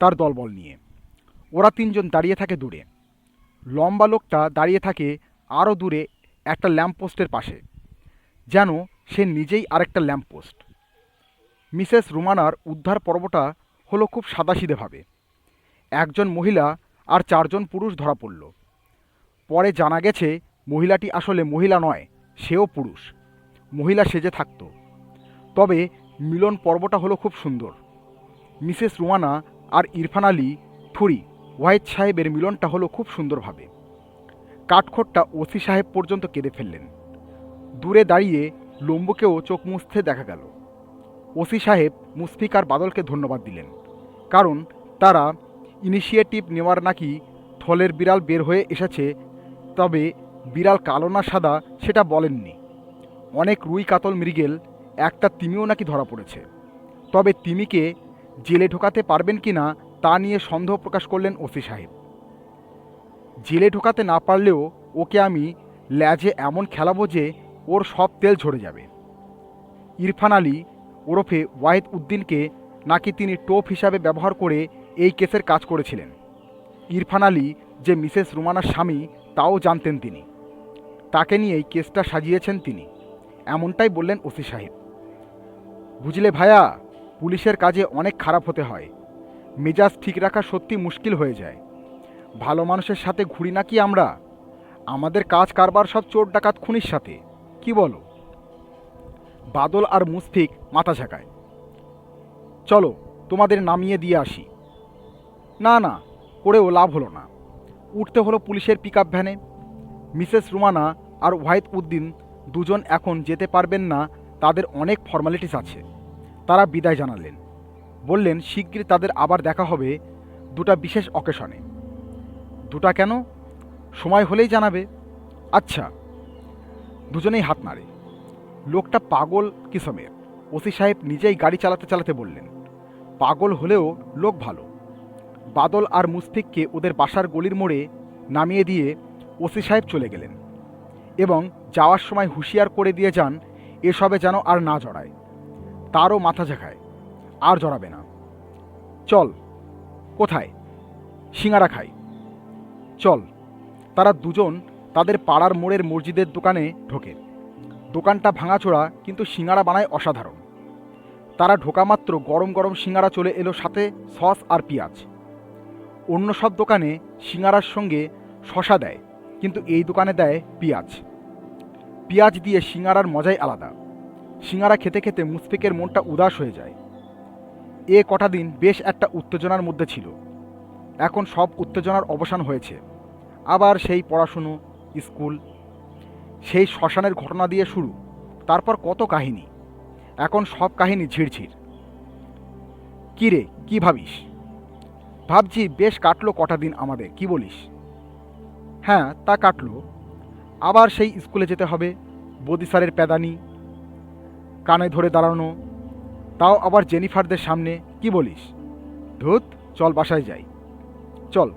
A: তার দলবল নিয়ে। ওরা তিনজন দাঁড়িয়ে থাকে দূরে। লম্বা লোকটা দাঁড়িয়ে থাকে আরও দূরে একটা ল্যাম্পপোস্টের পাশে, যেন সে নিজেই আরেকটা ল্যাম্পপোস্ট। মিসেস রুমানার উদ্ধার পর্বটা হলো খুব সাদাসিধেভাবে। একজন মহিলা আর 4 জন পুরুষ ধরা পড়ল। পরে জানা গেছে মহিলাটি আসলে মহিলা নয়, সেও পুরুষ, মহিলা সেজে থাকত। তবে মিলন পর্বটা হলো খুব সুন্দর। মিসেস রুমানা আর ইরফান আলী থুরি ওয়াহিদ সাহেবের মিলনটা হলো খুব সুন্দরভাবে। কাঠখোট্টা ওসি সাহেব পর্যন্ত কেঁদে ফেললেন। দূরে দাঁড়িয়ে লম্বুকেও চোখ মুছতে দেখা গেল। ওসি সাহেব মুশফিক আর বাদলকে ধন্যবাদ দিলেন, কারণ তারা ইনিশিয়েটিভ নেওয়ার নাকি থলের বিড়াল বের হয়ে এসেছে। তবে বিড়াল কালো না সাদা সেটা বলেননি। অনেক রুই কাতল মৃগেল, একটা তিমিও নাকি ধরা পড়েছে। তবে তিমিকে জেলে ঢোকাতে পারবেন কি না তা নিয়ে সন্দেহ প্রকাশ করলেন ওসি সাহেব। জেলে ঢোকাতে না পারলেও ওকে আমি ল্যাজে এমন খেলাবো যে ওর সব তেল ঝরে যাবে। ইরফান আলী ওরফে ওয়াহিদ উদ্দিনকে নাকি তিনি টোপ হিসাবে ব্যবহার করে এই কেসের কাজ করেছিলেন। ইরফান আলী যে মিসেস রুমানার স্বামী তাও জানতেন তিনি। তাকে নিয়েই কেসটা সাজিয়েছেন তিনি, এমনটাই বললেন ওসি সাহেব। বুঝলে ভাইয়া, পুলিশের কাজে অনেক খারাপ হতে হয়। মেজাজ ঠিক রাখা সত্যি মুশকিল হয়ে যায়। ভালো মানুষের সাথে ঘুরি নাকি আমরা? আমাদের কাজ কারবার সব চোর ডাকাত খুনির সাথে, কি বলো? বাদল আর মুশফিক মাথা ঝাঁকায়। চলো তোমাদের নামিয়ে দিয়ে আসি। না না, করেও লাভ হলো না। উঠতে হলো পুলিশের পিকআপ ভ্যানে। মিসেস রুমানা আর ওয়াহিদ উদ্দিন দুজন এখন যেতে পারবেন না, তাদের অনেক ফর্মালিটিস আছে। তারা বিদায় জানালেন, বললেন শিগগির তাদের আবার দেখা হবে দুটা বিশেষ অকেশনে। দুটা কেন? সময় হলেই জানাবে। আচ্ছা। দুজনেই হাত নাড়ে। লোকটা পাগল কিসমের, ওসি সাহেব নিজেই গাড়ি চালাতে চালাতে বললেন। পাগল হলেও লোক ভালো। বাদল আর মুশফিককে ওদের বাসার গলির মোড়ে নামিয়ে দিয়ে ওসি সাহেব চলে গেলেন এবং যাওয়ার সময় হুঁশিয়ার করে দিয়ে যান এসবে যেন আর না জড়ায়। তারও মাথা ঝাঁকায়, আর জড়াবে না। চল। কোথায়? সিঙ্গারা খাই। চল। তারা দুজন তাদের পাড়ার মোড়ের মসজিদের দোকানে ঢোকে। দোকানটা ভাঙাচোরা, কিন্তু সিঙ্গারা বানায় অসাধারণ। তারা ঢোকা মাত্র গরম গরম সিঙ্গারা চলে এলো, সাথে সস আর পেঁয়াজ। অন্য সব দোকানে সিঙ্গারার সঙ্গে শসা দেয়, কিন্তু এই দোকানে দেয় পেঁয়াজ। পেঁয়াজ দিয়ে সিঙ্গারার মজাই আলাদা। সিঙ্গারা খেতে খেতে মুশফিকের মনটা উদাস হয়ে যায়। এ কটা দিন বেশ একটা উত্তেজনার মধ্যে ছিল। এখন সব উত্তেজনার অবসান হয়েছে। আবার সেই পড়াশুনো, স্কুল, সেই শ্মশানের ঘটনা দিয়ে শুরু, তারপর কত কাহিনী। এখন সব কাহিনী ঝিরঝির। কী রে, কী ভাবিস? ভাবছি বেশ কাটলো কটা দিন আমাদের, কি বলিস? হ্যাঁ, তা কাটলো। আবার সেই স্কুলে যেতে হবে, বদি স্যারের প্যাদানি, কানে ধরে দাঁড়ানো, তাও আবার জেনিফারদের সামনে, কি বলিস? ধুত, চল বাসায় যাই। চল।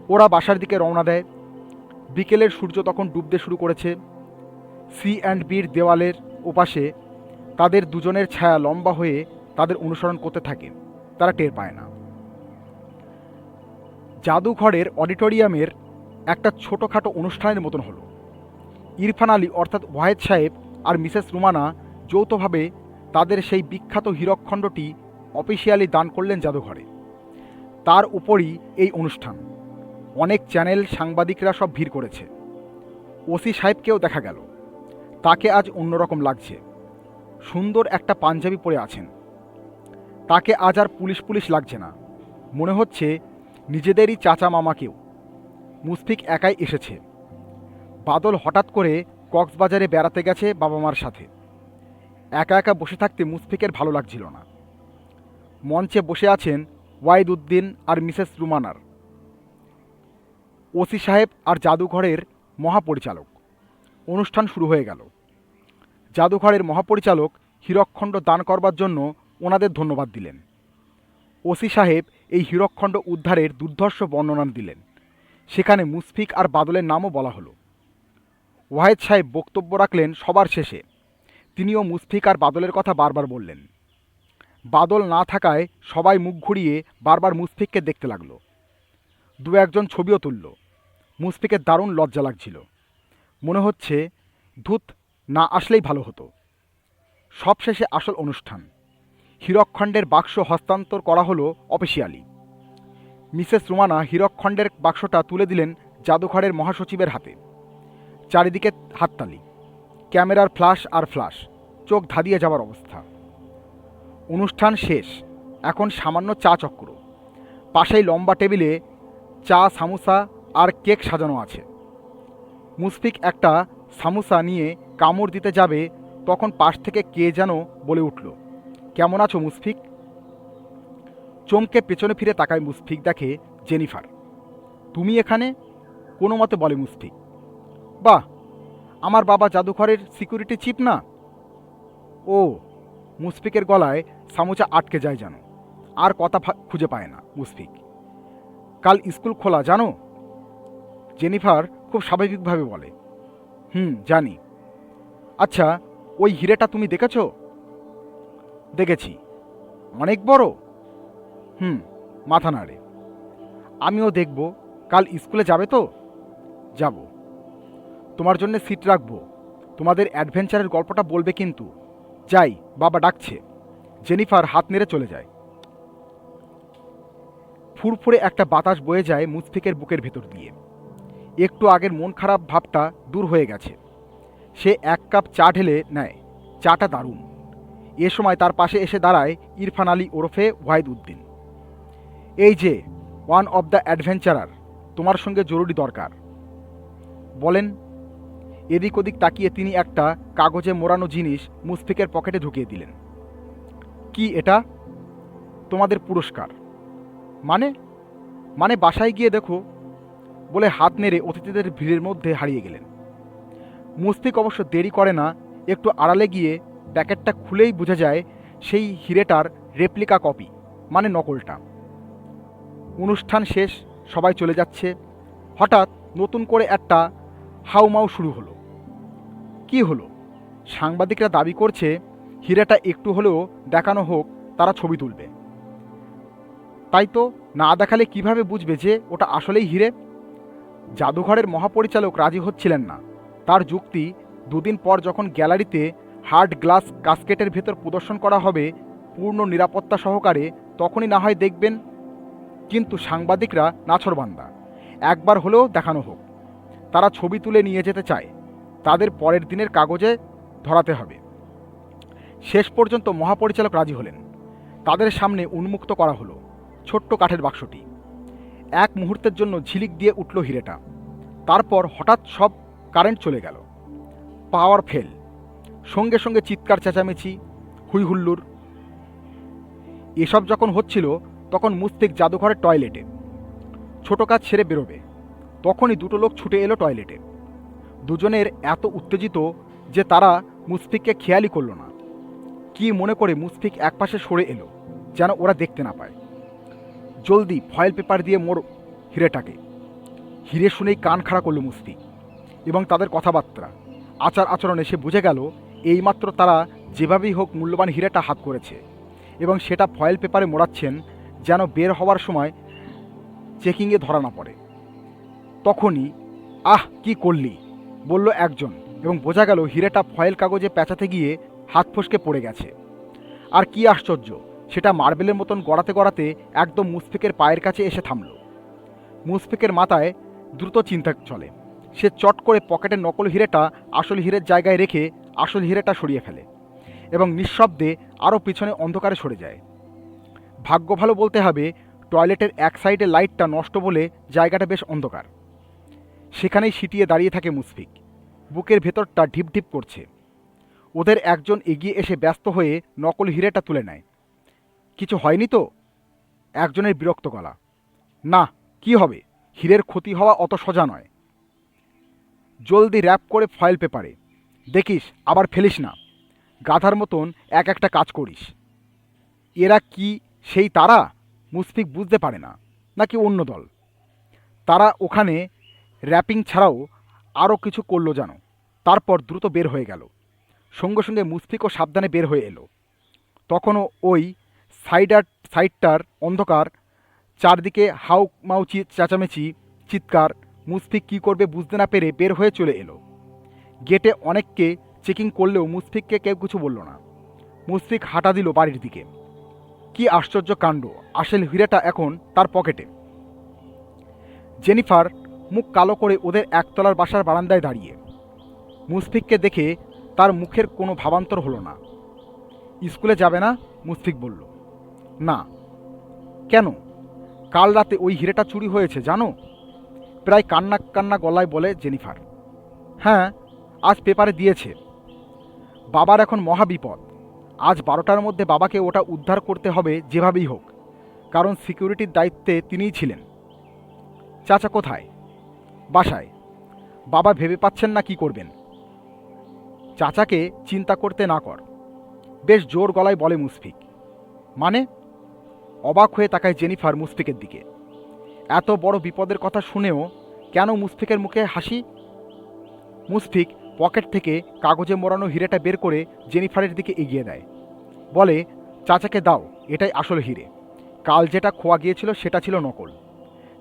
A: ওরা বাসার দিকে রওনা দেয়। বিকেলের সূর্য তখন ডুবতে শুরু করেছে। C&Bর দেওয়ালের ওপাশে তাদের দুজনের ছায়া লম্বা হয়ে তাদের অনুসরণ করতে থাকে, তারা টের পায় না। জাদুঘরের অডিটোরিয়ামের একটা ছোটোখাটো অনুষ্ঠানের মতন হলো। ইরফান আলী অর্থাৎ ওয়াহেদ সাহেব আর মিসেস রুমানা যৌথভাবে তাদের সেই বিখ্যাত হীরকখণ্ডটি অফিসিয়ালি দান করলেন জাদুঘরে। তার উপরই এই অনুষ্ঠান। অনেক চ্যানেল, সাংবাদিকরা সব ভিড় করেছে। ওসি সাহেবকেও দেখা গেল। তাকে আজ অন্যরকম লাগছে। সুন্দর একটা পাঞ্জাবি পরে আছেন। তাকে আজ আর পুলিশ পুলিশ লাগছে না, মনে হচ্ছে নিজেদেরই চাচা মামাকেও। মুশফিক একাই এসেছে। বাদল হঠাৎ করে কক্সবাজারে বেড়াতে গেছে বাবা মার সাথে। একা একা বসে থাকতে মুশফিকের ভালো লাগছিল না। মঞ্চে বসে আছেন ওয়াহিদ উদ্দিন আর মিসেস রুমানার, ওসি সাহেব আর জাদুঘরের মহাপরিচালক। অনুষ্ঠান শুরু হয়ে গেল। জাদুঘরের মহাপরিচালক হীরকখণ্ড দান করবার জন্য ওনাদের ধন্যবাদ দিলেন। ওসি সাহেব এই হীরকখণ্ড উদ্ধারের দুর্ধর্ষ বর্ণনা দিলেন। সেখানে মুশফিক আর বাদলের নামও বলা হলো। ওয়াহেদ সাহেব বক্তব্য রাখলেন সবার শেষে। তিনিও মুশফিক আর বাদলের কথা বারবার বললেন। বাদল না থাকায় সবাই মুখ ঘুরিয়ে বারবার মুশফিককে দেখতে লাগলো। দু একজন ছবিও তুলল। মুশফিকের দারুণ লজ্জা লাগছিল। মনে হচ্ছে ধুত, না আসলেই ভালো হতো। সবশেষে আসল অনুষ্ঠান। হীরকখণ্ডের বাক্স হস্তান্তর করা হলো অফিসিয়ালি। মিসেস রুমানা হীরকখণ্ডের বাক্সটা তুলে দিলেন জাদুঘরের মহাসচিবের হাতে। চারিদিকে হাততালি, ক্যামেরার ফ্ল্যাশ আর ফ্ল্যাশ, চোখ ধাঁধিয়ে যাওয়ার অবস্থা। অনুষ্ঠান শেষ। এখন সামান্য চা চক্র। পাশেই লম্বা টেবিলে চা, সামোসা আর কেক সাজানো আছে। মুশফিক একটা সামোসা নিয়ে কামড় দিতে যাবে, তখন পাশ থেকে কে যেন বলে উঠল, কেমন আছো মুশফিক? চমকে পেছনে ফিরে তাকায় মুশফিক, দেখে জেনিফার। তুমি এখানে? কোনো মতে বলে মুশফিক। বাহ, আমার বাবা জাদুঘরের সিকিউরিটি চিফ না? ও। মুশফিকের গলায় সামোচা আটকে যায় যেন। আর কথা খুঁজে পায় না মুশফিক। কাল স্কুল খোলা জানো? জেনিফার খুব স্বাভাবিকভাবে বলে, জানি। আচ্ছা, ওই হিরেটা তুমি দেখেছ? দেখেছি। অনেক বড়? মাথা নাড়ে। আমিও দেখব। কাল স্কুলে যাবে তো? যাব। তোমার জন্য সিট রাখবো। তোমাদের অ্যাডভেঞ্চারের গল্পটা বলবে কিন্তু। যাই, বাবা ডাকছে। জেনিফার হাত নেড়ে চলে যায়। ফুরফুরে একটা বাতাস বয়ে যায় মুশফিকের বুকের ভেতর দিয়ে। একটু আগের মন খারাপ ভাবটা দূর হয়ে গেছে। সে এক কাপ চা ঢেলে নেয়। চাটা দারুণ। এ সময় তার পাশে এসে দাঁড়ায় ইরফান আলী ওরফে ওয়াহিদ উদ্দিন। এই যে ওয়ান অব দ্য অ্যাডভেঞ্চারার, তোমার সঙ্গে জরুরি দরকার। বলেন। এদিক ওদিক তাকিয়ে তিনি একটা কাগজে মোড়ানো জিনিস মুশফিকের পকেটে ঢুকিয়ে দিলেন। কি এটা? তোমাদের পুরস্কার। মানে? মানে বাসায় গিয়ে দেখো, বলে হাত নেড়ে অতিথিদের ভিড়ের মধ্যে হারিয়ে গেলেন। মুশফিক অবশ্য দেরি করে না। একটু আড়ালে গিয়ে প্যাকেটটা খুলেই বোঝা যায় সেই হিরেটার রেপ্লিকা কপি, মানে নকলটা। অনুষ্ঠান শেষ, সবাই চলে যাচ্ছে। হঠাৎ নতুন করে একটা হাউমাউ শুরু হলো। কি হলো? সাংবাদিকরা দাবি করছে হিরেটা একটু হলেও দেখানো হোক, তারা ছবি তুলবে। তাই তো, না দেখালে কিভাবে বুঝবে যে ওটা আসলেই হিরে? জাদুঘরের মহাপরিচালক রাজি হচ্ছিলেন না। তার যুক্তি, দুদিন পর যখন গ্যালারিতে হার্ড গ্লাস কাস্কেটের ভেতর প্রদর্শন করা হবে পূর্ণ নিরাপত্তা সহকারে, তখনই না হয় দেখবেন। কিন্তু সাংবাদিকরা নাছোড়বান্দা। একবার হলেও দেখানো হোক। তারা ছবি তুলে নিয়ে যেতে চায়। তাদের পরের দিনের কাগজে ধরাতে হবে। শেষ পর্যন্ত মহাপরিচালক রাজি হলেন। তাদের সামনে উন্মুক্ত করা হলো ছোট্ট কাঠের বাক্সটি। এক মুহূর্তের জন্য ঝিলিক দিয়ে উঠল হিরেটা। তারপর হঠাৎ সব কারেন্ট চলে গেল। পাওয়ার ফেল। সঙ্গে সঙ্গে চিৎকার চেঁচামেচি, হুই হুল্লুর। এসব যখন হচ্ছিল তখন মুস্তিক জাদুঘরের টয়লেটে ছোট কাজ সেরে বেরোবে। তখনই দুটো লোক ছুটে এলো টয়লেটে। দুজনের এত উত্তেজিত যে তারা মুশফিককে খেয়ালই করল না। কি মনে করে মুশফিক একপাশে সরে এলো যেন ওরা দেখতে না পায়। জলদি ফয়েল পেপার দিয়ে মোড় হিরেটাকে। হিরে শুনেই কান খাড়া করল মুশফিক এবং তাদের কথাবার্তা, আচার আচরণে সে বুঝে গেল এইমাত্র তারা যেভাবেই হোক মূল্যবান হিরেটা হাত করেছে এবং সেটা ফয়েল পেপারে মোড়াচ্ছেন যেন বের হওয়ার সময় চেকিংয়ে ধরা না পড়ে। তখনই আহ কি করলি বলল একজন এবং বোঝা গেল হিরেটা ফয়েল কাগজে পেঁচাতে গিয়ে হাত ফসকে পড়ে গেছে। আর কি আশ্চর্য, সেটা মার্বেলের মতন গড়াতে গড়াতে একদম মুশফিকের পায়ের কাছে এসে থামল। মুশফিকের মাথায় দ্রুত চিন্তা চলে। সে চট করে পকেটের নকল হিরেটা আসল হিরের জায়গায় রেখে আসল হিরেটা সরিয়ে ফেলে এবং নিঃশব্দে আরও পিছনে অন্ধকারে সরে যায়। ভাগ্য ভালো বলতে হবে, টয়লেটের এক সাইডে লাইটটা নষ্ট বলে জায়গাটা বেশ অন্ধকার। সেখানেই সিটিয়ে দাঁড়িয়ে থাকে মুশফিক। বুকের ভেতরটা ঢিপ ঢিপ করছে। ওদের একজন এগিয়ে এসে ব্যস্ত হয়ে নকল হিরেটা তুলে নেয়। কিছু হয়নি তো? একজনের বিরক্ত গলা। না, কি হবে, হীরের ক্ষতি হওয়া অত সোজা নয়। জলদি র্যাপ করে ফয়েল পেপারে। দেখিস আবার ফেলিস না। গাধার মতন এক একটা কাজ করিস। এরা কি সেই তারা? মুশফিক বুঝতে পারে না, নাকি অন্য দল? তারা ওখানে র্যাপিং ছাড়াও আরও কিছু করলো জানো। তারপর দ্রুত বের হয়ে গেল। সঙ্গে সঙ্গে মুশফিকও সাবধানে বের হয়ে এলো। তখনও ওই সাইডটার অন্ধকার, চারদিকে হাউ মাউ চেঁচামেচি, চিৎকার। মুশফিক কী করবে বুঝতে না পেরে বের হয়ে চলে এলো। গেটে অনেককে চেকিং করলেও মুশফিককে কেউ কিছু বলল না। মুশফিক হাঁটা দিল বাড়ির দিকে। কি আশ্চর্য কাণ্ড, আসল হিরেটা এখন তার পকেটে। জেনিফার মুখ কালো করে ওদের একতলার বাসার বারান্দায় দাঁড়িয়ে। মুশফিককে দেখে তার মুখের কোনো ভাবান্তর হলো না। স্কুলে যাবে না? মুশফিক বলল। না। কেন? কাল রাতে ওই হিরেটা চুরি হয়েছে জানো? প্রায় কান্না কান্না গলায় বলে জেনিফার। হ্যাঁ, আজ পেপারে দিয়েছে। বাবার এখন মহাবিপদ। আজ 12টার মধ্যে বাবাকে ওটা উদ্ধার করতে হবে যেভাবেই হোক, কারণ সিকিউরিটির দায়িত্বে তিনিই ছিলেন। চাচা কোথায়? বাসায়। বাবা ভেবে পাচ্ছেন না কি করবেন। চাচাকে চিন্তা করতে না কর, বেশ জোর গলায় বলে মুশফিক। মানে? অবাক হয়ে তাকায় জেনিফার মুশফিকের দিকে। এত বড় বিপদের কথা শুনেও কেন মুশফিকের মুখে হাসি? মুশফিক পকেট থেকে কাগজে মোড়ানো হিরেটা বের করে জেনিফারের দিকে এগিয়ে দেয়। বলে, চাচাকে দাও, এটাই আসল হিরে। কাল যেটা খোয়া গিয়েছিল সেটা ছিল নকল।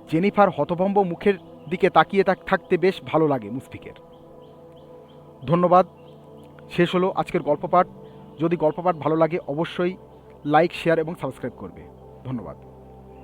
A: জেনিফার হতভম্ব মুখের দিকে তাকিয়ে থাকতে বেশ ভালো লাগে মুশফিকের। ধন্যবাদ। শেষ হলো আজকের গল্প পাঠ। যদি গল্প পাঠ ভালো লাগে অবশ্যই লাইক, শেয়ার এবং সাবস্ক্রাইব করবে। ধন্যবাদ।